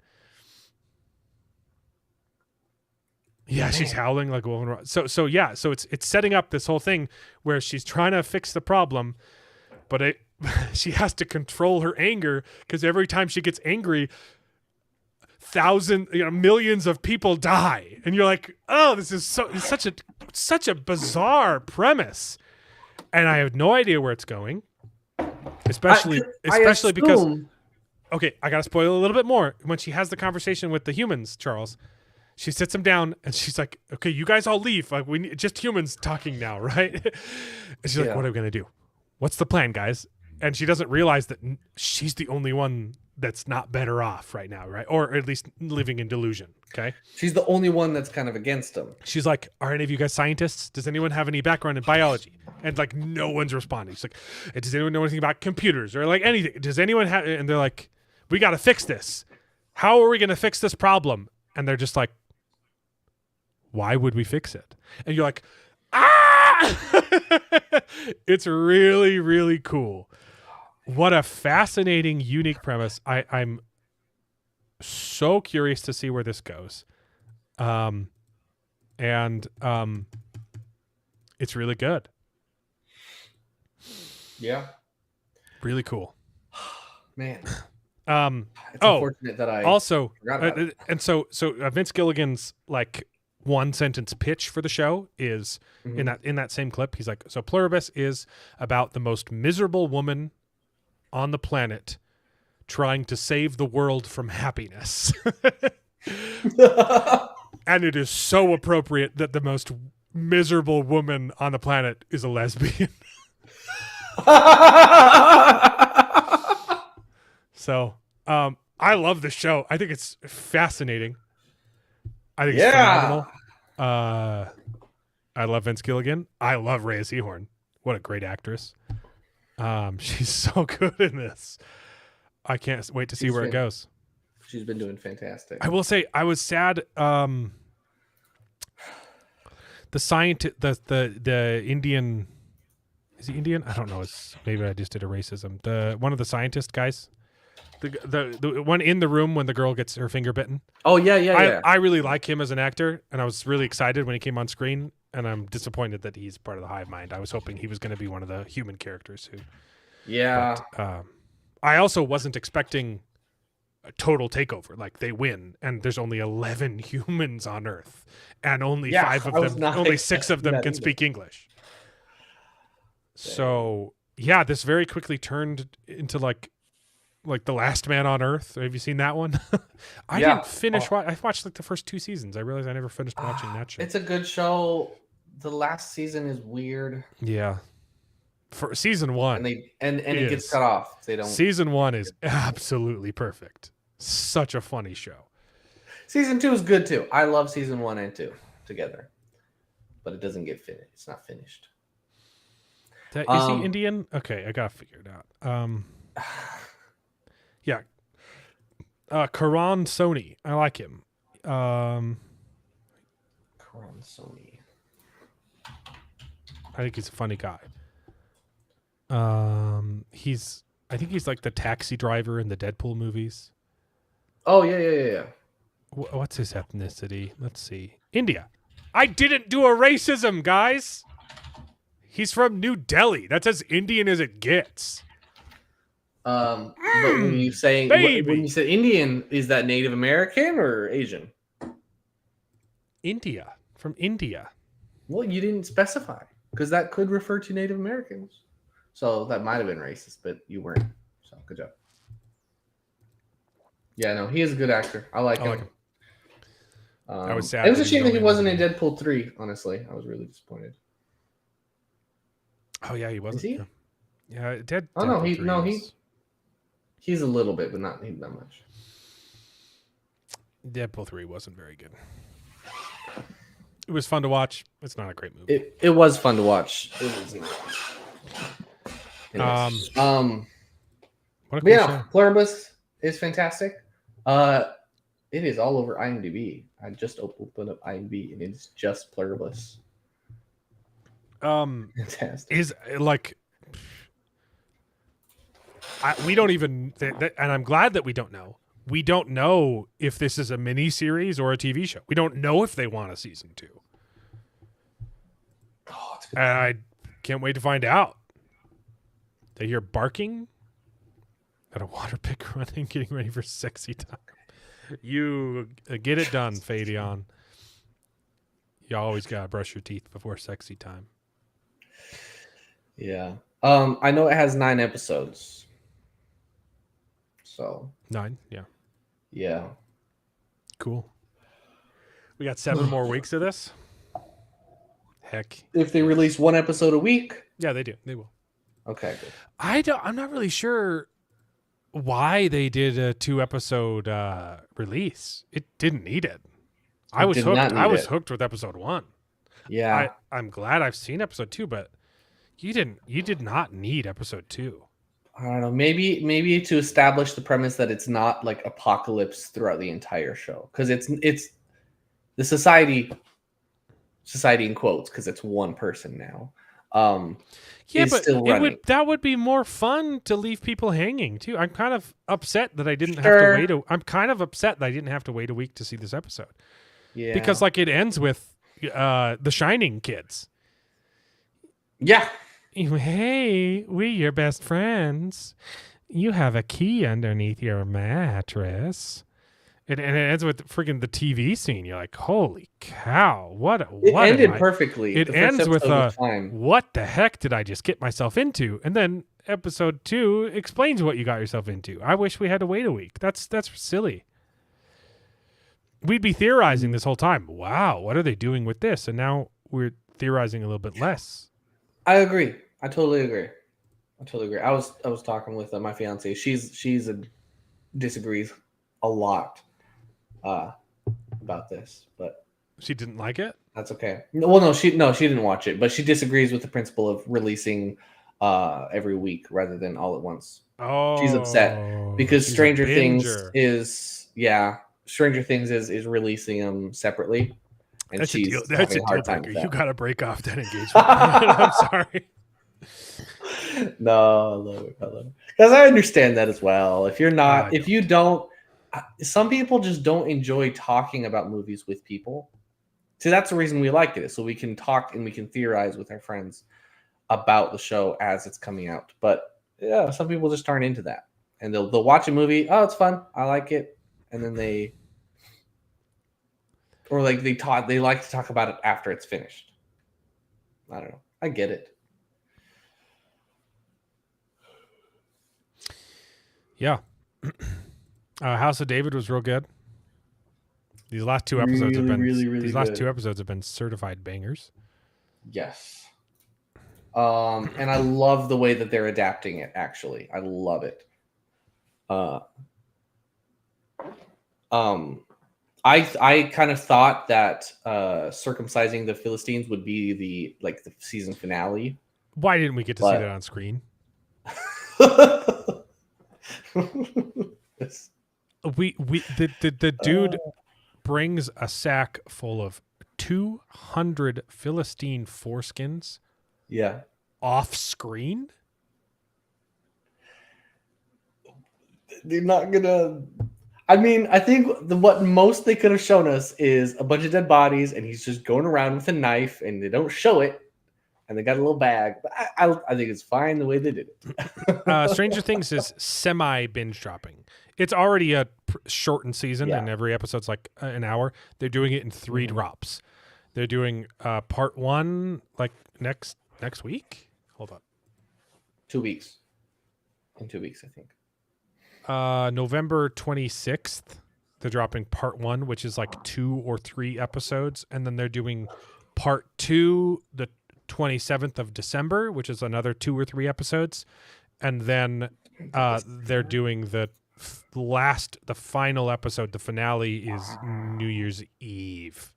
Yeah, she's howling like a wolf. So it's setting up this whole thing where she's trying to fix the problem, but she has to control her anger because every time she gets angry, millions of people die, and you're like, oh, this is such a bizarre premise, and I have no idea where it's going, especially because. Okay, I gotta spoil a little bit more. When she has the conversation with the humans, Charles, she sits them down and she's like, "Okay, you guys all leave. Like, we need just humans talking now, right?" And she's like, "What are we gonna do? What's the plan, guys?" And she doesn't realize that she's the only one that's not better off right now, right? Or at least living in delusion. Okay, she's the only one that's kind of against them. She's like, "Are any of you guys scientists? Does anyone have any background in biology?" And like, no one's responding. She's like, "Does anyone know anything about computers or like anything? Does anyone have?" And they're like, "We got to fix this. How are we going to fix this problem?" And they're just like, "Why would we fix it?" And you're like, "Ah!" It's really, really cool. What a fascinating, unique premise. I'm so curious to see where this goes. And it's really good. Yeah. Really cool. Man. It's unfortunate that I also forgot about it. And so Vince Gilligan's like one sentence pitch for the show is in that same clip. He's like, so Plur1bus is about the most miserable woman on the planet trying to save the world from happiness. And it is so appropriate that the most miserable woman on the planet is a lesbian. So, I love this show. I think it's fascinating. I think it's phenomenal. I love Vince Gilligan. I love Rhea Seehorn. What a great actress. She's so good in this. I can't wait to see where it goes. She's been doing fantastic. I will say I was sad. The Indian, is he Indian? I don't know. Maybe I just did a racism. One of the scientist guys. The one in the room when the girl gets her finger bitten. Oh, yeah. I really like him as an actor, and I was really excited when he came on screen, and I'm disappointed that he's part of the hive mind. I was hoping he was going to be one of the human characters who. Yeah. But, I also wasn't expecting a total takeover. Like, they win, and there's only 11 humans on Earth, and only 5 of them, only 6 of them can speak English. So, yeah, this very quickly turned into like The Last Man on Earth. Have you seen that one? I didn't finish. I watched like the first 2 seasons. I realized I never finished watching that show. It's a good show. The last season is weird. Yeah. For season 1. And it gets cut off. They don't. Season 1 is absolutely perfect. Such a funny show. Season 2 is good too. I love season 1 and 2 together. But it doesn't get finished. It's not finished. Is he Indian? Okay, I gotta figure it out. Yeah. Karan Soni. I like him. on Sony. I think he's a funny guy. I think he's like the taxi driver in the Deadpool movies. Oh yeah. What's his ethnicity? Let's see. India. I didn't do a racism, guys. He's from New Delhi. That's as Indian as it gets. But when you say when you said Indian, is that Native American or Asian? India. From India. Well, you didn't specify because that could refer to Native Americans. So that might have been racist, but you weren't. So good job. Yeah, no, he is a good actor. I like him. I was sad. It was a shame that he wasn't in Deadpool 3, honestly. I was really disappointed. Oh yeah, he wasn't. Is he? Yeah, he's a little bit, but not that much. Deadpool 3 wasn't very good. It was fun to watch. It's not a great movie. It was fun to watch. What a cool show. Plur1bus is fantastic. It is all over IMDb. I just opened up IMDb and it's just Plur1bus. Fantastic. Is like we don't even, and I'm glad that we don't know. We don't know if this is a mini series or a TV show. We don't know if they want a season 2. Oh, it's good. And I can't wait to find out. They hear barking at a water pick running, getting ready for sexy time. You get it done, Fabian. You always gotta brush your teeth before sexy time. Yeah. I know it has 9 episodes. So 9, yeah. Yeah. Cool. We got 7 more weeks of this. Heck. If they release 1 episode a week? Yeah, they do. They will. Okay, good. I'm not really sure why they did a 2-episode release. It didn't need it. I was hooked. I was hooked with episode 1. Yeah. I'm glad I've seen episode 2, but you did not need episode 2. I don't know. Maybe to establish the premise that it's not like apocalypse throughout the entire show, because it's the society in quotes, because it's one person now. Yeah, but that would be more fun to leave people hanging too. I'm kind of upset that I didn't have to wait. I'm kind of upset that I didn't have to wait a week to see this episode. Yeah, because like it ends with the Shining kids. Yeah. Hey, we your best friends. You have a key underneath your mattress. And it ends with freaking the TV scene. You're like, holy cow! It ended perfectly. It ends with what the heck did I just get myself into? And then episode 2 explains what you got yourself into. I wish we had to wait a week. That's silly. We'd be theorizing this whole time. Wow, what are they doing with this? And now we're theorizing a little bit less. I agree. I totally agree. I was talking with my fiance. She's disagrees a lot about this, but she didn't like it. That's okay. Well, she didn't watch it, but she disagrees with the principle of releasing every week rather than all at once. Oh, she's upset because Stranger Things is releasing them separally, and that's she's that's having a a hard deal time breaker. with that. You got to break off that engagement. I'm sorry. No, I love it. Because I understand that as well. If you don't, some people just don't enjoy talking about movies with people. See, that's the reason we like it, so we can talk and we can theorize with our friends about the show as it's coming out. But yeah, some people just aren't into that, and they'll watch a movie. Oh, it's fun. I like it, and then they like to talk about it after it's finished. I don't know. I get it. Yeah. House of David was real good. These last 2 episodes have been last 2 episodes have been certified bangers. Yes. And I love the way that they're adapting it, actually. I love it. I kind of thought that circumcising the Philistines would be the season finale. Why didn't we get to see that on screen? The dude brings a sack full of 200 Philistine foreskins Yeah. off screen? They're not gonna. I mean, I think what most they could have shown us is a bunch of dead bodies, and he's just going around with a knife, and they don't show it, and they got a little bag. But I think it's fine the way they did it. Stranger Things is semi binge dropping. It's already a shortened season, and every episode's like an hour. They're doing it in 3 drops. They're doing part 1 like next week. Hold on, 2 weeks. In 2 weeks, I think. November 26th, they're dropping part 1, which is like 2 or 3 episodes, and then they're doing part 2 the 27th of December, which is another 2 or 3 episodes, and then they're doing the final episode. The finale is New Year's Eve.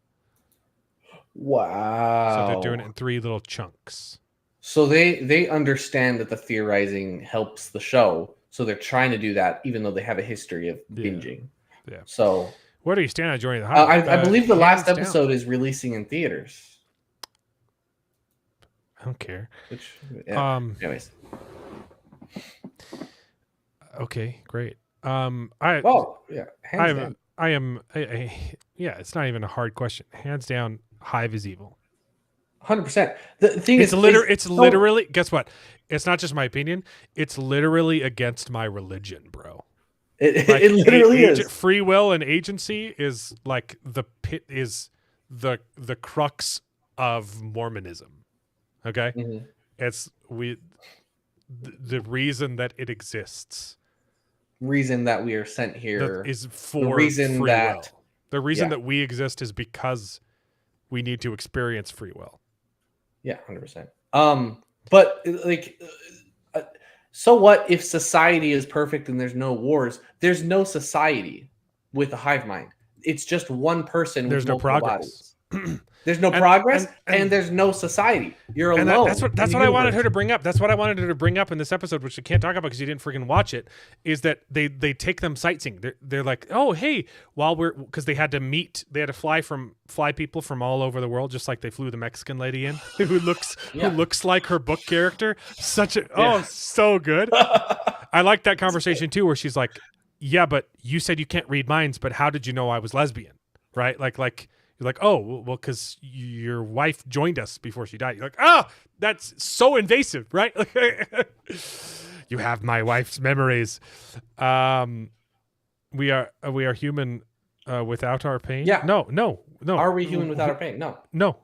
Wow! So they're doing it in 3 little chunks. So they understand that the theorizing helps the show. So they're trying to do that, even though they have a history of binging. Yeah. So where do you stand on joining the hype? I believe the last down. episode is releasing in theaters. I don't care. Which, anyways. Okay, great. Hands down. It's not even a hard question. Hands down, Hive is evil. 100%. The thing it's literally. Guess what? It's not just my opinion. It's literally against my religion, bro. It literally is. Free will and agency is like the crux of Mormonism. Okay, it's the reason that it exists. Reason that we are sent here is for the reason free that will. The reason that we exist is because we need to experience free will. Yeah, 100%. But like, so what if society is perfect and there's no wars? There's no society with a hive mind. It's just one person. There's with no progress. There's no progress, and there's no society. You're alone. That's what I wanted her to bring up. That's what I wanted her to bring up in this episode, which we can't talk about because you didn't freaking watch it. Is that they take them sightseeing? They're like, oh hey, because they had to fly people from all over the world, just like they flew the Mexican lady in who looks like her book character. So good. I like that conversation too, where she's like, yeah, but you said you can't read minds, but how did you know I was lesbian? Right? Like. You're like, oh, well, because your wife joined us before she died. You're like, oh, that's so invasive, right? You have my wife's memories. We are human without our pain. Yeah. No. Are we human without our pain? No.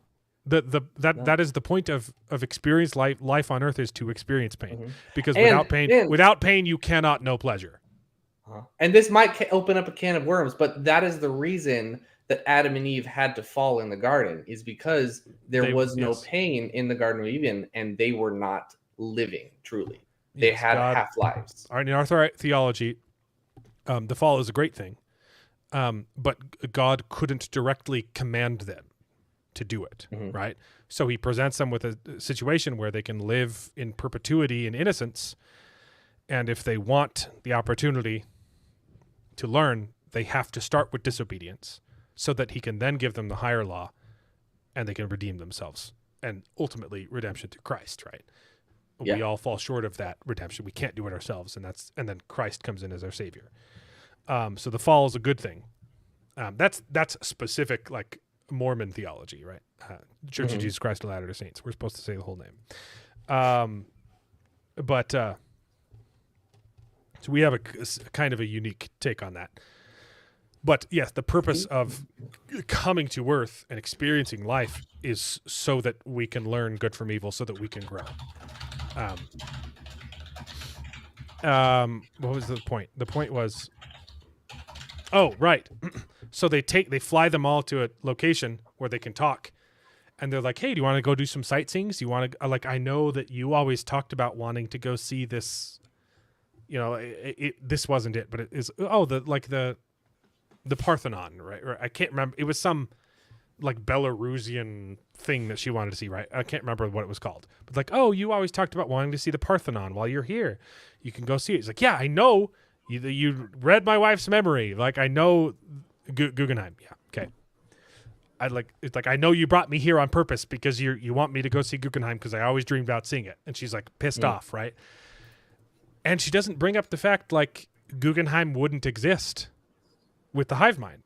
That is the point of experience life on Earth is to experience pain because without pain you cannot know pleasure. And this might open up a can of worms, but that is the reason that Adam and Eve had to fall in the garden is because there was no pain in the Garden of Eden, and they were not living truly. They had half lives. All right, in our theology, the fall is a great thing, but God couldn't directly command them to do it, right? So he presents them with a situation where they can live in perpetuity in innocence, and if they want the opportunity to learn, they have to start with disobedience, so that he can then give them the higher law and they can redeem themselves and ultimately redemption through Christ, right? Yeah. We all fall short of that redemption. We can't do it ourselves. And then Christ comes in as our savior. So the fall is a good thing. That's specific, like Mormon theology, right? Church of Jesus Christ of Latter-day Saints. We're supposed to say the whole name. So we have a kind of a unique take on that. But yes, the purpose of coming to Earth and experiencing life is so that we can learn good from evil, so that we can grow. What was the point? The point was, oh, right. So they fly them all to a location where they can talk, and they're like, "Hey, do you want to go do some sightseeing? Do you want to I know that you always talked about wanting to go see this. You know, this wasn't it, but it is. Oh, the Parthenon, right? I can't remember. It was some like Belarusian thing that she wanted to see, right? I can't remember what it was called. But like, oh, you always talked about wanting to see the Parthenon while you're here. You can go see it. It's like, yeah, I know. You read my wife's memory. Like, I know Guggenheim. Yeah, okay. it's like, I know you brought me here on purpose because you want me to go see Guggenheim because I always dreamed about seeing it. And she's like pissed off, right? And she doesn't bring up the fact like Guggenheim wouldn't exist with the hive mind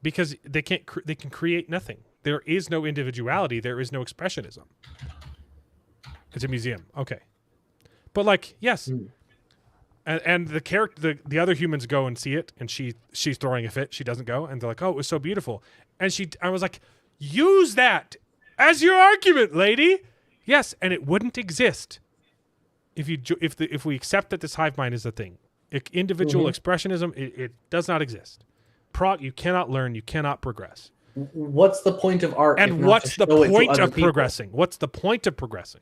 because they can create nothing. There is no individuality. There is no expressionism. It's a museum. Okay. But like, yes. And the character, the other humans go and see it, and she's throwing a fit. She doesn't go, and they're like, "Oh, it was so beautiful." And I was like, "Use that as your argument, lady." Yes, and it wouldn't exist if we accept that this hive mind is a thing. Individual expressionism, it does not exist. You cannot learn. You cannot progress. What's the point of art? And what's the point of progressing? What's the point of progressing?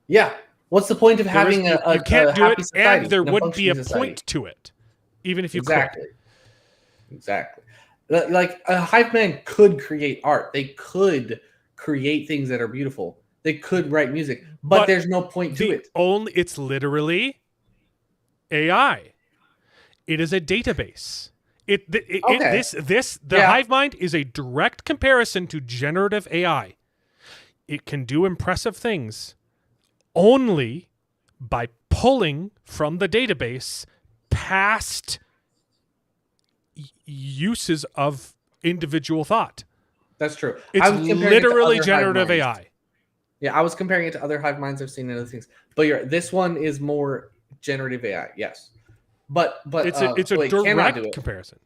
Yeah. What's the point of having you can't do it, and there wouldn't be a point to it, even if you could. Exactly. Like a hive man could create art. They could create things that are beautiful. They could write music, but there's no point to it. It's literally AI. It is a database. The hive mind is a direct comparison to generative AI. It can do impressive things only by pulling from the database past uses of individual thought. That's true. It's literally generative AI. Yeah, I was comparing it to other hive minds I've seen and other things. But this one is more generative AI. Yes, but it's a direct comparison.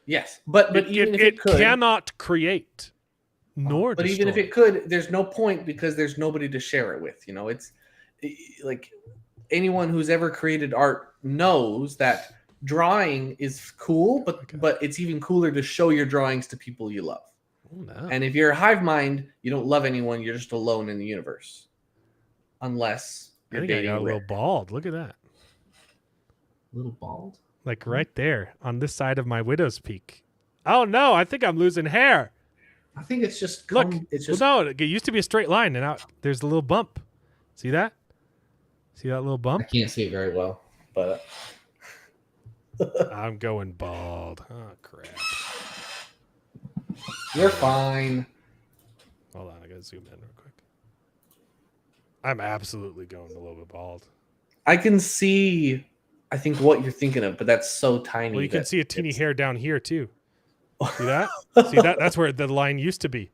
Yes, but even if it could, cannot create. But even if it could, there's no point because there's nobody to share it with. It's like anyone who's ever created art knows that drawing is cool, but it's even cooler to show your drawings to people you love. Oh, no. And if you're a hive mind, you don't love anyone. You're just alone in the universe, unless you're dating. I got a little bald. Look at that. A little bald, like right there on this side of my widow's peak. Oh no! I think I'm losing hair. I think it's just look. It used to be a straight line, and now there's a little bump. See that? See that little bump? I can't see it very well, but I'm going bald. Oh crap! You're fine. Hold on, I gotta zoom in real quick. I'm absolutely going a little bit bald. I can see, I think, what you're thinking of, but that's so tiny. Well, you can see a teeny hair down here too. See that? See that? That's where the line used to be.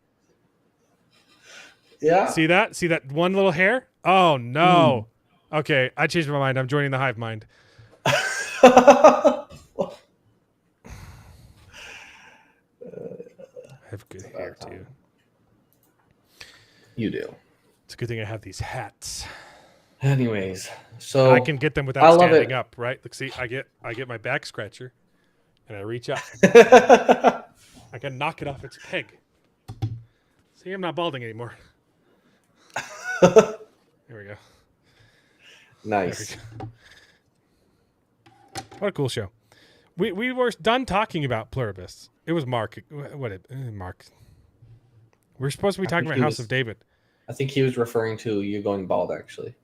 Yeah. See that? See that one little hair? Oh no. Okay, I changed my mind. I'm joining the hive mind. I have good hair too. You do. It's a good thing I have these hats. Anyways, so I can get them without standing up, right? Look, see, I get my back scratcher, and I reach up. I can knock it off its peg. See, I'm not balding anymore. There we go. Nice. What a cool show. We were done talking about Plur1bus. It was Mark. Mark. We're supposed to be talking about House of David. I think he was referring to you going bald, actually.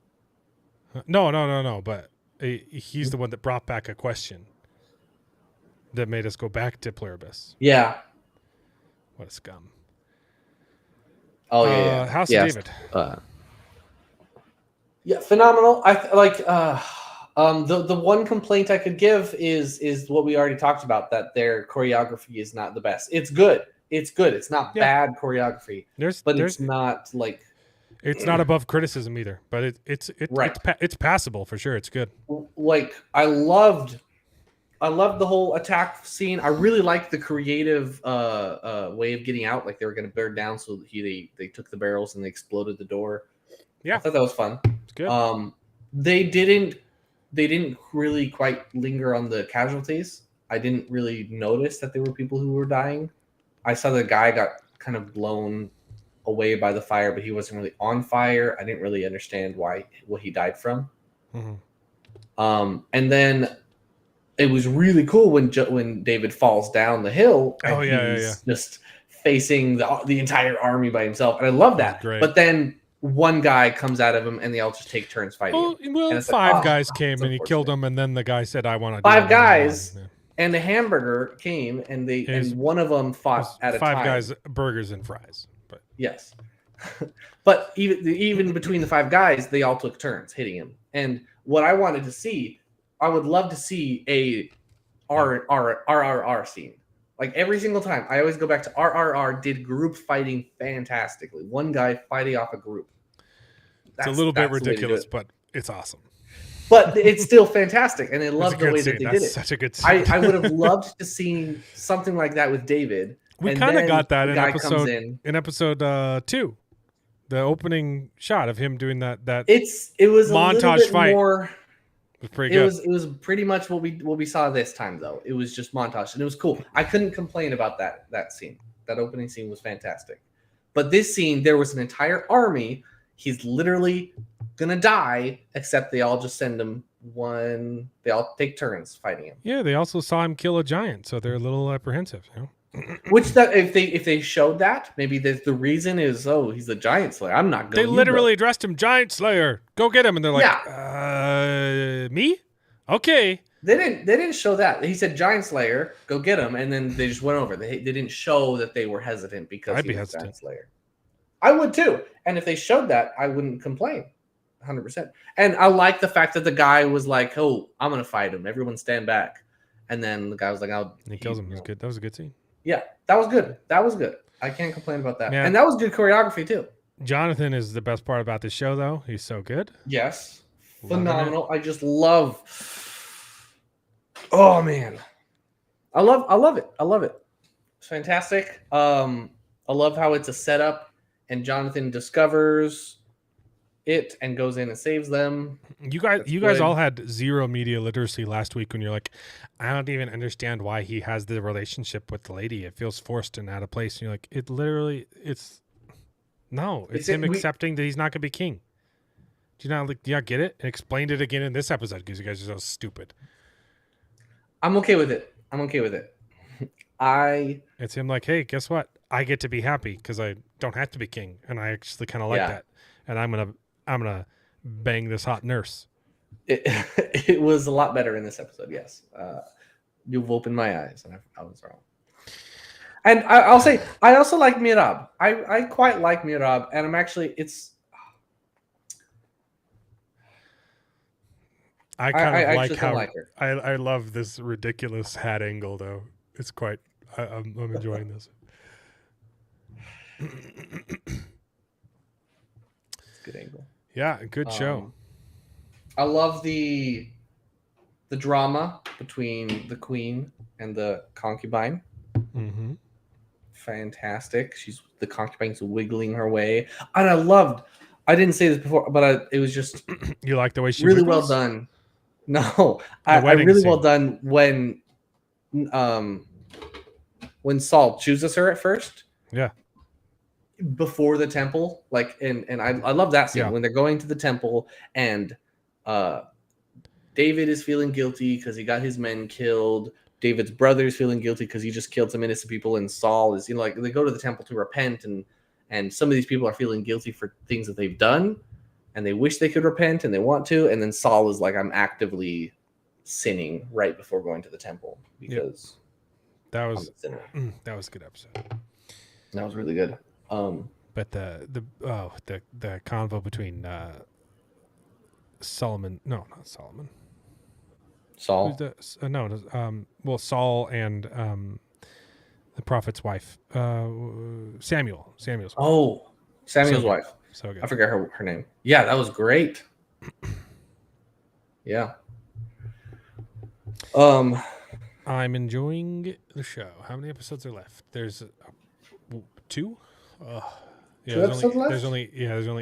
No. But he's the one that brought back a question that made us go back to Plur1bus. Yeah. What a scum. Oh yeah. House of David. Yeah, phenomenal. I like. The one complaint I could give is what we already talked about, that their choreography is not the best. It's good. It's good. It's not bad choreography. It's not like. It's not above criticism either, but it's passable for sure. It's good. Like I loved the whole attack scene. I really liked the creative way of getting out. Like they were going to burn down, so they took the barrels and they exploded the door. Yeah, I thought that was fun. It's good. They didn't really quite linger on the casualties. I didn't really notice that there were people who were dying. I saw the guy got kind of blown away by the fire, but he wasn't really on fire. I didn't really understand what he died from. Mm-hmm. And then it was really cool when David falls down the hill. And he's just facing the entire army by himself, and I love that. Great. But then one guy comes out of him, and they all just take turns fighting. Well, five guys came and he killed him, and then the guy said, "I want to." Five guys, And the hamburger came, and one of them fought at a time. 5 guys, burgers and fries. But yes, but even between the 5 guys, they all took turns hitting him. And what I wanted to see, I would love to see a RRR scene. Like every single time, I always go back to RRR did group fighting fantastically. One guy fighting off a group. It's a little bit ridiculous, but it's awesome. But it's still fantastic, and I love the way that they did it. Such a good scene. I would have loved to see something like that with David. We kind of got that in episode 2, the opening shot of him doing that. It was montage a little bit fight. More, it was pretty good. It was pretty much what we saw this time, though. It was just montage, and it was cool. I couldn't complain about that scene. That opening scene was fantastic. But this scene, there was an entire army. He's literally gonna die, except they all just send him one. They all take turns fighting him. Yeah, they also saw him kill a giant, so they're a little apprehensive. You know? Which that if they showed that, maybe the reason is he's a giant slayer. I'm not going. They literally addressed him Giant Slayer. Go get him, and they're like, me? Okay. They didn't show that. He said Giant Slayer, go get him, and then they just went over. They didn't show that they were hesitant because I'd be was hesitant. Giant Slayer. I would too, and if they showed that, I wouldn't complain. 100%. And I like the fact that the guy was like, "Oh, I'm gonna fight him. Everyone stand back." And then the guy was like, He kills him. It was good. That was a good scene. Yeah, that was good. I can't complain about that. Yeah. And that was good choreography too. Jonathan is the best part about this show, though. He's so good. Yes, phenomenal. I just love. Oh man, I love it. It's fantastic. I love how it's a setup, and Jonathan discovers it and goes in and saves them. You guys all had zero media literacy last week when you're like, I don't even understand why he has the relationship with the lady. It feels forced and out of place. And you're like, it's him accepting that he's not gonna be king. Do you not get it? And explained it again in this episode because you guys are so stupid. I'm okay with it. It's him like, hey, guess what? I get to be happy because I don't have to be king, and I actually kind of like that. And I'm gonna bang this hot nurse. It was a lot better in this episode. Yes, you've opened my eyes, and I was wrong. And I'll say I also like Mirab. I quite like Mirab, and I'm actually I like how like her. I love this ridiculous hat angle though. It's quite. I'm enjoying this. It's a good angle. Yeah, good show. I love the drama between the queen and the concubine. Mm-hmm. Fantastic. The concubine's wiggling her way, and I didn't say this before, but it was just you like the way she really wiggles? well done. No, I really well done when Saul chooses her at first. Yeah. Before the temple, and I love that scene when they're going to the temple and David is feeling guilty because he got his men killed. David's brother is feeling guilty because he just killed some innocent people, and Saul is, they go to the temple to repent, and some of these people are feeling guilty for things that they've done, and they wish they could repent and they want to, and then Saul is like, I'm actively sinning right before going to the temple because that was a good episode. That was really good. But the convo between Solomon, no, not Solomon. Saul. Saul and the prophet's wife, Samuel. Samuel's wife. Oh, Samuel's wife. So good. I forgot her name. Yeah, that was great. Yeah. I'm enjoying the show. How many episodes are left? There's 2. There's only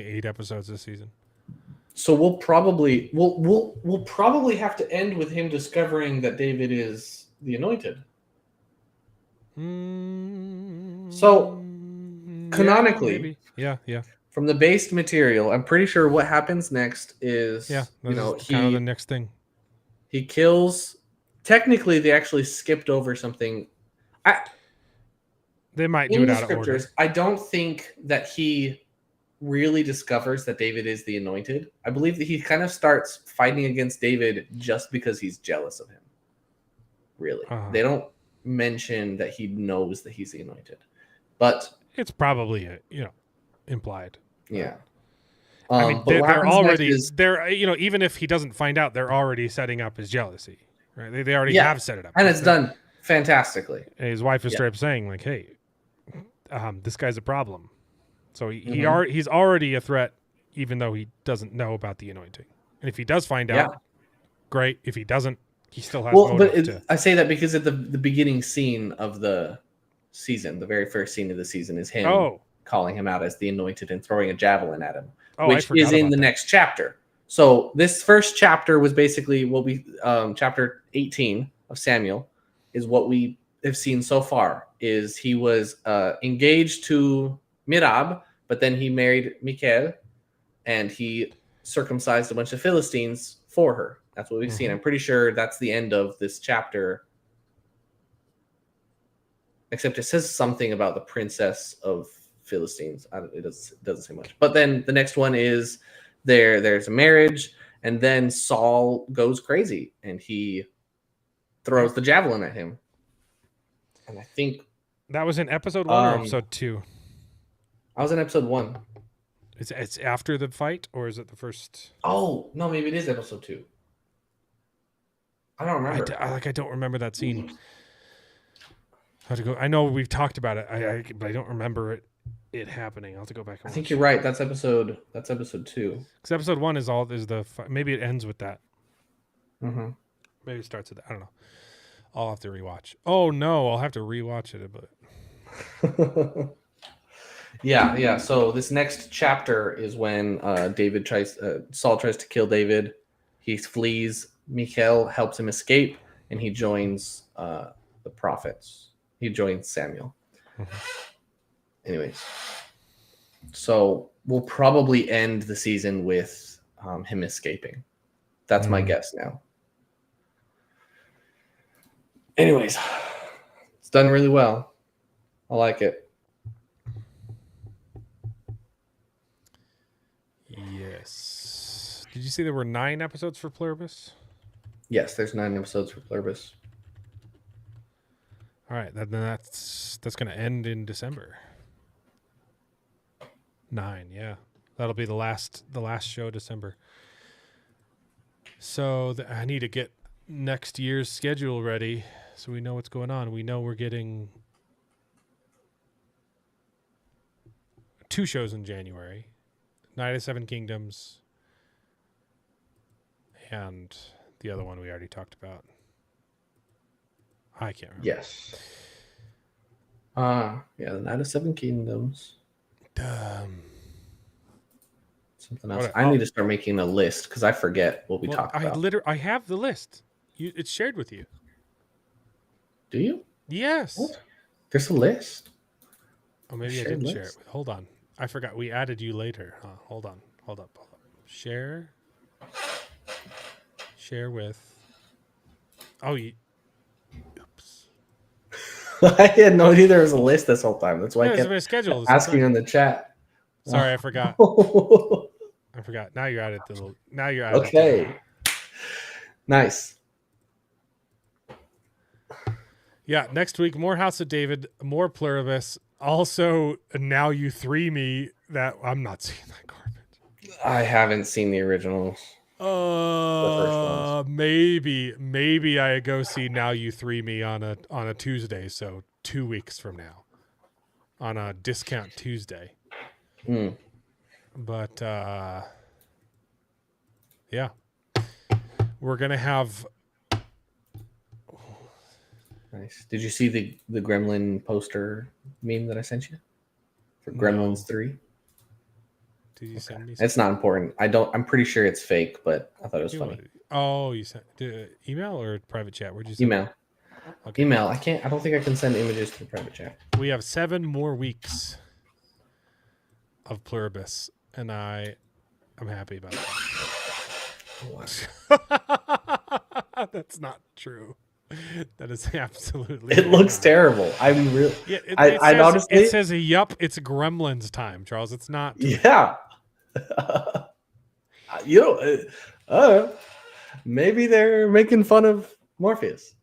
8 episodes this season. So we'll probably have to end with him discovering that David is the anointed. So canonically, yeah. From the base material, I'm pretty sure what happens next is kind of the next thing. He kills. Technically, they actually skipped over something. They might do it out of order. I don't think that he really discovers that David is the anointed. I believe that he kind of starts fighting against David just because he's jealous of him. really. They don't mention that he knows that he's the anointed, but it's probably implied. Yeah. I mean, but they're already even if he doesn't find out, they're already setting up his jealousy, right? They already have set it up, and it's done fantastically. And his wife is straight up saying like, "Hey, this guy's a problem." So he's already a threat, even though he doesn't know about the anointing. And if he does find out, great. If he doesn't, he still has motive. I say that because at the beginning scene of the season, the very first scene of the season is him calling him out as the anointed and throwing a javelin at him, which is in the next chapter. So this first chapter was basically what we chapter 18 of Samuel is what we have seen so far. Is he was engaged to Mirab, but then he married Michal, and he circumcised a bunch of Philistines for her. That's what we've seen. I'm pretty sure that's the end of this chapter. Except it says something about the princess of Philistines. It doesn't say much. But then the next one is there's a marriage, and then Saul goes crazy and he throws the javelin at him. And I think that was in episode 1 or episode 2. I was in episode 1. It's after the fight, or is it the first? Oh no, maybe it is episode 2. I don't remember. I don't remember that scene. How to go? I know we've talked about it. But I don't remember it happening. I'll have to go back. I think you're right. That's episode 2. Because episode 1 is the maybe it ends with that. Mm-hmm. Maybe it starts with that. I don't know. I'll have to rewatch. Oh no, I'll have to rewatch it. But yeah. So this next chapter is when Saul tries to kill David. He flees. Michal helps him escape, and he joins the prophets. He joins Samuel. Anyways, so we'll probably end the season with him escaping. That's my guess now. Anyways, it's done really well. I like it. Yes. Did you see there were 9 episodes for Plur1bus? Yes, there's 9 episodes for Plur1bus. All right, then that's going to end in December. 9, yeah, that'll be the last show December. So I need to get next year's schedule ready, so we know what's going on. We know we're getting 2 shows in January, Night of 7 Kingdoms, and the other one we already talked about. I can't remember. Yes. The Night of 7 Kingdoms. Something else. I need to start making a list because I forget what we talked about. I have the list. It's shared with you. Do you? Yes. What? There's a list. Oh, maybe I didn't share it. Hold on. I forgot. We added you later. Hold up. Share with. Oh, oops. I had no idea there was a list this whole time. That's why I kept asking in the chat. Sorry, I forgot. I forgot. Now you're added. Okay. Nice. Yeah, next week, more House of David, more Plur1bus. Also, Now You 3 Me, that I'm not seeing that garbage. I haven't seen the originals. The first ones. Maybe I go see Now You 3 Me on a Tuesday, so 2 weeks from now. On a discount Tuesday. But yeah. We're gonna have. Nice. Did you see the Gremlin poster meme that I sent you for Gremlins 3? Did you send me? It's not important. I'm pretty sure it's fake, but I thought it was funny. Oh, you sent email or private chat? Where'd you send email? Okay. Email. I don't think I can send images to the private chat. We have 7 more weeks of Plur1bus, and I'm happy about that. That's not true. That is absolutely. It looks terrible. I'm really. Yeah, it says yup. It's Gremlins time, Charles. It's not. Yeah. Maybe they're making fun of Morpheus.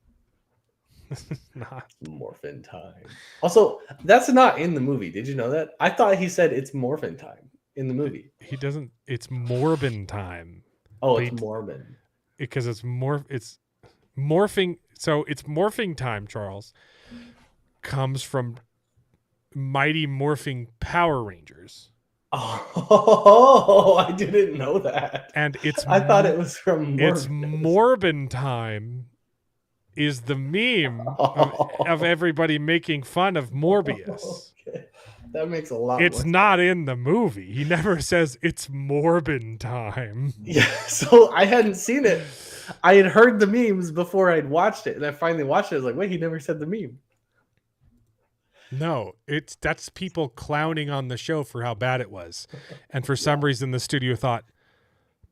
Not. Morphin time. Also, that's not in the movie. Did you know that? I thought he said it's morphin time in the movie. He doesn't. It's Morbin time. Oh, it's Mormon. Because it's morphing. So it's morphing time, Charles. Comes from Mighty Morphing Power Rangers. Oh, I didn't know that. And I thought it was from Morbius. It's Morbin time is the meme of everybody making fun of Morbius. Okay. That makes a lot It's more not in the movie. He never says it's Morbin time. Yeah, so I hadn't seen it. I had heard the memes before I'd watched it, and I finally watched it. I was like, wait, he never said the meme. No, that's people clowning on the show for how bad it was. And for some reason the studio thought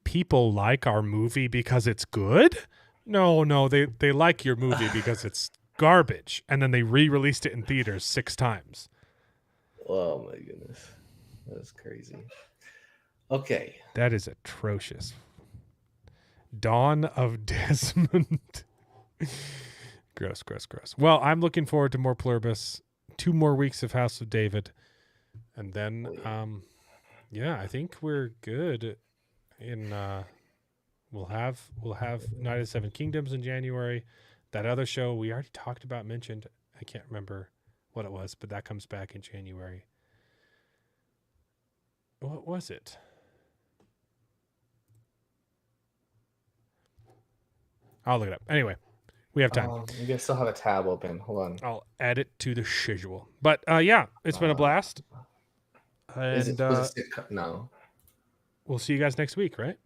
people like our movie because it's good? No, they like your movie because it's garbage. And then they re-released it in theaters 6 times. Oh my goodness. That's crazy. Okay. That is atrocious. Dawn of Desmond. Gross. Well, I'm looking forward to more Plur1bus. 2 more weeks of House of David. And then I think we're good in we'll have Night of the Seven Kingdoms in January. That other show we already talked about, mentioned. I can't remember what it was, but that comes back in January. What was it? I'll look it up. Anyway, we have time. You guys still have a tab open. Hold on. I'll add it to the schedule. But yeah, it's been a blast. And no. We'll see you guys next week, right?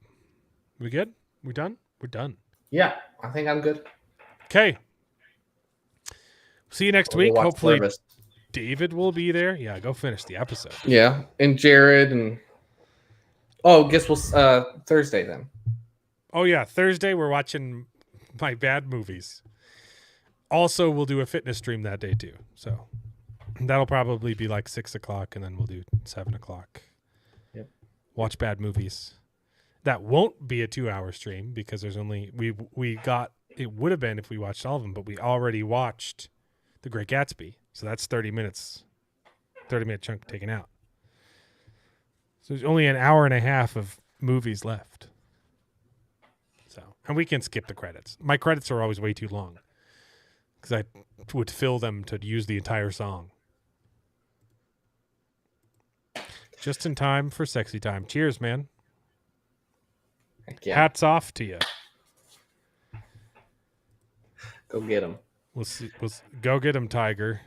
We good? We done? We're done. Yeah, I think I'm good. Okay. See you next week. Hopefully Plur1bus. David will be there. Yeah, go finish the episode. Yeah, and Jared and guess we'll Thursday then. Oh yeah, Thursday we're watching my bad movies. Also, we'll do a fitness stream that day too. So that'll probably be like 6 o'clock, and then we'll do 7 o'clock. Yep. Watch bad movies. That won't be a 2-hour stream because there's only we got it would have been if we watched all of them, but we already watched The Great Gatsby. So that's 30 minutes. 30-minute chunk taken out. So there's only an hour and a half of movies left. So, and we can skip the credits. My credits are always way too long because I would fill them to use the entire song. Just in time for sexy time. Cheers, man. Yeah. Hats off to you. Go get him. We'll go get him, Tiger.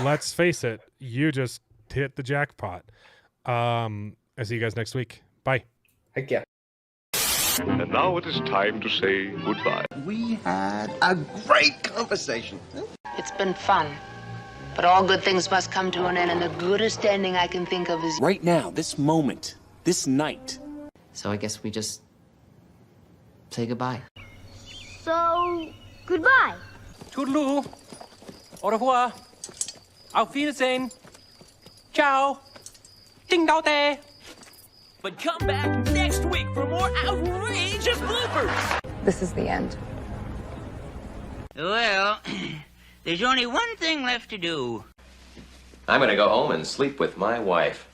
Let's face it, you just hit the jackpot. I'll see you guys next week. Bye. Heck yeah. And now it is time to say goodbye. We had a great conversation. It's been fun. But all good things must come to an end, and the goodest ending I can think of is... Right now, this moment, this night. So I guess we just say goodbye. So, goodbye. Toodaloo. Au revoir. Auf Wiedersehen. Ciao. Ding dao day. But come back next week for more outrageous bloopers. This is the end. Well, there's only one thing left to do. I'm gonna go home and sleep with my wife.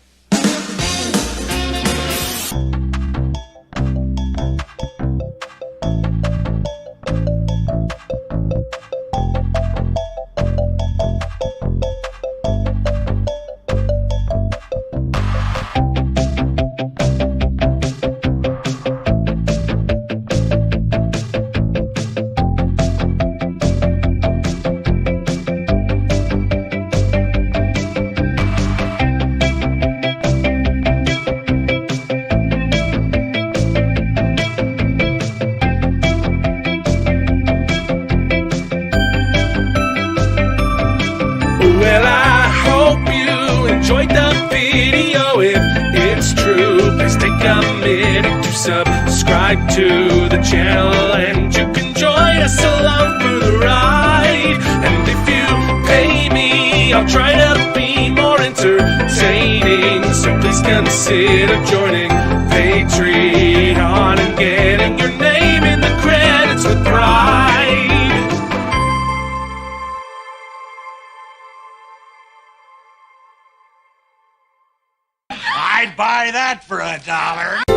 Well, I hope you enjoyed the video. If it's true, please take a minute to subscribe to the channel, and you can join us along for the ride. And if you pay me, I'll try to be more entertaining. So please consider joining Patreon and getting your name in the credits with pride. buy that for $1.